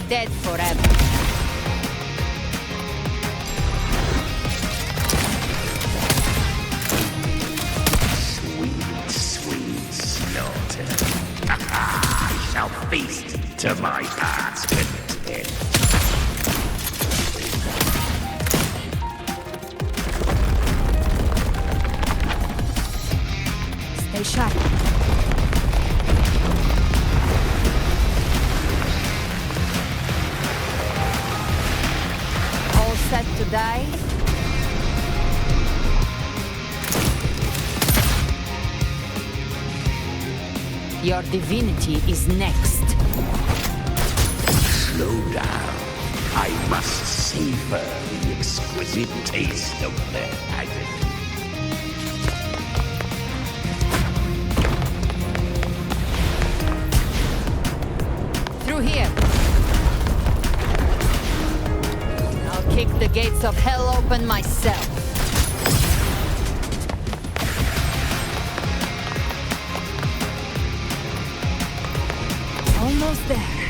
Dead forever. Sweet, sweet slaughter. I shall feast to my heart's content. Stay sharp. Set to die? Your divinity is next. Slow down. I must savor the exquisite taste of their agony. Through here. Kick the gates of hell open myself. Almost there.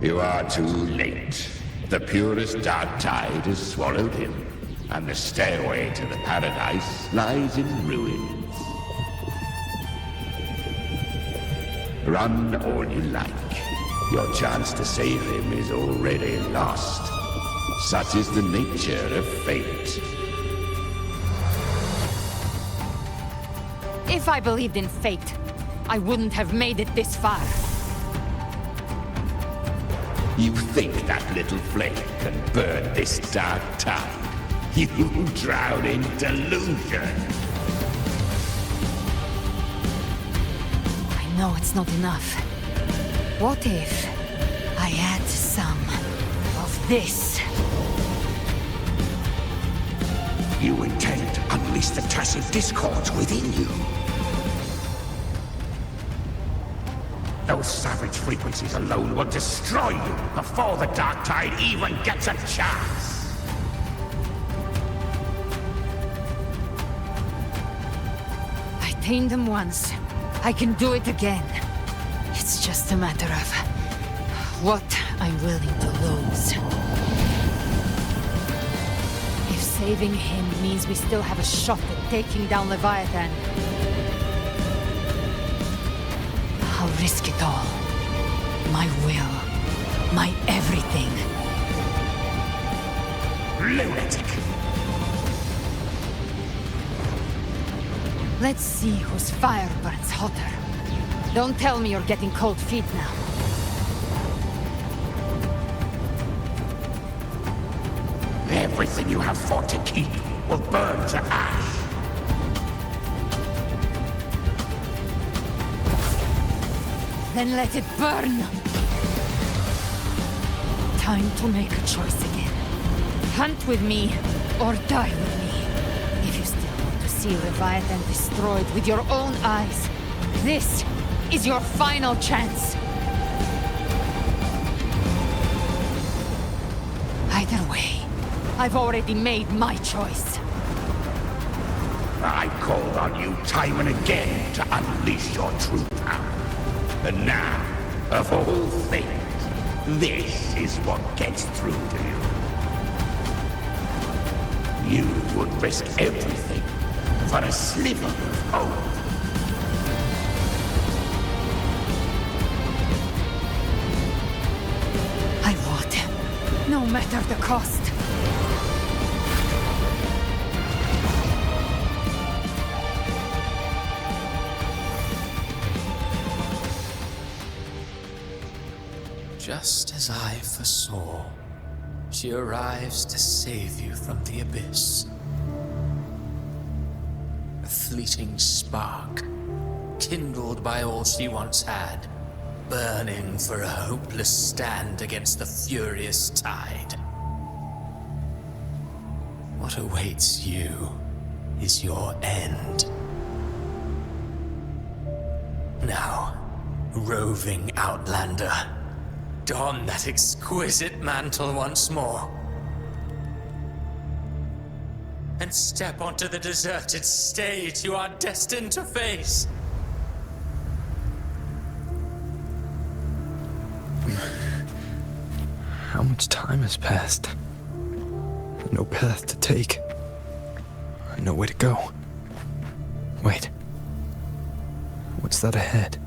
You are too late. The purest dark tide has swallowed him, and the stairway to the paradise lies in ruins. Run all you like. Your chance to save him is already lost. Such is the nature of fate. If I believed in fate, I wouldn't have made it this far. You think that little flame can burn this dark tide? You drown in delusion. I know it's not enough. What if I add some of this? You intend to unleash the tacit discords within you. Those savage frequencies alone will destroy you before the dark tide even gets a chance. I tamed them once. I can do it again. It's just a matter of what I'm willing to lose. If saving him means we still have a shot at taking down Leviathan, I'll risk it all. My will. My everything. Lunatic! Let's see whose fire burns hotter. Don't tell me you're getting cold feet now. Everything you have fought to keep will burn to ash. Then let it burn! Time to make a choice again. Hunt with me, or die with me. If you still want to see Leviathan destroyed with your own eyes, this is your final chance. Either way, I've already made my choice. I called on you time and again to unleash your true power. And now, of all things, this is what gets through to you. You would risk everything for a sliver of hope. I would, no matter the cost. Just as I foresaw, she arrives to save you from the abyss. A fleeting spark, kindled by all she once had, burning for a hopeless stand against the furious tide. What awaits you is your end. Now, roving outlander, don that exquisite mantle once more. And step onto the deserted stage you are destined to face. How much time has passed? No path to take. No way to go. Wait. What's that ahead?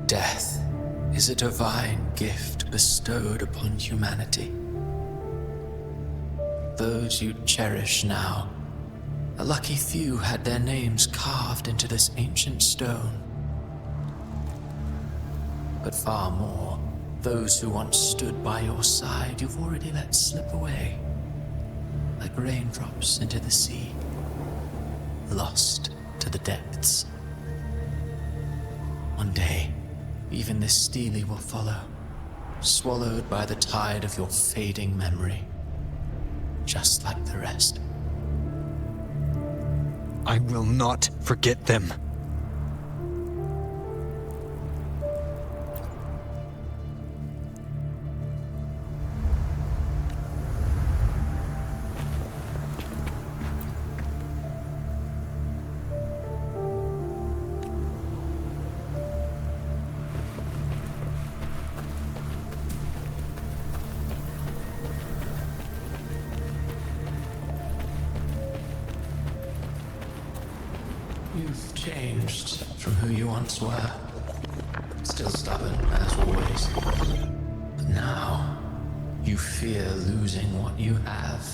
Death is a divine gift bestowed upon humanity. Those you cherish now, a lucky few had their names carved into this ancient stone. But far more, those who once stood by your side you've already let slip away, like raindrops into the sea, lost to the depths. One day, even this stele will follow, swallowed by the tide of your fading memory, just like the rest. I will not forget them. You've changed from who you once were. Still stubborn, as always. But now, you fear losing what you have.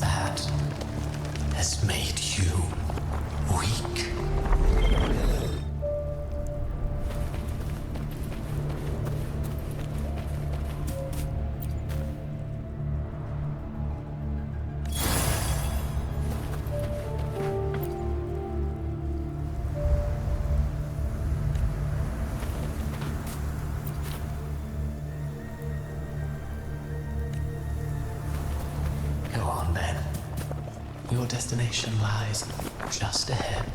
That has made you weak. Go on then. Your destination lies just ahead.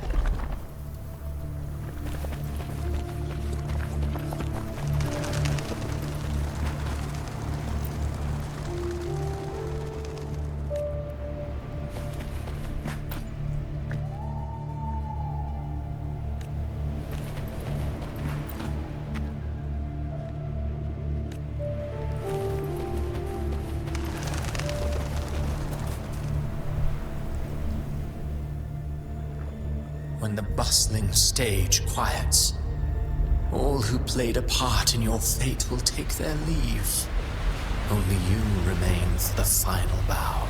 When the bustling stage quiets, all who played a part in your fate will take their leave. Only you remain for the final bow.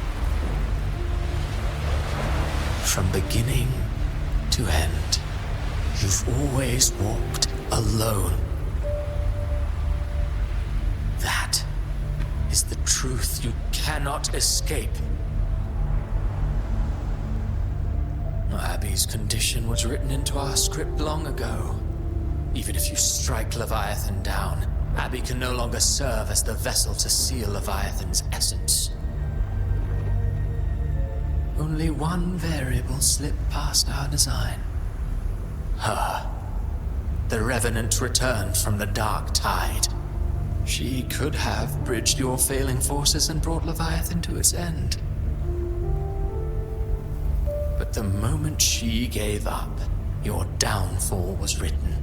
From beginning to end, you've always walked alone. That is the truth you cannot escape. Abby's condition was written into our script long ago. Even if you strike Leviathan down, Abby can no longer serve as the vessel to seal Leviathan's essence. Only one variable slipped past our design. Her. The Revenant returned from the Dark Tide. She could have bridged your failing forces and brought Leviathan to its end. But the moment she gave up, your downfall was written.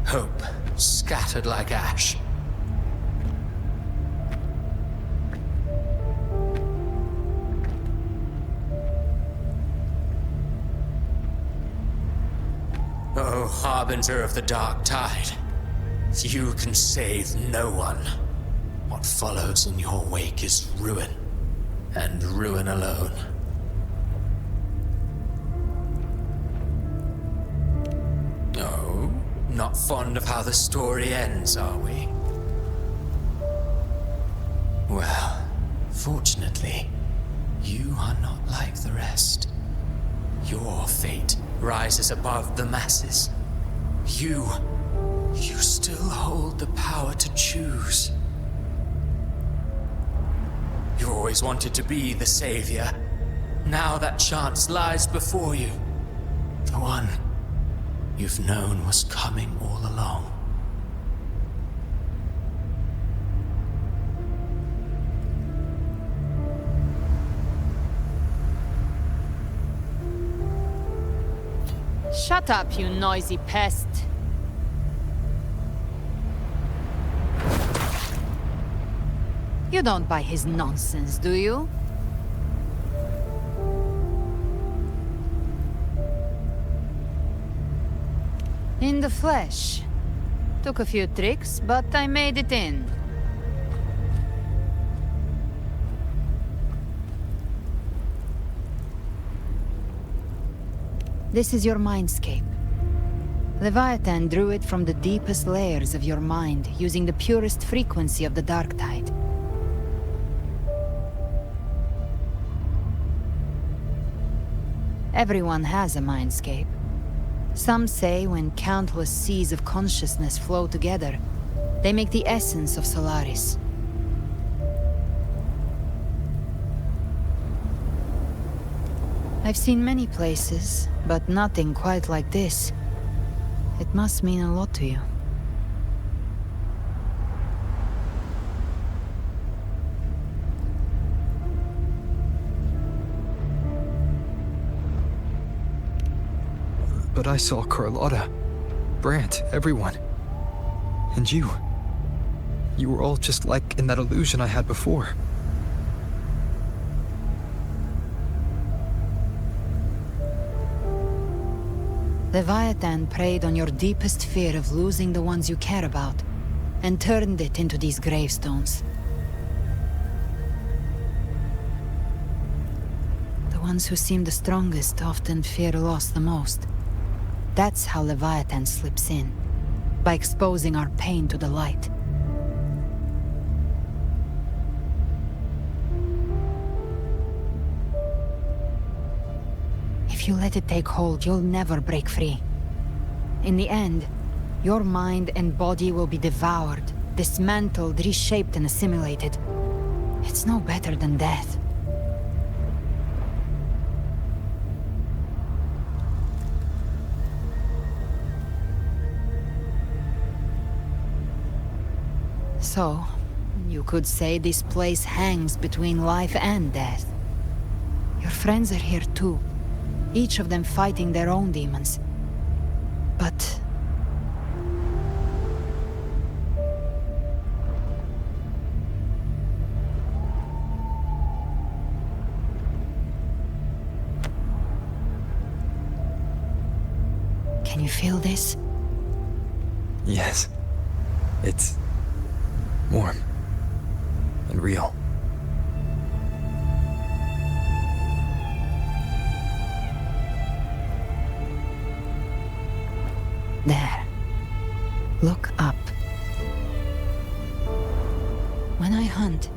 Hope scattered like ash. Oh, harbinger of the Dark Tide, you can save no one. What follows in your wake is ruin, and ruin alone. Not fond of how the story ends, are we? Well, fortunately, you are not like the rest. Your fate rises above the masses. You still hold the power to choose. You always wanted to be the savior. Now that chance lies before you. The one you've known was coming all along. Shut up, you noisy pest. You don't buy his nonsense, do you? In the flesh. Took a few tricks, but I made it in. This is your mindscape. Leviathan drew it from the deepest layers of your mind, using the purest frequency of the Dark Tide. Everyone has a mindscape. Some say when countless seas of consciousness flow together, they make the essence of Solaris. I've seen many places, but nothing quite like this. It must mean a lot to you. But I saw Carlotta, Brant, everyone. And you. You were all just like in that illusion I had before. Leviathan preyed on your deepest fear of losing the ones you care about, and turned it into these gravestones. The ones who seem the strongest often fear loss the most. That's how Leviathan slips in, by exposing our pain to the light. If you let it take hold, you'll never break free. In the end, your mind and body will be devoured, dismantled, reshaped, and assimilated. It's no better than death. So, you could say this place hangs between life and death. Your friends are here too, each of them fighting their own demons. But... can you feel this? Yes. It's warm and real. There. Look up. When I hunt,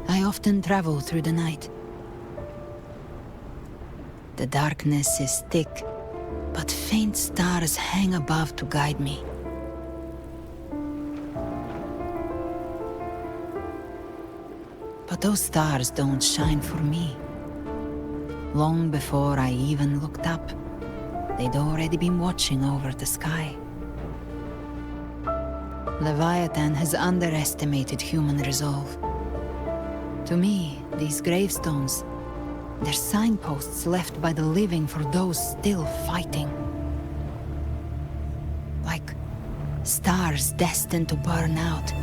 I often travel through the night. The darkness is thick, but faint stars hang above to guide me. But those stars don't shine for me. Long before I even looked up, they'd already been watching over the sky. Leviathan has underestimated human resolve. To me, these gravestones, they're signposts left by the living for those still fighting. Like stars destined to burn out.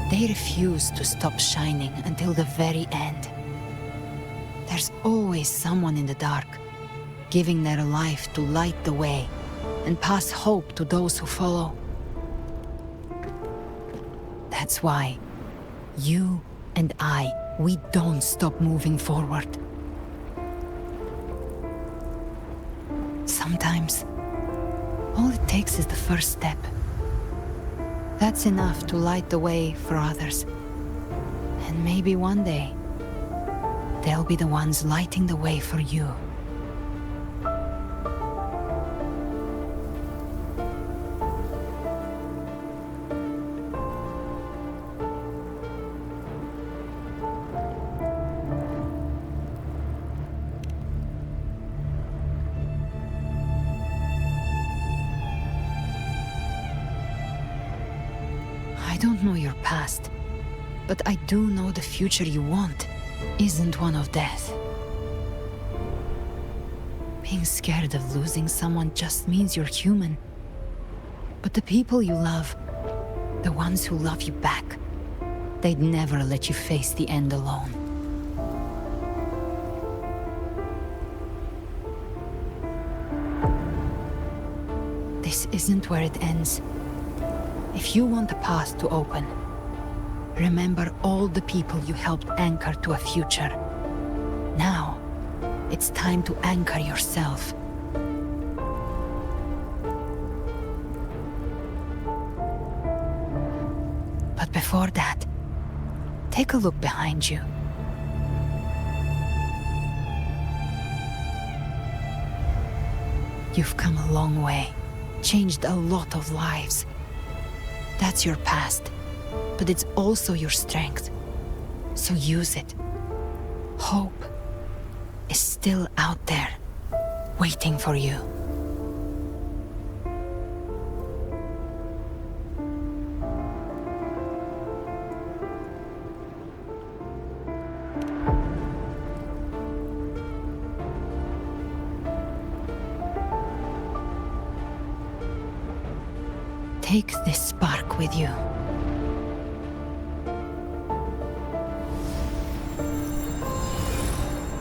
They refuse to stop shining until the very end. There's always someone in the dark, giving their life to light the way and pass hope to those who follow. That's why you and I, we don't stop moving forward. Sometimes, all it takes is the first step. That's enough to light the way for others. And maybe one day, they'll be the ones lighting the way for you. I don't know your past, but I do know the future you want isn't one of death. Being scared of losing someone just means you're human. But the people you love, the ones who love you back, they'd never let you face the end alone. This isn't where it ends. If you want a path to open, remember all the people you helped anchor to a future. Now, it's time to anchor yourself. But before that, take a look behind you. You've come a long way, changed a lot of lives. That's your past, but it's also your strength. So use it. Hope is still out there, waiting for you. Take this spark with you.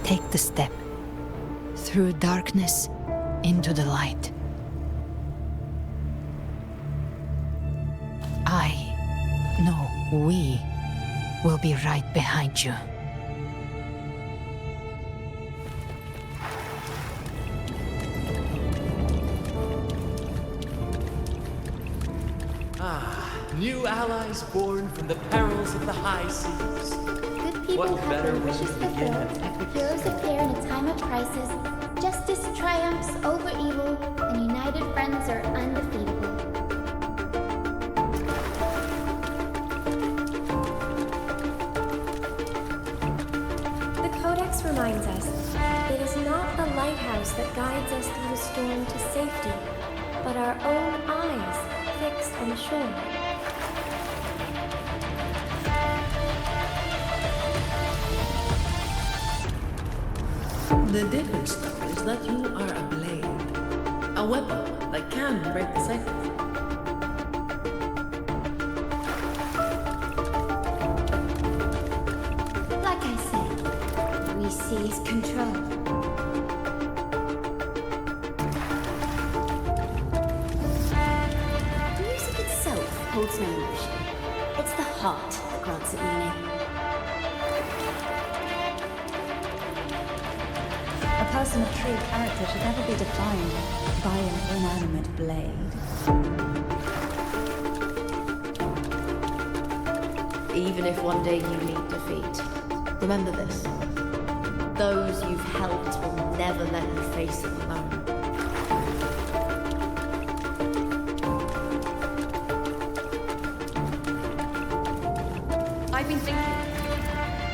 Take the step through darkness into the light. We will be right behind you. New allies born from the perils of the high seas. Good people What have better their way wishes to begin an fulfilled. epic Heroes appear in a time of crisis. Justice triumphs over evil, and united friends are undefeatable. The Codex reminds us, it is not the lighthouse that guides us through the storm to safety, but our own eyes fixed on the shore. The difference, though, is that you are a blade. A weapon that can break the cycle. Like I said, we seize control. Music itself holds no emotion. It's the heart that grants it meaning. A person of true character should never be defined by an inanimate blade. Even if one day you meet defeat, remember this. Those you've helped will never let you face it alone. I've been thinking.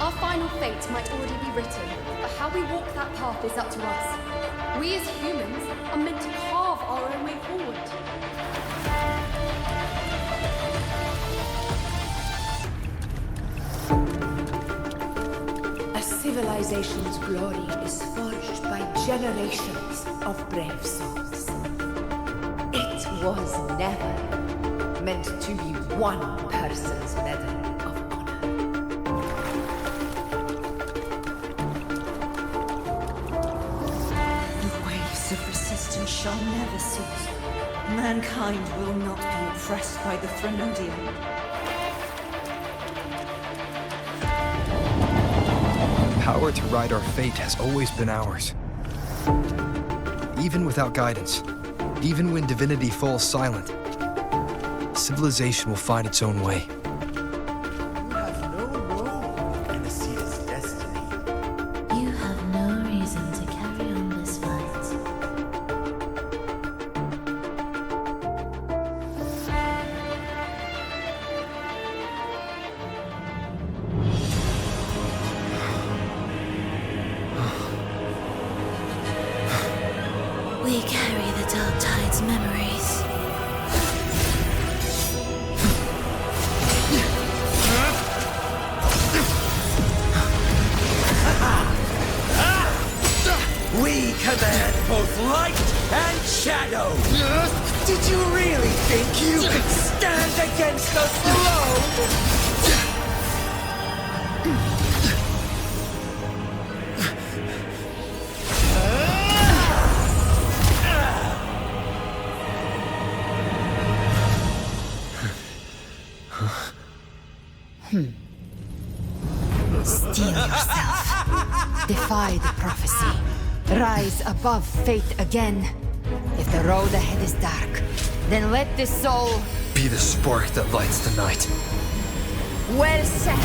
Our final fate might already be written, but how we walk that path is up to us. We as humans are meant to carve our own way forward. A civilization's glory is forged by generations of brave souls. It was never meant to be one person's medal of honor. The waves of resistance shall never cease. Mankind will not be oppressed by the Threnodian. Power to ride our fate has always been ours. Even without guidance, even when divinity falls silent, civilization will find its own way. You have no role in the sea's destiny. You have no reason to carry on this fight. We carry the Dark Tide's memories. We command both light and shadow. Did you really think you could stand against us alone? Steel yourself. Defy the prophecy. Rise above fate again. If the road ahead is dark, then let this soul Be the spark that lights the night. well set.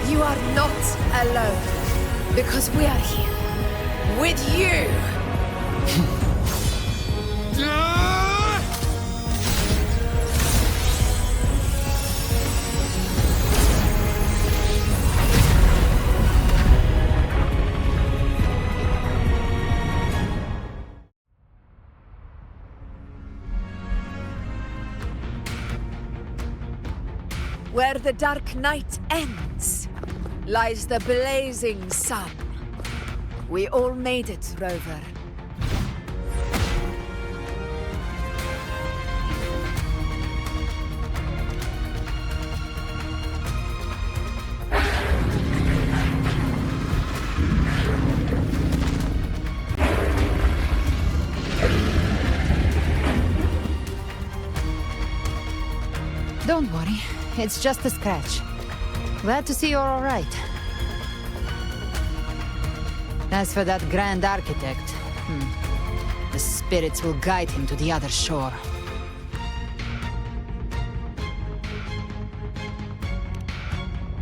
You are not alone, because we are here with you. Where the dark night ends, lies the blazing sun. We all made it, Rover. Don't worry, it's just a scratch. Glad to see you're all right. As for that Grand Architect, the spirits will guide him to the other shore.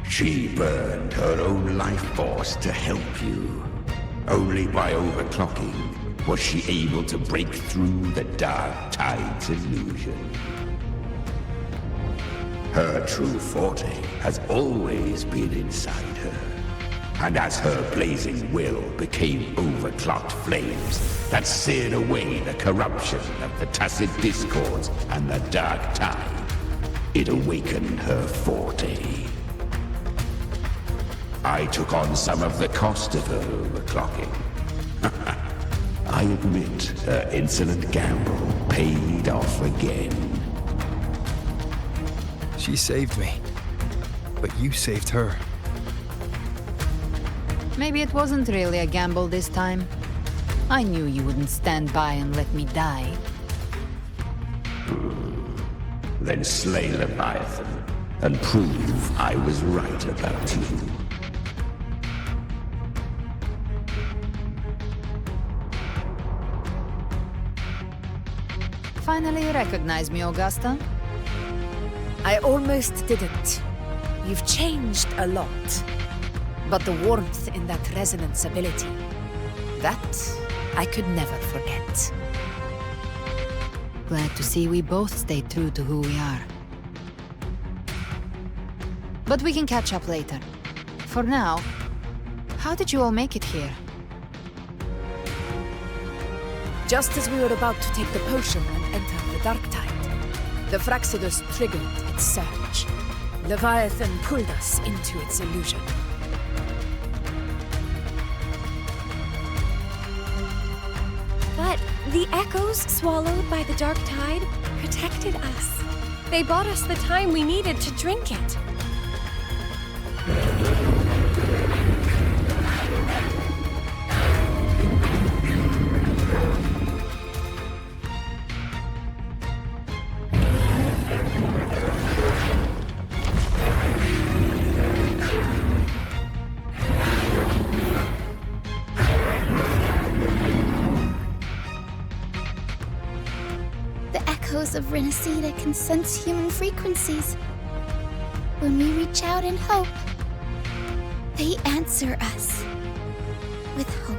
She burned her own life force to help you. Only by overclocking was she able to break through the Dark Tide's illusion. Her true forte has always been inside her. And as her blazing will became overclocked flames that seared away the corruption of the Tacit Discords and the Dark Tide, it awakened her forte. I took on some of the cost of her overclocking. I admit her insolent gamble paid off again. She saved me, but you saved her. Maybe it wasn't really a gamble this time. I knew you wouldn't stand by and let me die. Then slay Leviathan and prove I was right about you. Finally you recognize me, Augusta? I almost didn't. You've changed a lot. But the warmth in that resonance ability, that I could never forget. Glad to see we both stayed true to who we are. But we can catch up later. For now, how did you all make it here? Just as we were about to take the potion and enter the Dark Tide, the Fraxidus triggered its surge. Leviathan pulled us into its illusion. But the echoes swallowed by the Dark Tide protected us. They bought us the time we needed to drink it. Of Renacida can sense human frequencies. When we reach out in hope, they answer us with hope.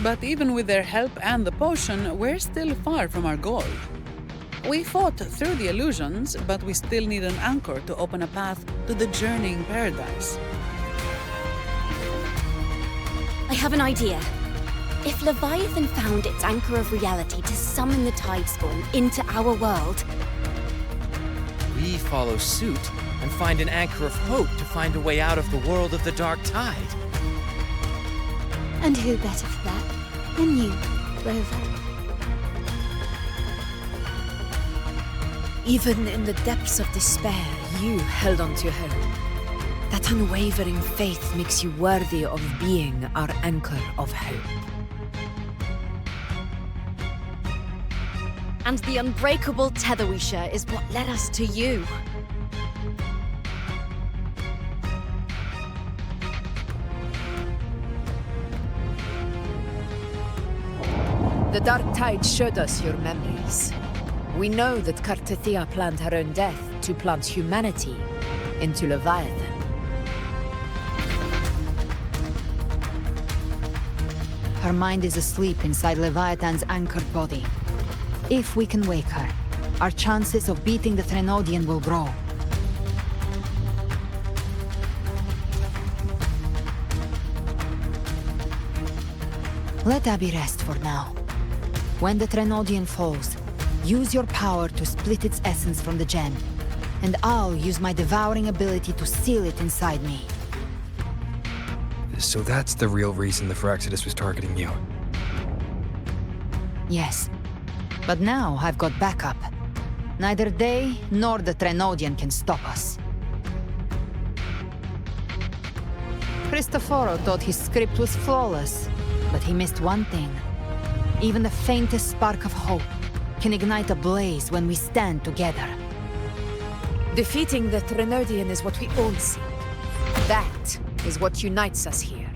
But even with their help and the potion, we're still far from our goal. We fought through the illusions, but we still need an anchor to open a path to the journeying paradise. I have an idea. If Leviathan found its anchor of reality to summon the Tidespawn into our world, we follow suit and find an anchor of hope to find a way out of the world of the Dark Tide. And who better for that than you, Rover? Even in the depths of despair, you held on to hope. That unwavering faith makes you worthy of being our anchor of hope. And the unbreakable tether we share is what led us to you. The Dark Tide showed us your memories. We know that Kartathea planned her own death to plant humanity into Leviathan. Her mind is asleep inside Leviathan's anchored body. If we can wake her, our chances of beating the Threnodian will grow. Let Abby rest for now. When the Threnodian falls, Use your power to split its essence from the gem, and I'll use my devouring ability to seal it inside me. So that's the real reason the Phyrexides was targeting you. Yes. But now I've got backup. Neither they nor the Trenodian can stop us. Cristoforo thought his script was flawless, but he missed one thing. Even the faintest spark of hope can ignite a blaze when we stand together. Defeating the Trenodian is what we all seek. That is what unites us here.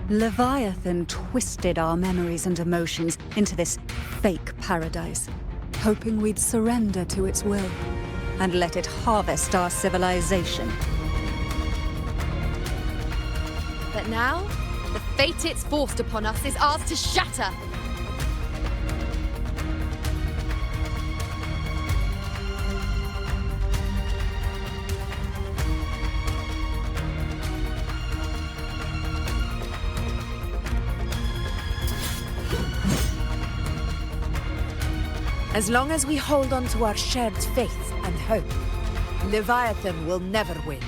Leviathan twisted our memories and emotions into this fake paradise, hoping we'd surrender to its will and let it harvest our civilization. But now, the fate it's forced upon us is ours to shatter. As long as we hold on to our shared faith and hope, Leviathan will never win.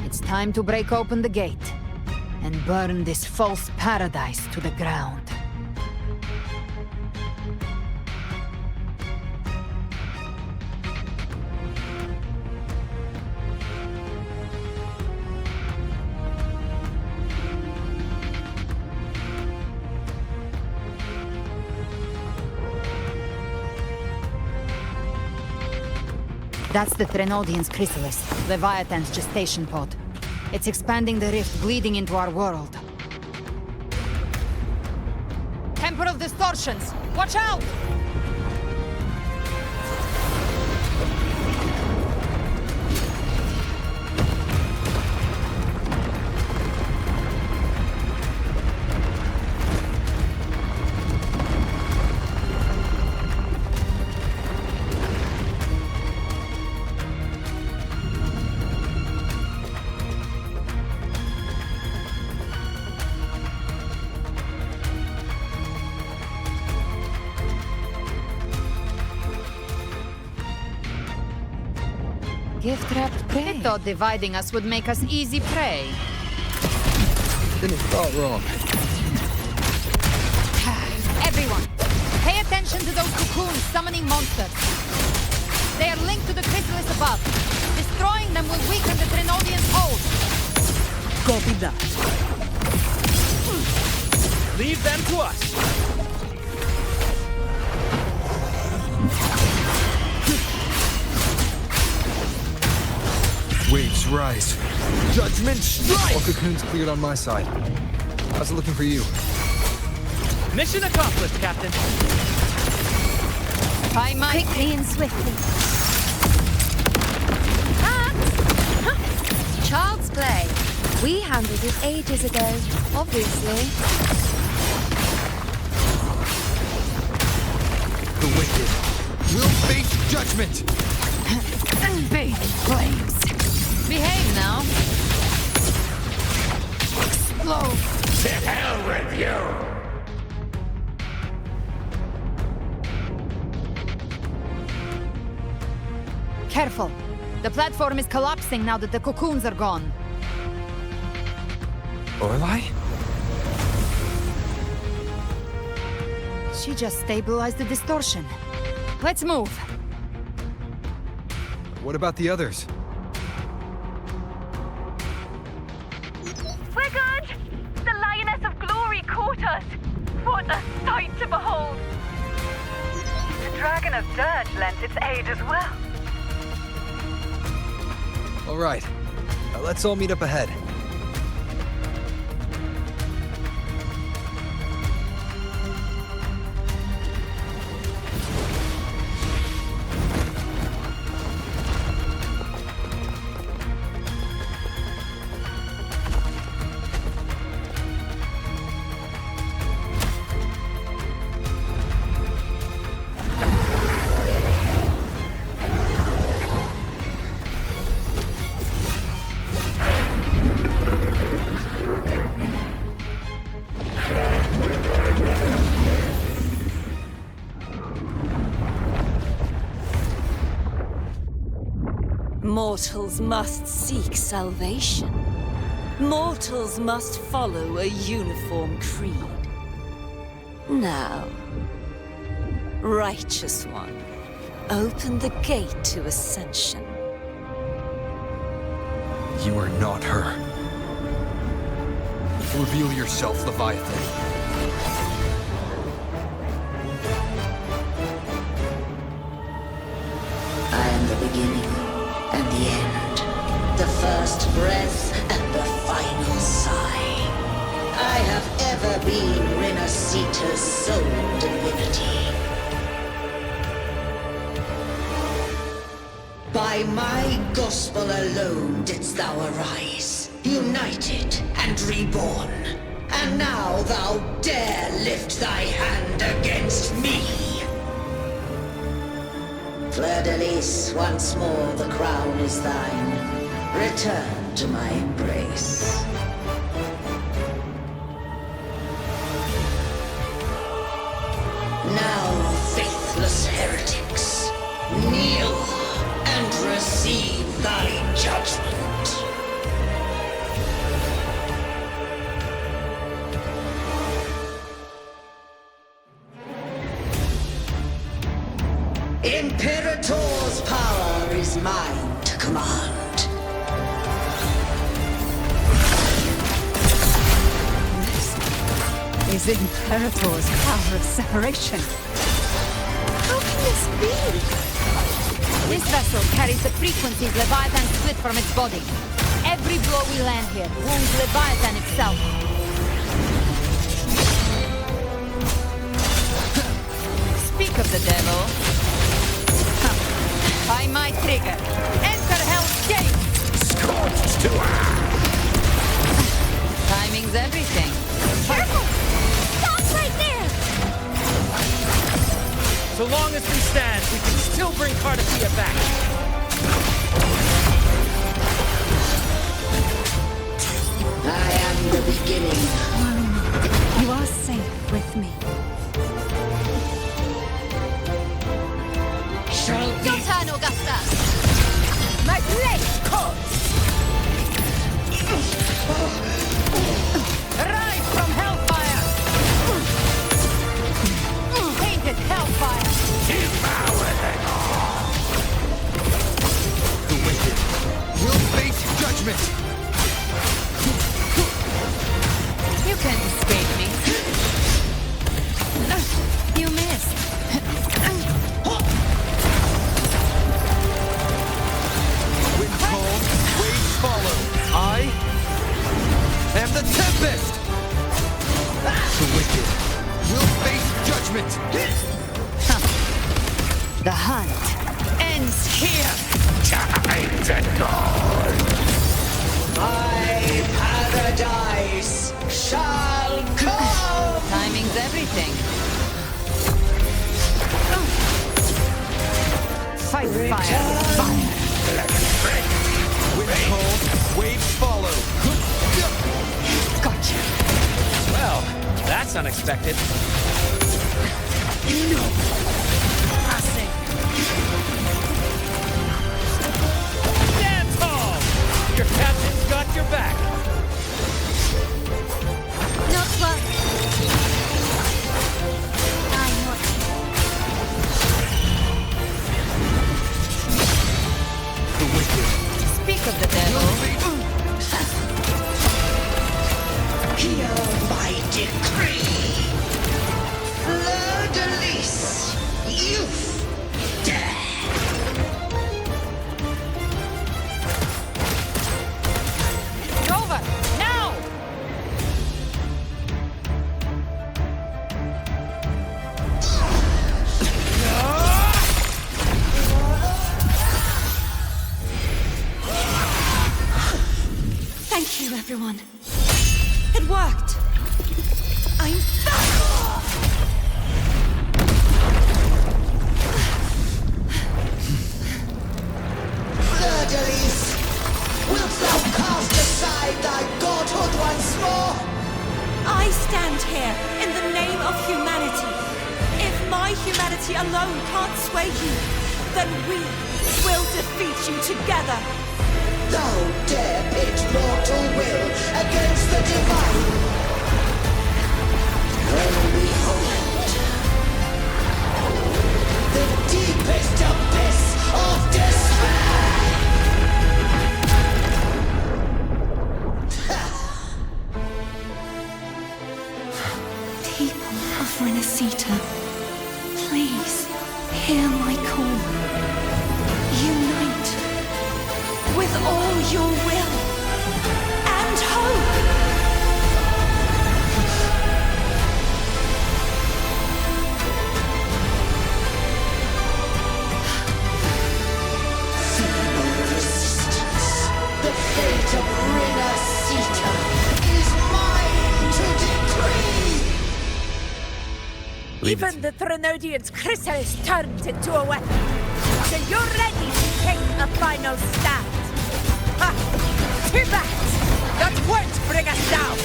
It's time to break open the gate and burn this false paradise to the ground. That's the Trenodian's chrysalis, Leviathan's gestation pod. It's expanding the rift, bleeding into our world. Temporal distortions! Watch out! Gift-wrapped prey. I thought dividing us would make us easy prey. Didn't start wrong. Everyone, pay attention to those cocoons summoning monsters. They are linked to the chrysalis above. Destroying them will weaken the Trenodian's hold. Copy that. Leave them to us. Waves rise. Judgment strike! All cocoons cleared on my side. How's it looking for you? Mission accomplished, Captain. Hi, Mike. Quickly and swiftly. Child's play. We handled it ages ago, obviously. The wicked will face judgment! Big flames. Behave now. Explode. To hell with you! Careful. The platform is collapsing now that the cocoons are gone. Orlai? She just stabilized the distortion. Let's move. What about the others? We're good! The Lioness of Glory caught us! What a sight to behold! The Dragon of Dirt lent its aid as well. All right. Now let's all meet up ahead. Mortals must seek salvation. Mortals must follow a uniform creed. Now, Righteous One, open the gate to ascension. You are not her. Reveal yourself, Leviathan. I am the beginning and the end, the first breath and the final sigh. I have ever been Renacita's sole divinity. By my gospel alone didst thou arise, united and reborn. And now thou dare lift thy hand against me. Fleur-de-Lis, once more the crown is thine. Return to my embrace. Now, faithless heretics, kneel and receive thy judgment. Imperator's power is mine to command. This is Imperator's power of separation. How can this be? This vessel carries the frequencies Leviathan split from its body. Every blow we land here wounds Leviathan itself. Speak of the devil. By my trigger. Enter Hell's Gate! Scorched to Timing's everything. Careful! Stop right there! So long as we stand, we can still bring Cardathia back. I am the beginning. You are safe with me. Your turn, Augusta! My blade calls! Rise from hellfire! Painted hellfire! devour them all. The wicked will face judgment. You can't escape me. You missed. Wind calls, waves follow. I am the Tempest. The wicked will face judgment. The hunt ends here. Time to go. My paradise shall come! Timing's everything. Fight fire with fire. Wind calls, waves follow. Gotcha. Well, that's unexpected. Passing. Stand tall! Your captain's got your back. Not well. I'm watching. The wicked. Speak of the devil. Hear my decree. Fleur-de-Lis, youth, death. Over! Now! Thank you, everyone. It worked. I'm back! Fleur-de-Lis, wilt thou cast aside thy godhood once more? I stand here in the name of humanity. If my humanity alone can't sway you, then we will defeat you together! Thou dare pit mortal will against the divine! Well, behold, the deepest abyss of despair! People of Renacita, please hear my call. Unite with all your will and hope. Feeble resistance, the fate of Renacita is mine to decree! Even the Threnodians' chrysalis turned into a weapon. So you're ready to take a final stand. Ha! Too bad! That won't bring us down!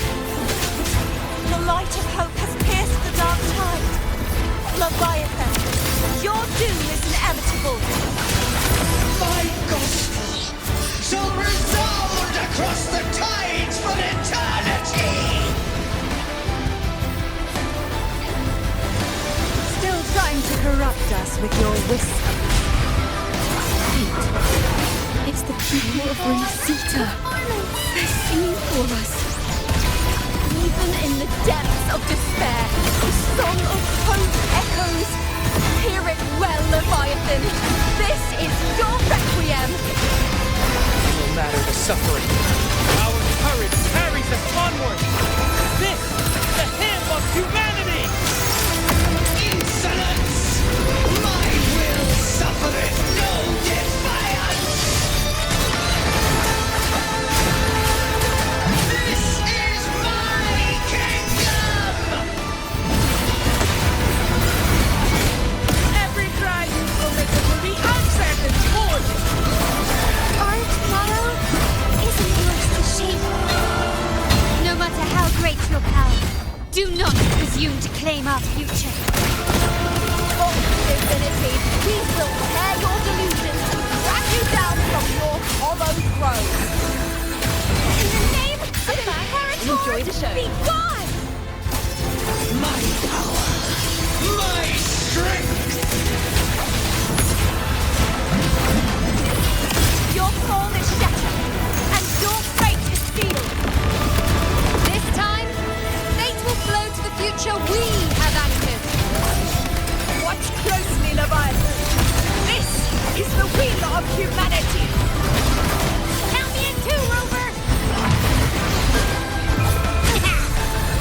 The light of hope has pierced the dark tide. Leviathan, your doom is inevitable. My gospel shall resound across the tides for eternity! Still trying to corrupt us with your whispers. Wait. It's the people of Renacita. They're singing for us. Even in the depths of despair, the song of hope echoes. Hear it well, Leviathan. This is your requiem. No matter the suffering, our courage carries us onward. This is the hymn of humanity. Insolence! My will suffereth no defiance! This is my kingdom! Every cry you omit will be answered in full. Our tomorrow isn't yours to shape. No matter how great your power, do not presume to claim our future. For infinity, we will tear your delusions and drag you down from your hollow throne. In the name of Imperator, enjoy the show. Be gone! My power! My strength! Your form is shattered, and your fate is sealed. This time, fate will flow to the future we have anchored. Watch closely, Leviathan. This is the will of humanity. Count me in too, Rover!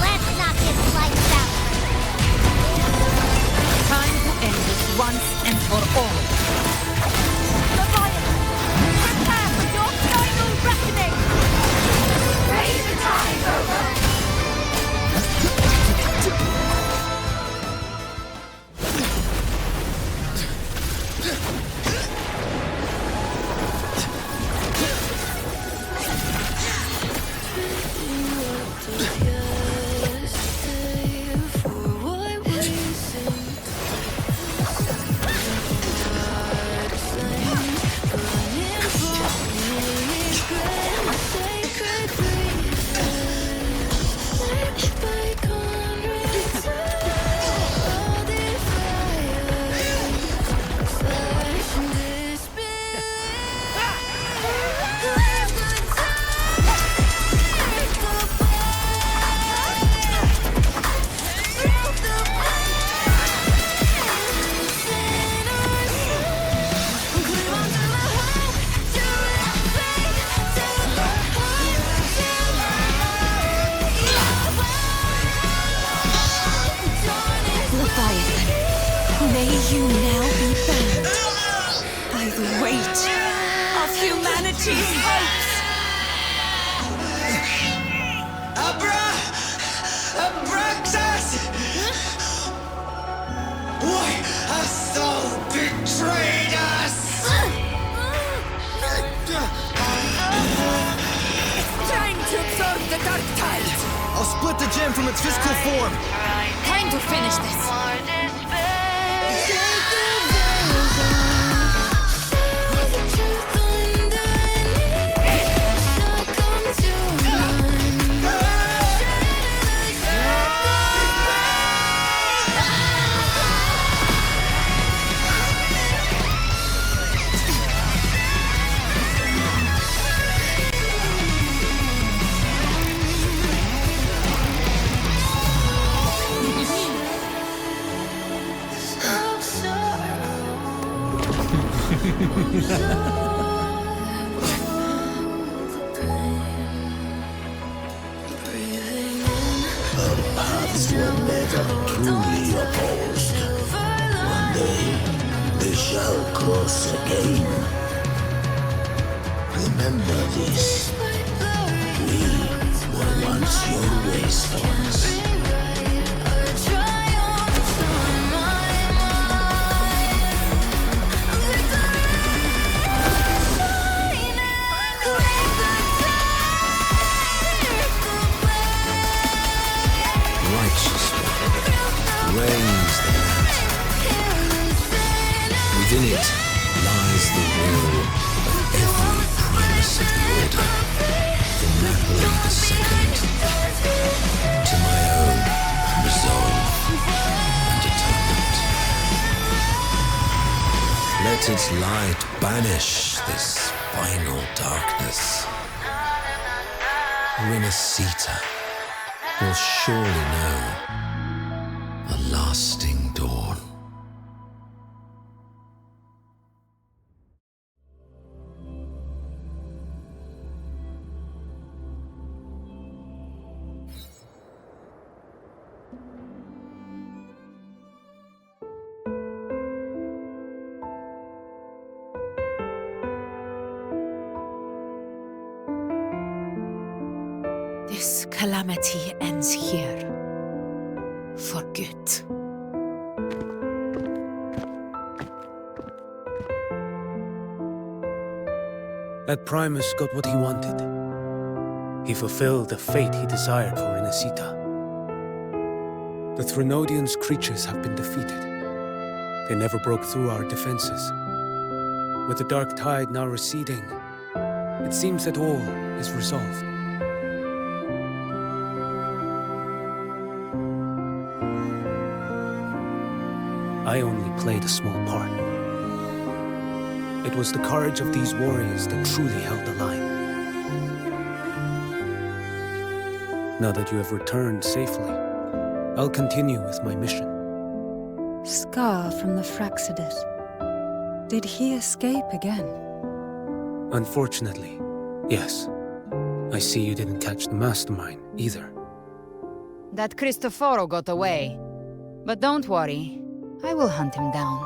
Let's knock this lights out. Time to end this once and for all. Leviathan, prepare for your final reckoning. Raise the tide, Rover. May you now be bound by the weight of humanity's hopes. Abraxas! Why hast thou betrayed us? Time to absorb the dark tide. I'll split the gem from its physical form. Time to finish this. These were never truly opposed. One day, they shall cross again. Remember this. We were once your wastelands. Reigns the land. Within it lies the will of every primus of the Order, from Napoli II to my own resolve and atonement. Let its light banish this final darkness. Rinascita will surely know a lasting dawn. This calamity ends here. For good. That Primus got what he wanted. He fulfilled the fate he desired for Rinascita. The Threnodians' creatures have been defeated. They never broke through our defenses. With the dark tide now receding, it seems that all is resolved. I only played a small part. It was the courage of these warriors that truly held the line. Now that you have returned safely, I'll continue with my mission. Scar from the Fraxidus. Did he escape again? Unfortunately, yes. I see you didn't catch the mastermind either. That Cristoforo got away. But don't worry, I will hunt him down.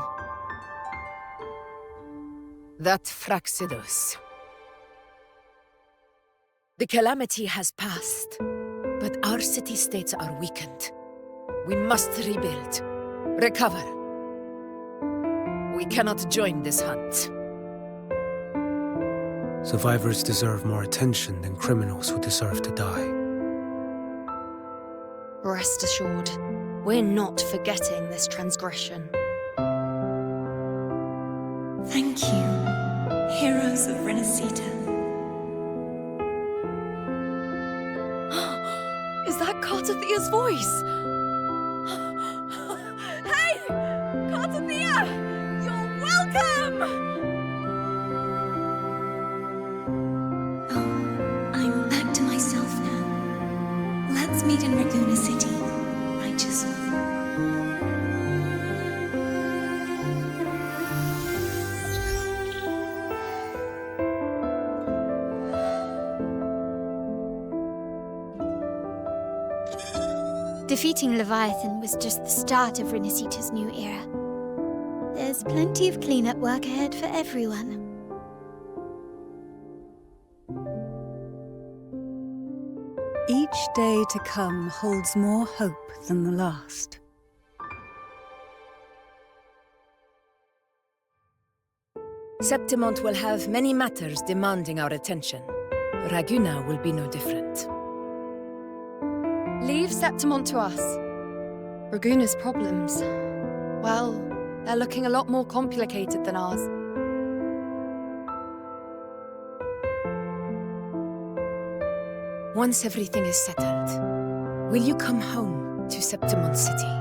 That Fraxidus. The calamity has passed, but our city-states are weakened. We must rebuild, recover. We cannot join this hunt. Survivors deserve more attention than criminals who deserve to die. Rest assured, we're not forgetting this transgression. Thank you, heroes of Rinascita. Is that Cartathea's voice? Hey! Cartathea! You're welcome! I'm back to myself now. Let's meet in Raguna City, righteous one. Defeating Leviathan was just the start of Rinascita's new era. There's plenty of cleanup work ahead for everyone. Each day to come holds more hope than the last. Septimont will have many matters demanding our attention. Raguna will be no different. Leave Septimont to us. Raguna's problems, well, they're looking a lot more complicated than ours. Once everything is settled, will you come home to Septimont City?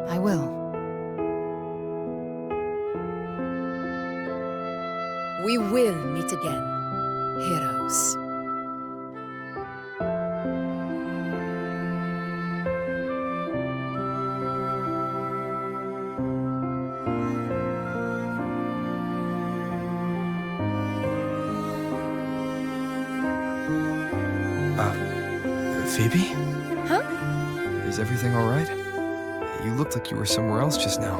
I will. We will meet again, heroes. Phoebe? Huh? Is everything all right? You looked like you were somewhere else just now.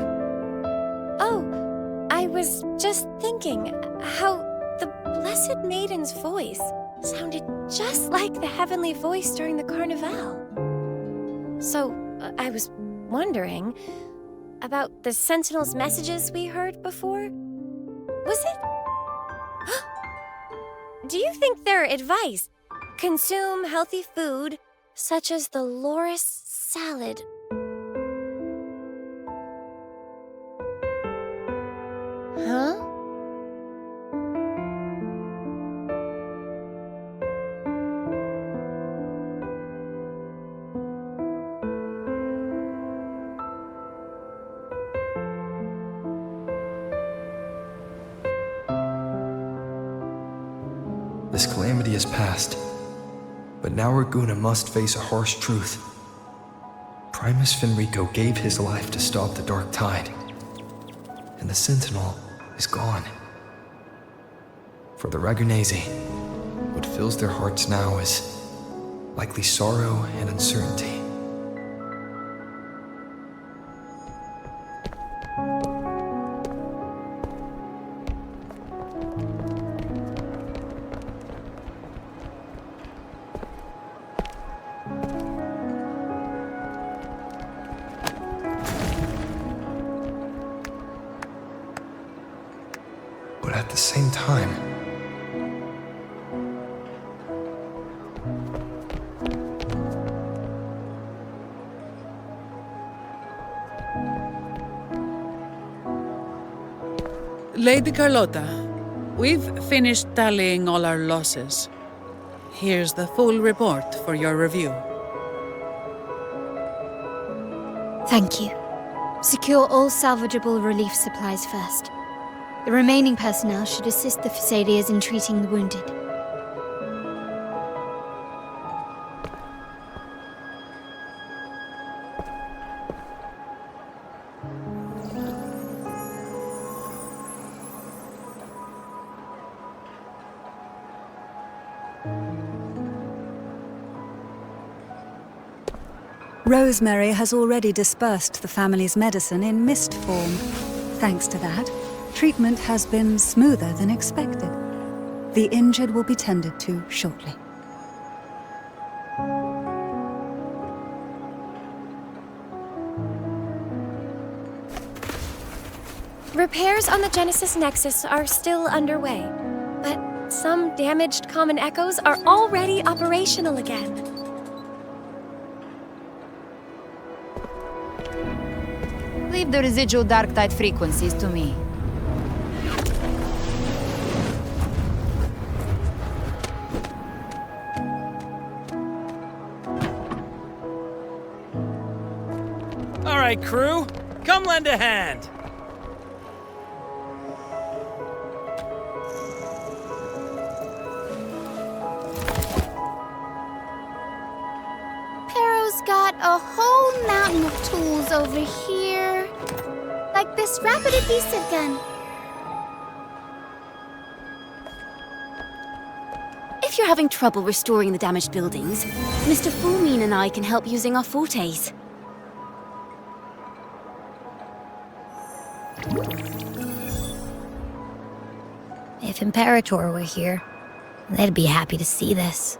Oh, I was just thinking how the Blessed Maiden's voice sounded just like the heavenly voice during the Carnival. So, I was wondering about the Sentinel's messages we heard before. Was it? Do you think their advice, consume healthy food, such as the loris salad? Huh? This calamity is past, but now Raguna must face a harsh truth. Primus Fenrico gave his life to stop the Dark Tide, and the Sentinel is gone. For the Ragunesi, what fills their hearts now is likely sorrow and uncertainty. But at the same time, Lady Carlotta, we've finished tallying all our losses. Here's the full report for your review. Thank you. Secure all salvageable relief supplies first. The remaining personnel should assist the Phasaelias in treating the wounded. Rosemary has already dispersed the family's medicine in mist form. Thanks to that, treatment has been smoother than expected. The injured will be tended to shortly. Repairs on the Genesis Nexus are still underway, but some damaged common echoes are already operational again. Leave the residual dark tide frequencies to me. All right, crew, come lend a hand. Pero's got a whole mountain of tools over here. Like this rapid adhesive gun. If you're having trouble restoring the damaged buildings, Mr. Fulmine and I can help using our fortes. If Imperator were here, they'd be happy to see this.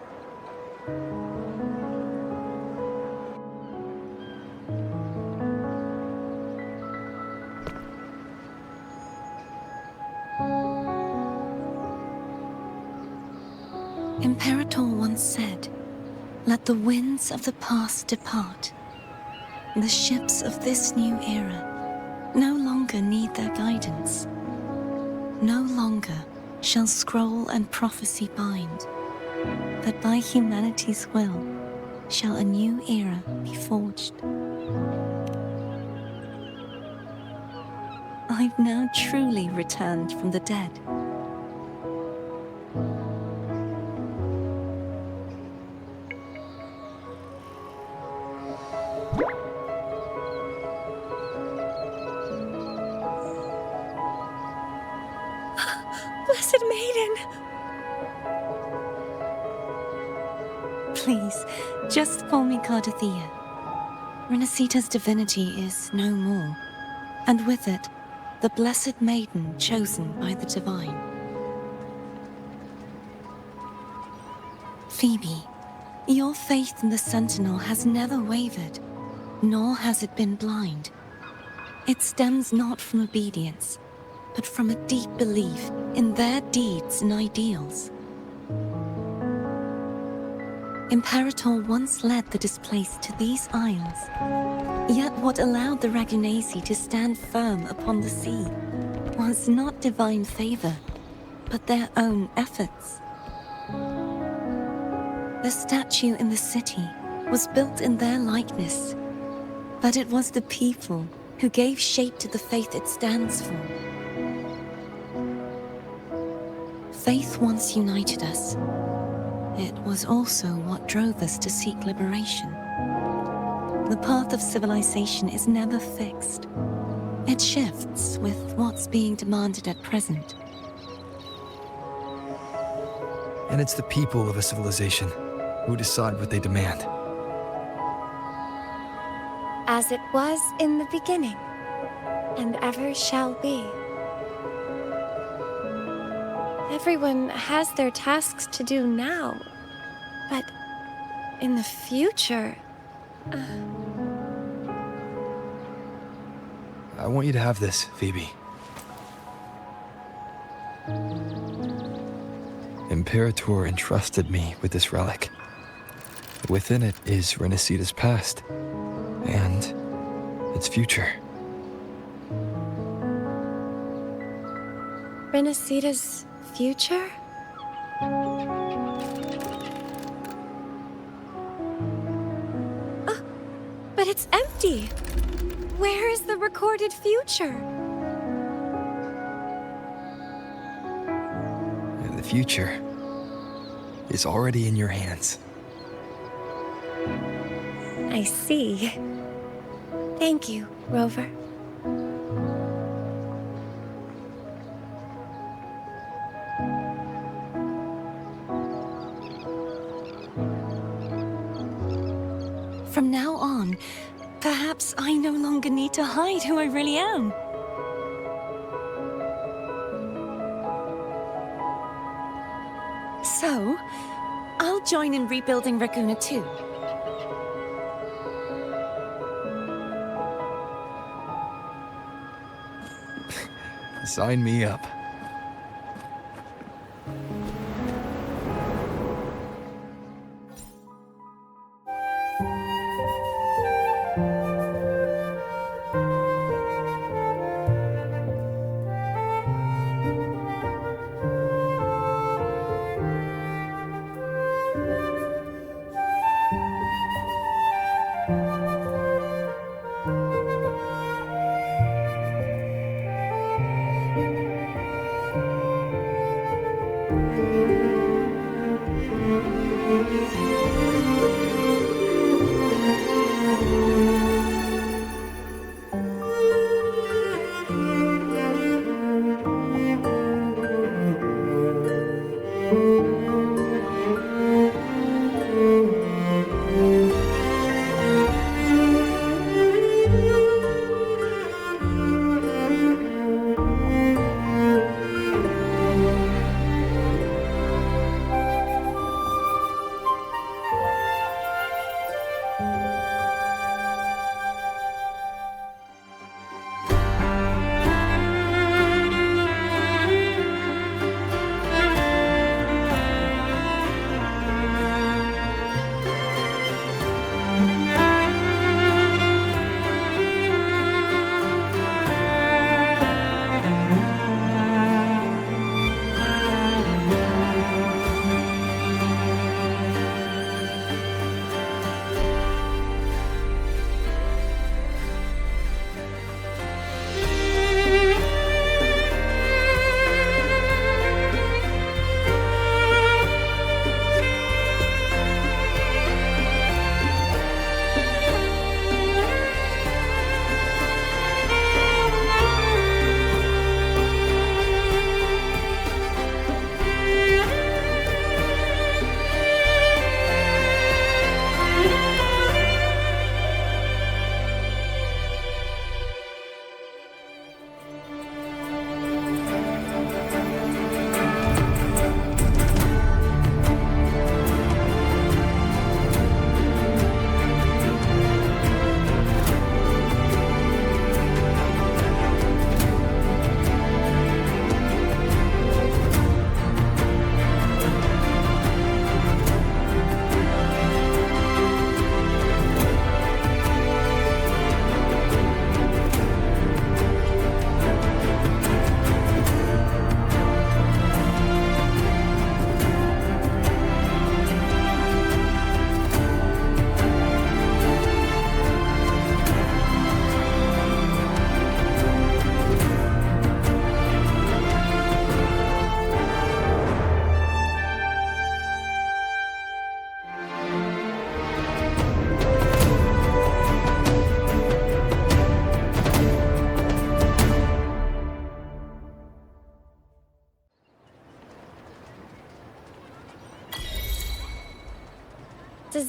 Imperator once said, "Let the winds of the past depart. The ships of this new era no longer need their guidance. No longer shall scroll and prophecy bind, but by humanity's will shall a new era be forged." I've now truly returned from the dead. Blessed Maiden! Please, just call me Cardothea. Renacita's divinity is no more, and with it, the blessed maiden chosen by the divine. Phoebe, your faith in the Sentinel has never wavered, nor has it been blind. It stems not from obedience, but from a deep belief in their deeds and ideals. Imperator once led the displaced to these isles, yet what allowed the Ragunasi to stand firm upon the sea was not divine favor, but their own efforts. The statue in the city was built in their likeness, but it was the people who gave shape to the faith it stands for. Faith once united us. It was also what drove us to seek liberation. The path of civilization is never fixed. It shifts with what's being demanded at present. And it's the people of a civilization who decide what they demand. As it was in the beginning, and ever shall be. Everyone has their tasks to do now, but in the future... I want you to have this, Phoebe. Imperator entrusted me with this relic. Within it is Renacita's past, and its future. Renacita's future? Oh, but it's empty! Where is the recorded future? And the future is already in your hands. I see. Thank you, Rover. From now on, perhaps I no longer need to hide who I really am. So, I'll join in rebuilding Raguna too. Sign me up.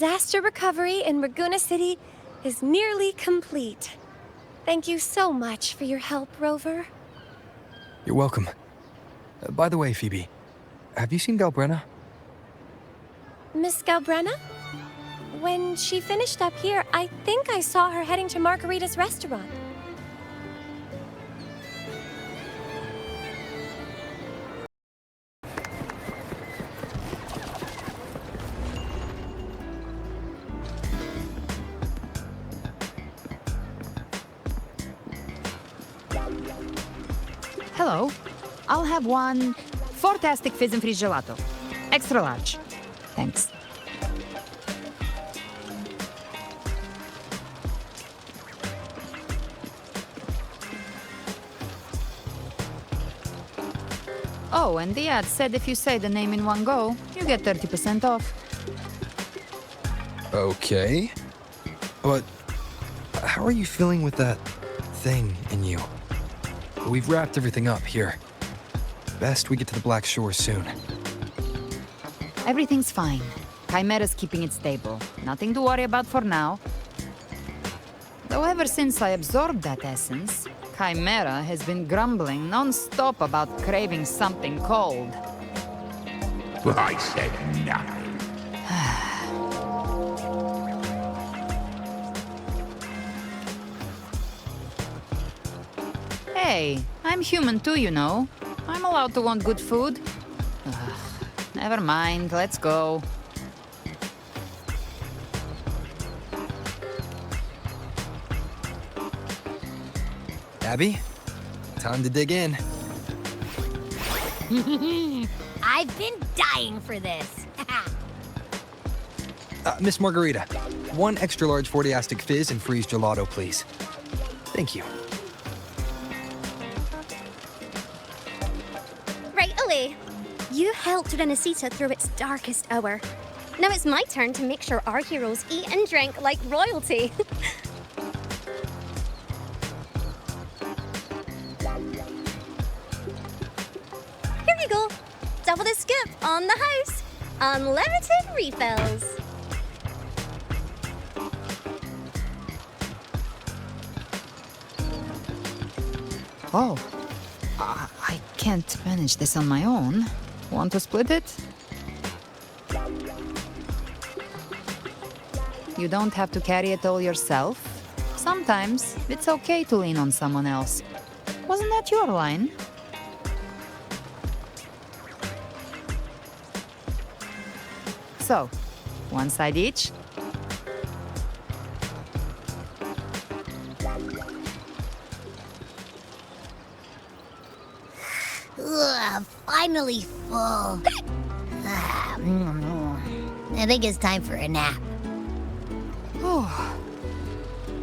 disaster recovery in Raguna City is nearly complete. Thank you so much for your help, Rover. You're welcome. By the way, Phoebe, have you seen Galbrenna? Miss Galbrenna? When she finished up here, I think I saw her heading to Margarita's restaurant. Hello. I'll have one fantastic fizz and freeze gelato. Extra large. Thanks. Oh, and the ad said if you say the name in one go, you get 30% off. Okay. But how are you feeling with that thing in you? We've wrapped everything up here. Best we get to the Black Shore soon. Everything's fine. Chimera's keeping it stable. Nothing to worry about for now. Though ever since I absorbed that essence, Chimera has been grumbling non-stop about craving something cold. Well, I said nothing. Hey, I'm human too, you know. I'm allowed to want good food. Ugh, never mind, let's go. Abby, time to dig in. I've been dying for this. Miss Margarita, one extra large 40-astic fizz and freeze gelato, please. Thank you. Right away. You helped Renesita through its darkest hour. Now it's my turn to make sure our heroes eat and drink like royalty. Here you go. Double the scoop on the house. Unlimited refills. Oh, I can't manage this on my own. Want to split it? You don't have to carry it all yourself. Sometimes it's okay to lean on someone else. Wasn't that your line? So, one side each. Ugh, finally full. I think it's time for a nap. Oh,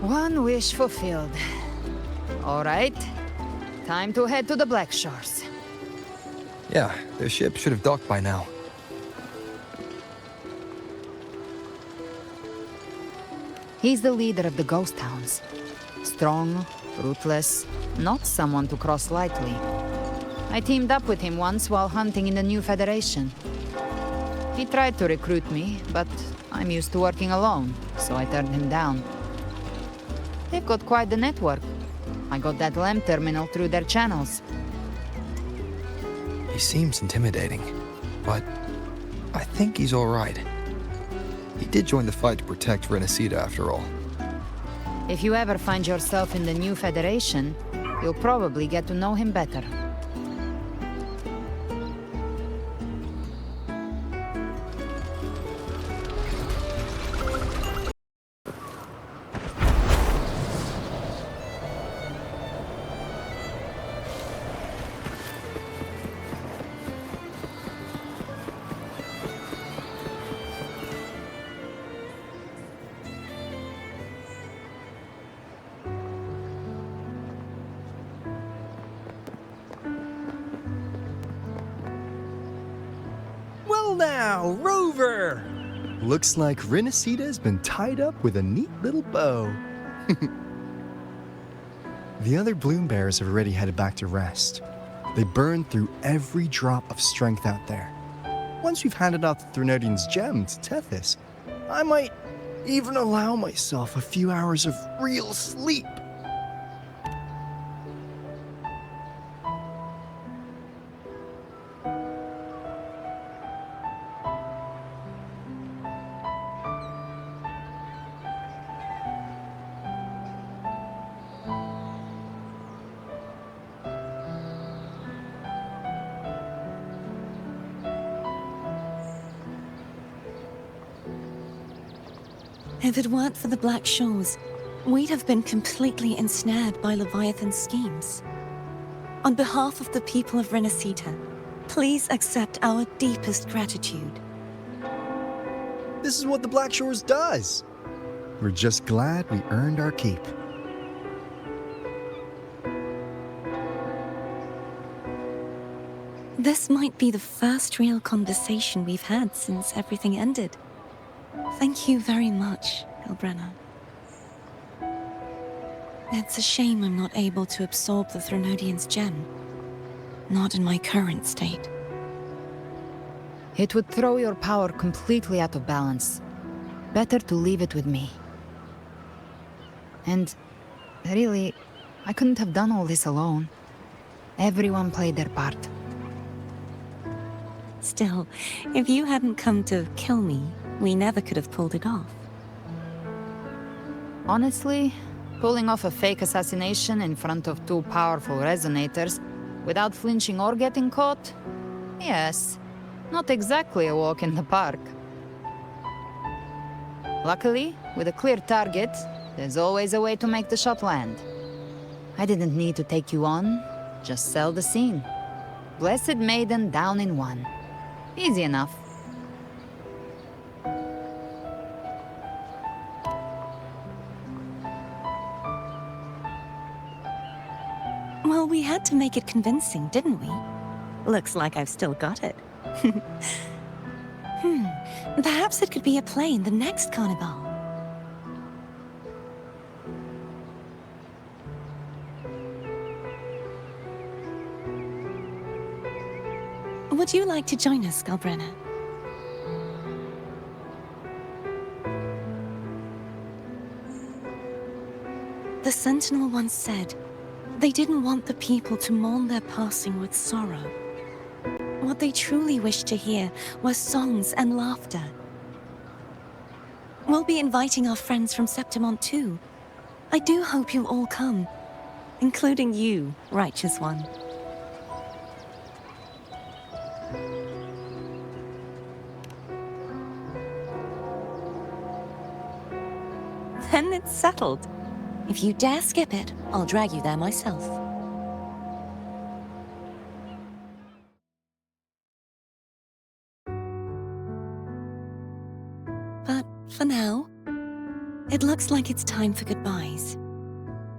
one wish fulfilled. All right, time to head to the Black Shores. Yeah, their ship should have docked by now. He's the leader of the Ghost Hounds. Strong, ruthless, not someone to cross lightly. I teamed up with him once while hunting in the New Federation. He tried to recruit me, but I'm used to working alone, so I turned him down. They've got quite the network. I got that LEM terminal through their channels. He seems intimidating, but I think he's all right. He did join the fight to protect Renesita after all. If you ever find yourself in the New Federation, you'll probably get to know him better. Well now, Rover! Looks like Renesita's been tied up with a neat little bow. The other Bloom Bearers have already headed back to rest. They burned through every drop of strength out there. Once we've handed out the Threnodian's gem to Tethys, I might even allow myself a few hours of real sleep. If it weren't for the Black Shores, we'd have been completely ensnared by Leviathan's schemes. On behalf of the people of Renacita, please accept our deepest gratitude. This is what the Black Shores does. We're just glad we earned our keep. This might be the first real conversation we've had since everything ended. Thank you very much, Elbrenna. It's a shame I'm not able to absorb the Threnodian's gem. Not in my current state. It would throw your power completely out of balance. Better to leave it with me. And really, I couldn't have done all this alone. Everyone played their part. Still, if you hadn't come to kill me, we never could have pulled it off. Honestly, pulling off a fake assassination in front of two powerful resonators without flinching or getting caught? Yes, not exactly a walk in the park. Luckily, with a clear target, there's always a way to make the shot land. I didn't need to take you on, just sell the scene. Blessed Maiden down in one. Easy enough. Well, we had to make it convincing, didn't we? Looks like I've still got it. Perhaps it could be a play in the next carnival. Would you like to join us, Galbrenna? The Sentinel once said, they didn't want the people to mourn their passing with sorrow. What they truly wished to hear were songs and laughter. We'll be inviting our friends from Septimont too. I do hope you'll all come, including you, Righteous One. Then it's settled. If you dare skip it, I'll drag you there myself. But for now, it looks like it's time for goodbyes.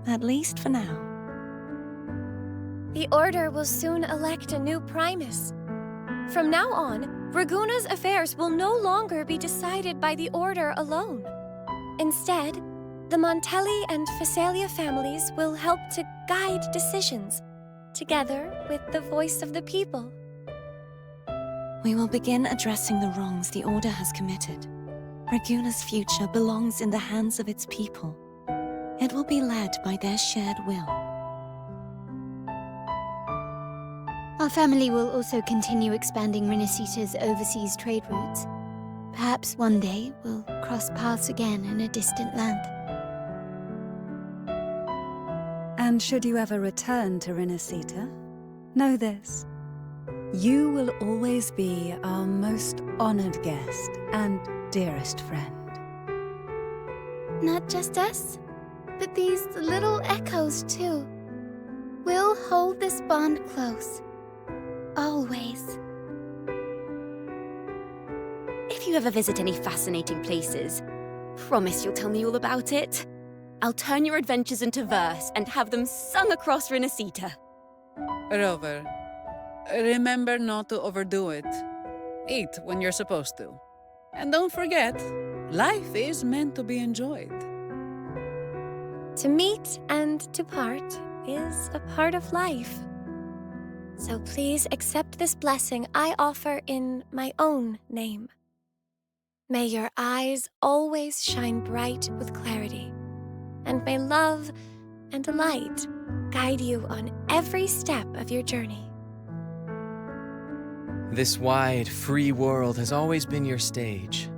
At least for now. The Order will soon elect a new Primus. From now on, Raguna's affairs will no longer be decided by the Order alone. Instead, the Montelli and Phasalia families will help to guide decisions, together with the voice of the people. We will begin addressing the wrongs the Order has committed. Raguna's future belongs in the hands of its people. It will be led by their shared will. Our family will also continue expanding Renacita's overseas trade routes. Perhaps one day we'll cross paths again in a distant land. And should you ever return to Renacita, know this. You will always be our most honored guest and dearest friend. Not just us, but these little echoes too. We'll hold this bond close. Always. If you ever visit any fascinating places, promise you'll tell me all about it. I'll turn your adventures into verse and have them sung across Renacita. Rover, remember not to overdo it. Eat when you're supposed to. And don't forget, life is meant to be enjoyed. To meet and to part is a part of life. So please accept this blessing I offer in my own name. May your eyes always shine bright with clarity, and may love and light guide you on every step of your journey. This wide, free world has always been your stage.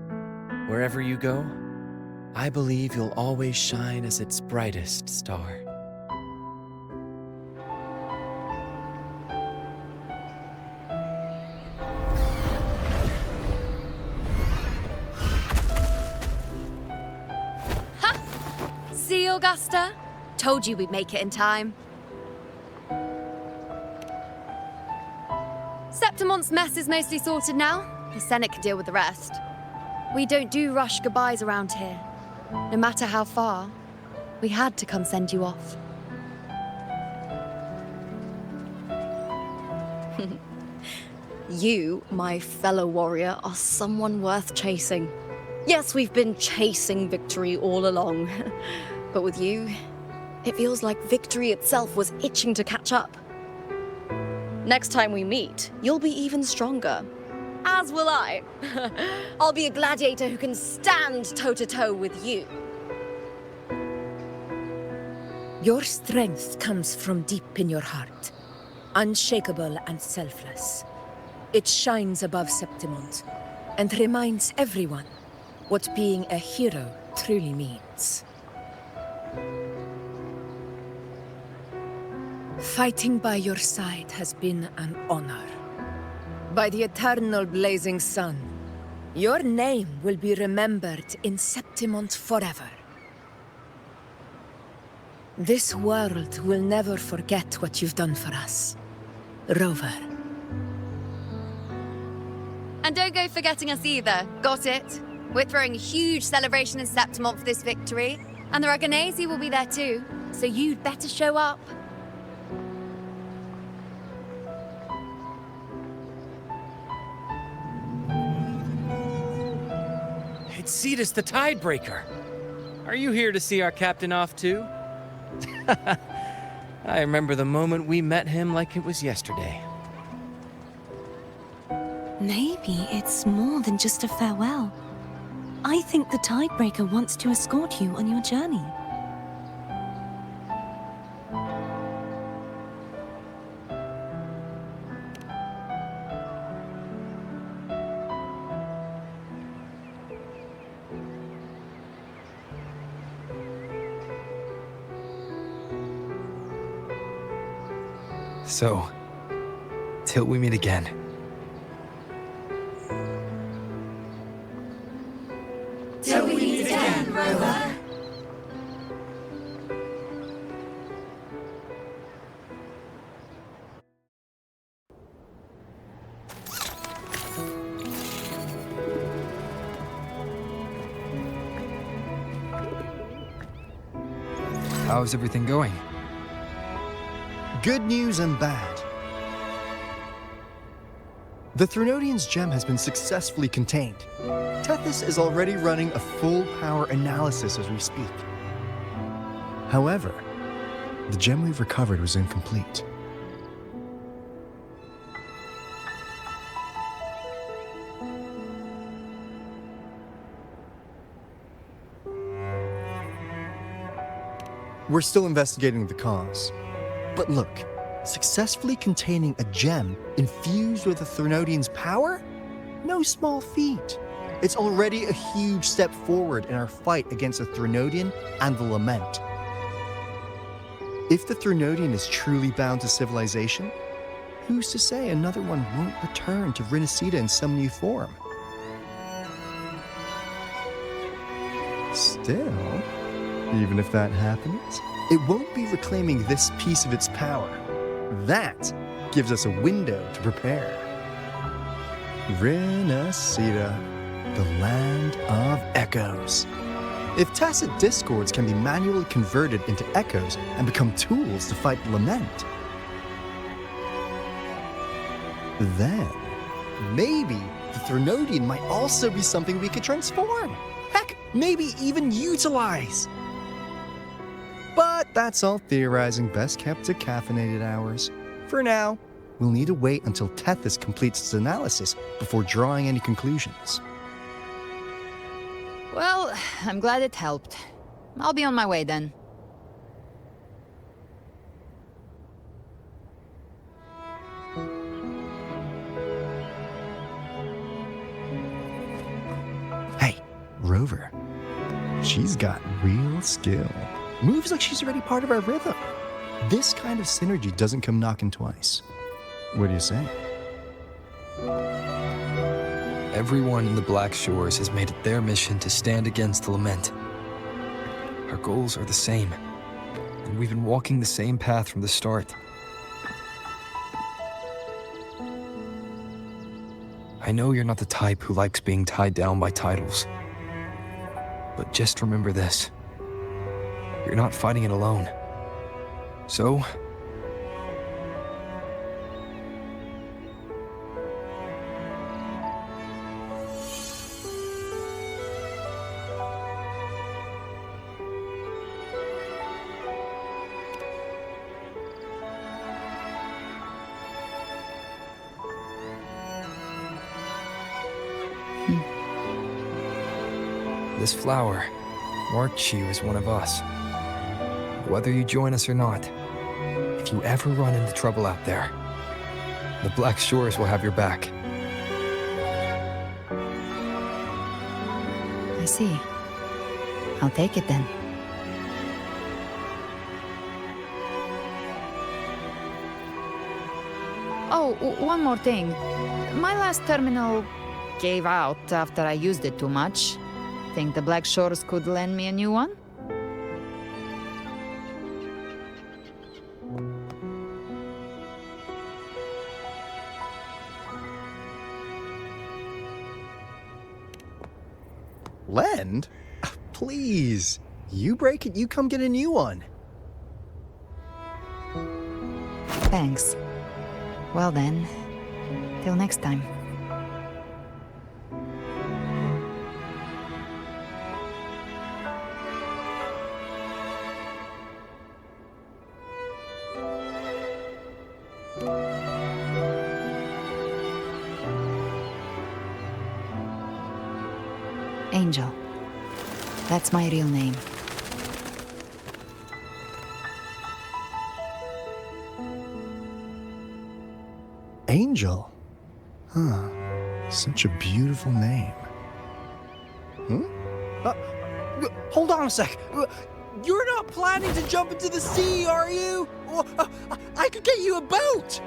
Wherever you go, I believe you'll always shine as its brightest star. See, Augusta? Told you we'd make it in time. Septimont's mess is mostly sorted now. The Senate can deal with the rest. We don't do rush goodbyes around here. No matter how far, we had to come send you off. You, my fellow warrior, are someone worth chasing. Yes, we've been chasing victory all along. But with you, it feels like victory itself was itching to catch up. Next time we meet, you'll be even stronger. As will I. I'll be a gladiator who can stand toe-to-toe with you. Your strength comes from deep in your heart, unshakable and selfless. It shines above Septimont and reminds everyone what being a hero truly means. Fighting by your side has been an honor. By the eternal blazing sun, your name will be remembered in Septimont forever. This world will never forget what you've done for us, Rover. And don't go forgetting us either, got it? We're throwing a huge celebration in Septimont for this victory, and the Raganesi will be there too, so you'd better show up. It's Cetus the Tidebreaker. Are you here to see our captain off too? I remember the moment we met him like it was yesterday. Maybe it's more than just a farewell. I think the Tidebreaker wants to escort you on your journey. So, till we meet again. Till we meet again, Rover. How's everything going? Good news and bad. The Threnodian's gem has been successfully contained. Tethys is already running a full power analysis as we speak. However, the gem we've recovered was incomplete. We're still investigating the cause. But look, successfully containing a gem infused with the Threnodian's power? No small feat. It's already a huge step forward in our fight against the Threnodian and the Lament. If the Threnodian is truly bound to civilization, who's to say another one won't return to Rinascita in some new form? Still, even if that happens, it won't be reclaiming this piece of its power. That gives us a window to prepare. Rinascita, the land of echoes. If tacit discords can be manually converted into echoes and become tools to fight the Lament, then maybe the Threnodian might also be something we could transform. Heck, maybe even utilize. But that's all theorizing best kept to caffeinated hours. For now, we'll need to wait until Tethys completes its analysis before drawing any conclusions. Well, I'm glad it helped. I'll be on my way then. Hey, Rover. She's got real skill. Moves like she's already part of our rhythm. This kind of synergy doesn't come knocking twice. What do you say? Everyone in the Black Shores has made it their mission to stand against the Lament. Our goals are the same, and we've been walking the same path from the start. I know you're not the type who likes being tied down by titles, but just remember this. You're not fighting it alone. So, this flower marked you as one of us. Whether you join us or not, if you ever run into trouble out there, the Black Shores will have your back. I see. I'll take it then. Oh, one more thing. My last terminal gave out after I used it too much. Think the Black Shores could lend me a new one? Lend? Please. You break it, you come get a new one. Thanks. Well then, till next time. Angel. That's my real name. Angel? Huh. Such a beautiful name. Hold on a sec. You're not planning to jump into the sea, are you? I could get you a boat!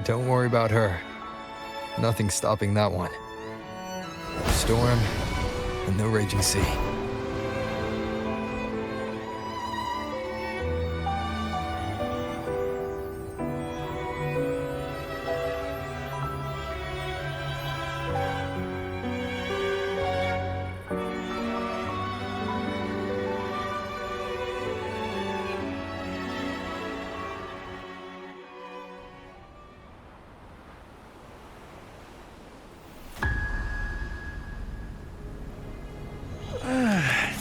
Don't worry about her. Nothing's stopping that one. Storm and no raging sea.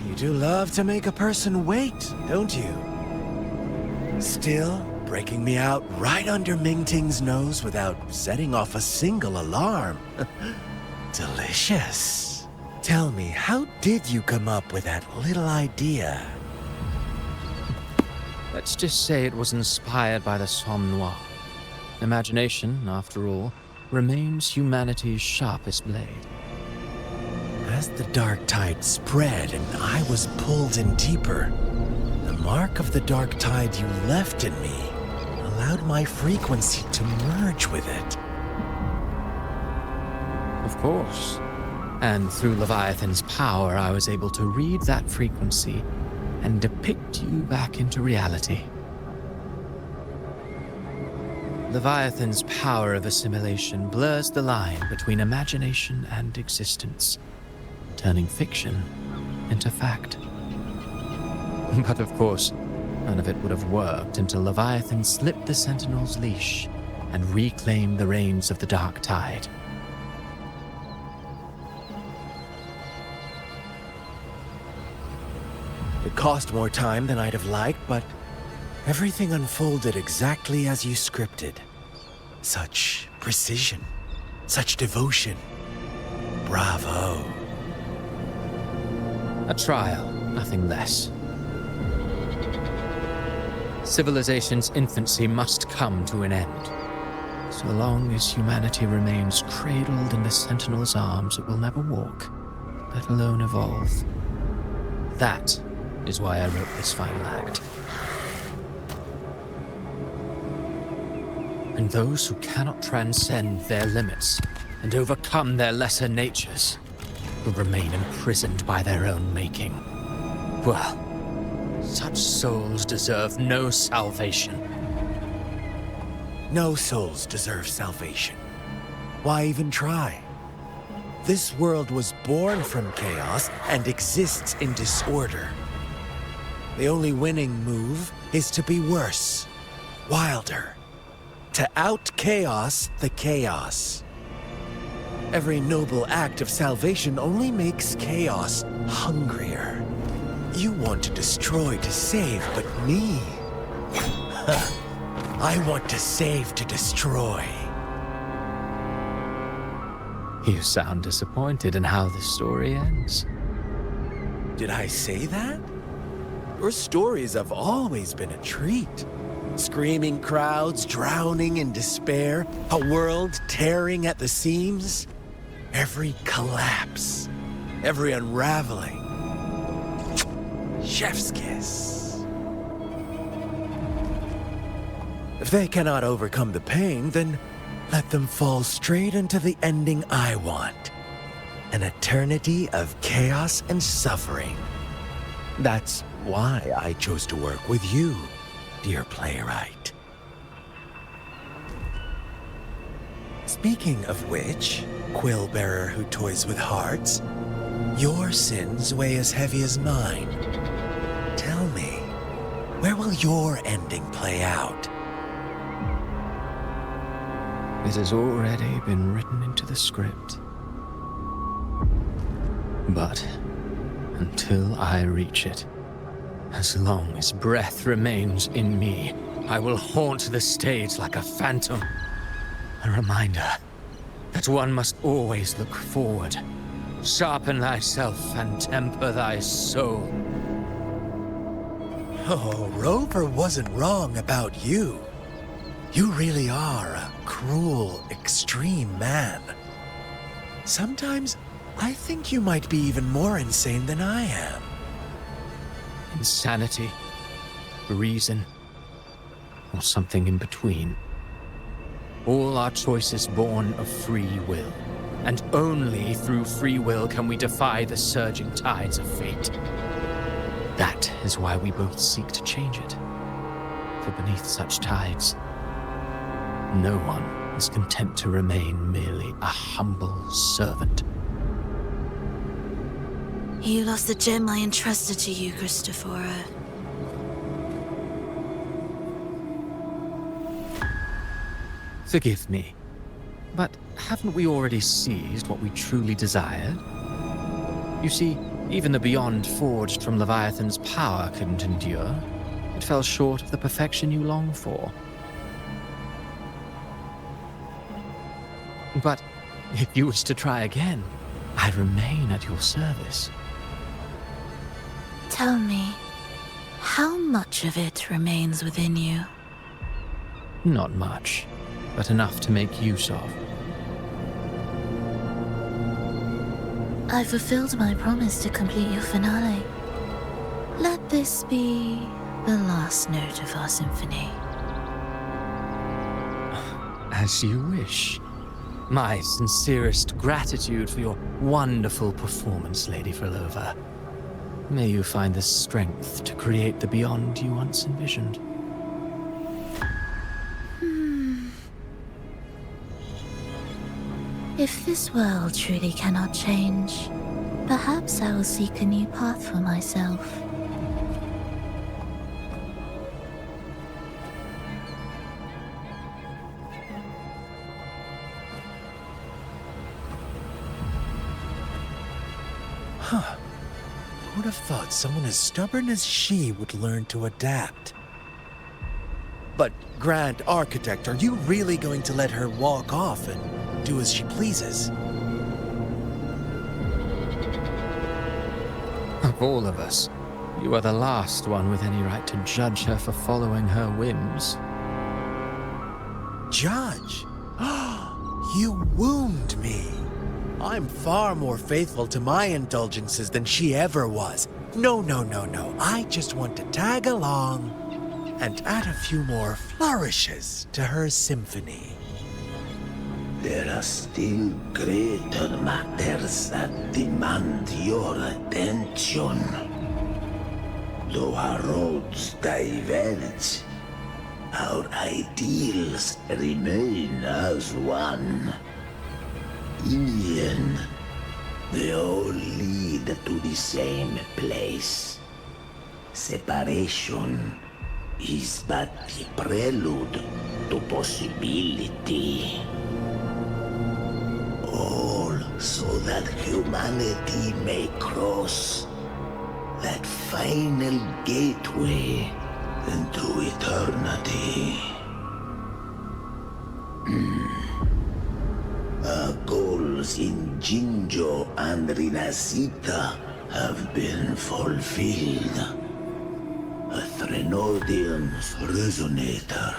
You do love to make a person wait, don't you? Still, breaking me out right under Mingting's nose without setting off a single alarm. Delicious. Tell me, how did you come up with that little idea? Let's just say it was inspired by the Somme Noir. Imagination, after all, remains humanity's sharpest blade. As the dark tide spread and I was pulled in deeper, the mark of the dark tide you left in me allowed my frequency to merge with it. Of course. And through Leviathan's power, I was able to read that frequency and depict you back into reality. Leviathan's power of assimilation blurs the line between imagination and existence, turning fiction into fact. But of course, none of it would have worked until Leviathan slipped the Sentinel's leash and reclaimed the reins of the Dark Tide. It cost more time than I'd have liked, but Everything unfolded exactly as you scripted. Such precision, such devotion. Bravo. A trial, nothing less. Civilization's infancy must come to an end. So long as humanity remains cradled in the Sentinel's arms, it will never walk, let alone evolve. That is why I wrote this final act. And those who cannot transcend their limits and overcome their lesser natures will remain imprisoned by their own making. Well, such souls deserve no salvation. No souls deserve salvation. Why even try? This world was born from chaos and exists in disorder. The only winning move is to be worse, wilder, to out-chaos the chaos. Every noble act of salvation only makes chaos hungrier. You want to destroy to save, but me? I want to save to destroy. You sound disappointed in how the story ends. Did I say that? Your stories have always been a treat. Screaming crowds drowning in despair, a world tearing at the seams. Every collapse, every unraveling. Chef's kiss. If they cannot overcome the pain, then let them fall straight into the ending I want. An eternity of chaos and suffering. That's why I chose to work with you, dear playwright. Speaking of which, quill bearer who toys with hearts, your sins weigh as heavy as mine. Tell me, where will your ending play out? It has already been written into the script. But until I reach it, as long as breath remains in me, I will haunt the stage like a phantom. A reminder that one must always look forward. Sharpen thyself and temper thy soul. Oh, Rover wasn't wrong about you. You really are a cruel, extreme man. Sometimes I think you might be even more insane than I am. Insanity, reason, or something in between. All our choices born of free will, and only through free will can we defy the surging tides of fate. That is why we both seek to change it. For beneath such tides, no one is content to remain merely a humble servant. You lost the gem I entrusted to you, Christophora. Forgive me, but haven't we already seized what we truly desired? You see, even the beyond forged from Leviathan's power couldn't endure. It fell short of the perfection you long for. But if you wish to try again, I remain at your service. Tell me, how much of it remains within you? Not much, but enough to make use of. I fulfilled my promise to complete your finale. Let this be the last note of our symphony. As you wish. My sincerest gratitude for your wonderful performance, Lady Frolova. May you find the strength to create the beyond you once envisioned. If this world truly cannot change, perhaps I will seek a new path for myself. Huh. Who'd have thought someone as stubborn as she would learn to adapt? But, Grand Architect, are you really going to let her walk off and do as she pleases? Of all of us, you are the last one with any right to judge her for following her whims. Judge? You wound me. I'm far more faithful to my indulgences than she ever was. No. I just want to tag along and add a few more flourishes to her symphony. There are still greater matters that demand your attention. Though our roads diverge, our ideals remain as one. In the end, they all lead to the same place. Separation is but the prelude to possibility. All so that humanity may cross that final gateway into eternity. Our goals in Jinjo and Rinasita have been fulfilled. A Threnodian's resonator,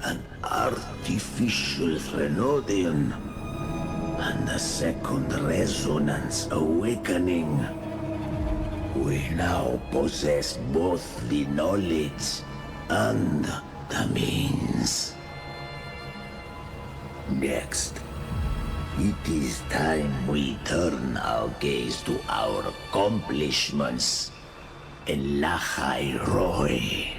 an artificial Threnodian, and a second resonance awakening. We now possess both the knowledge and the means. Next, it is time we turn our gaze to our accomplishments in Lahai Roy.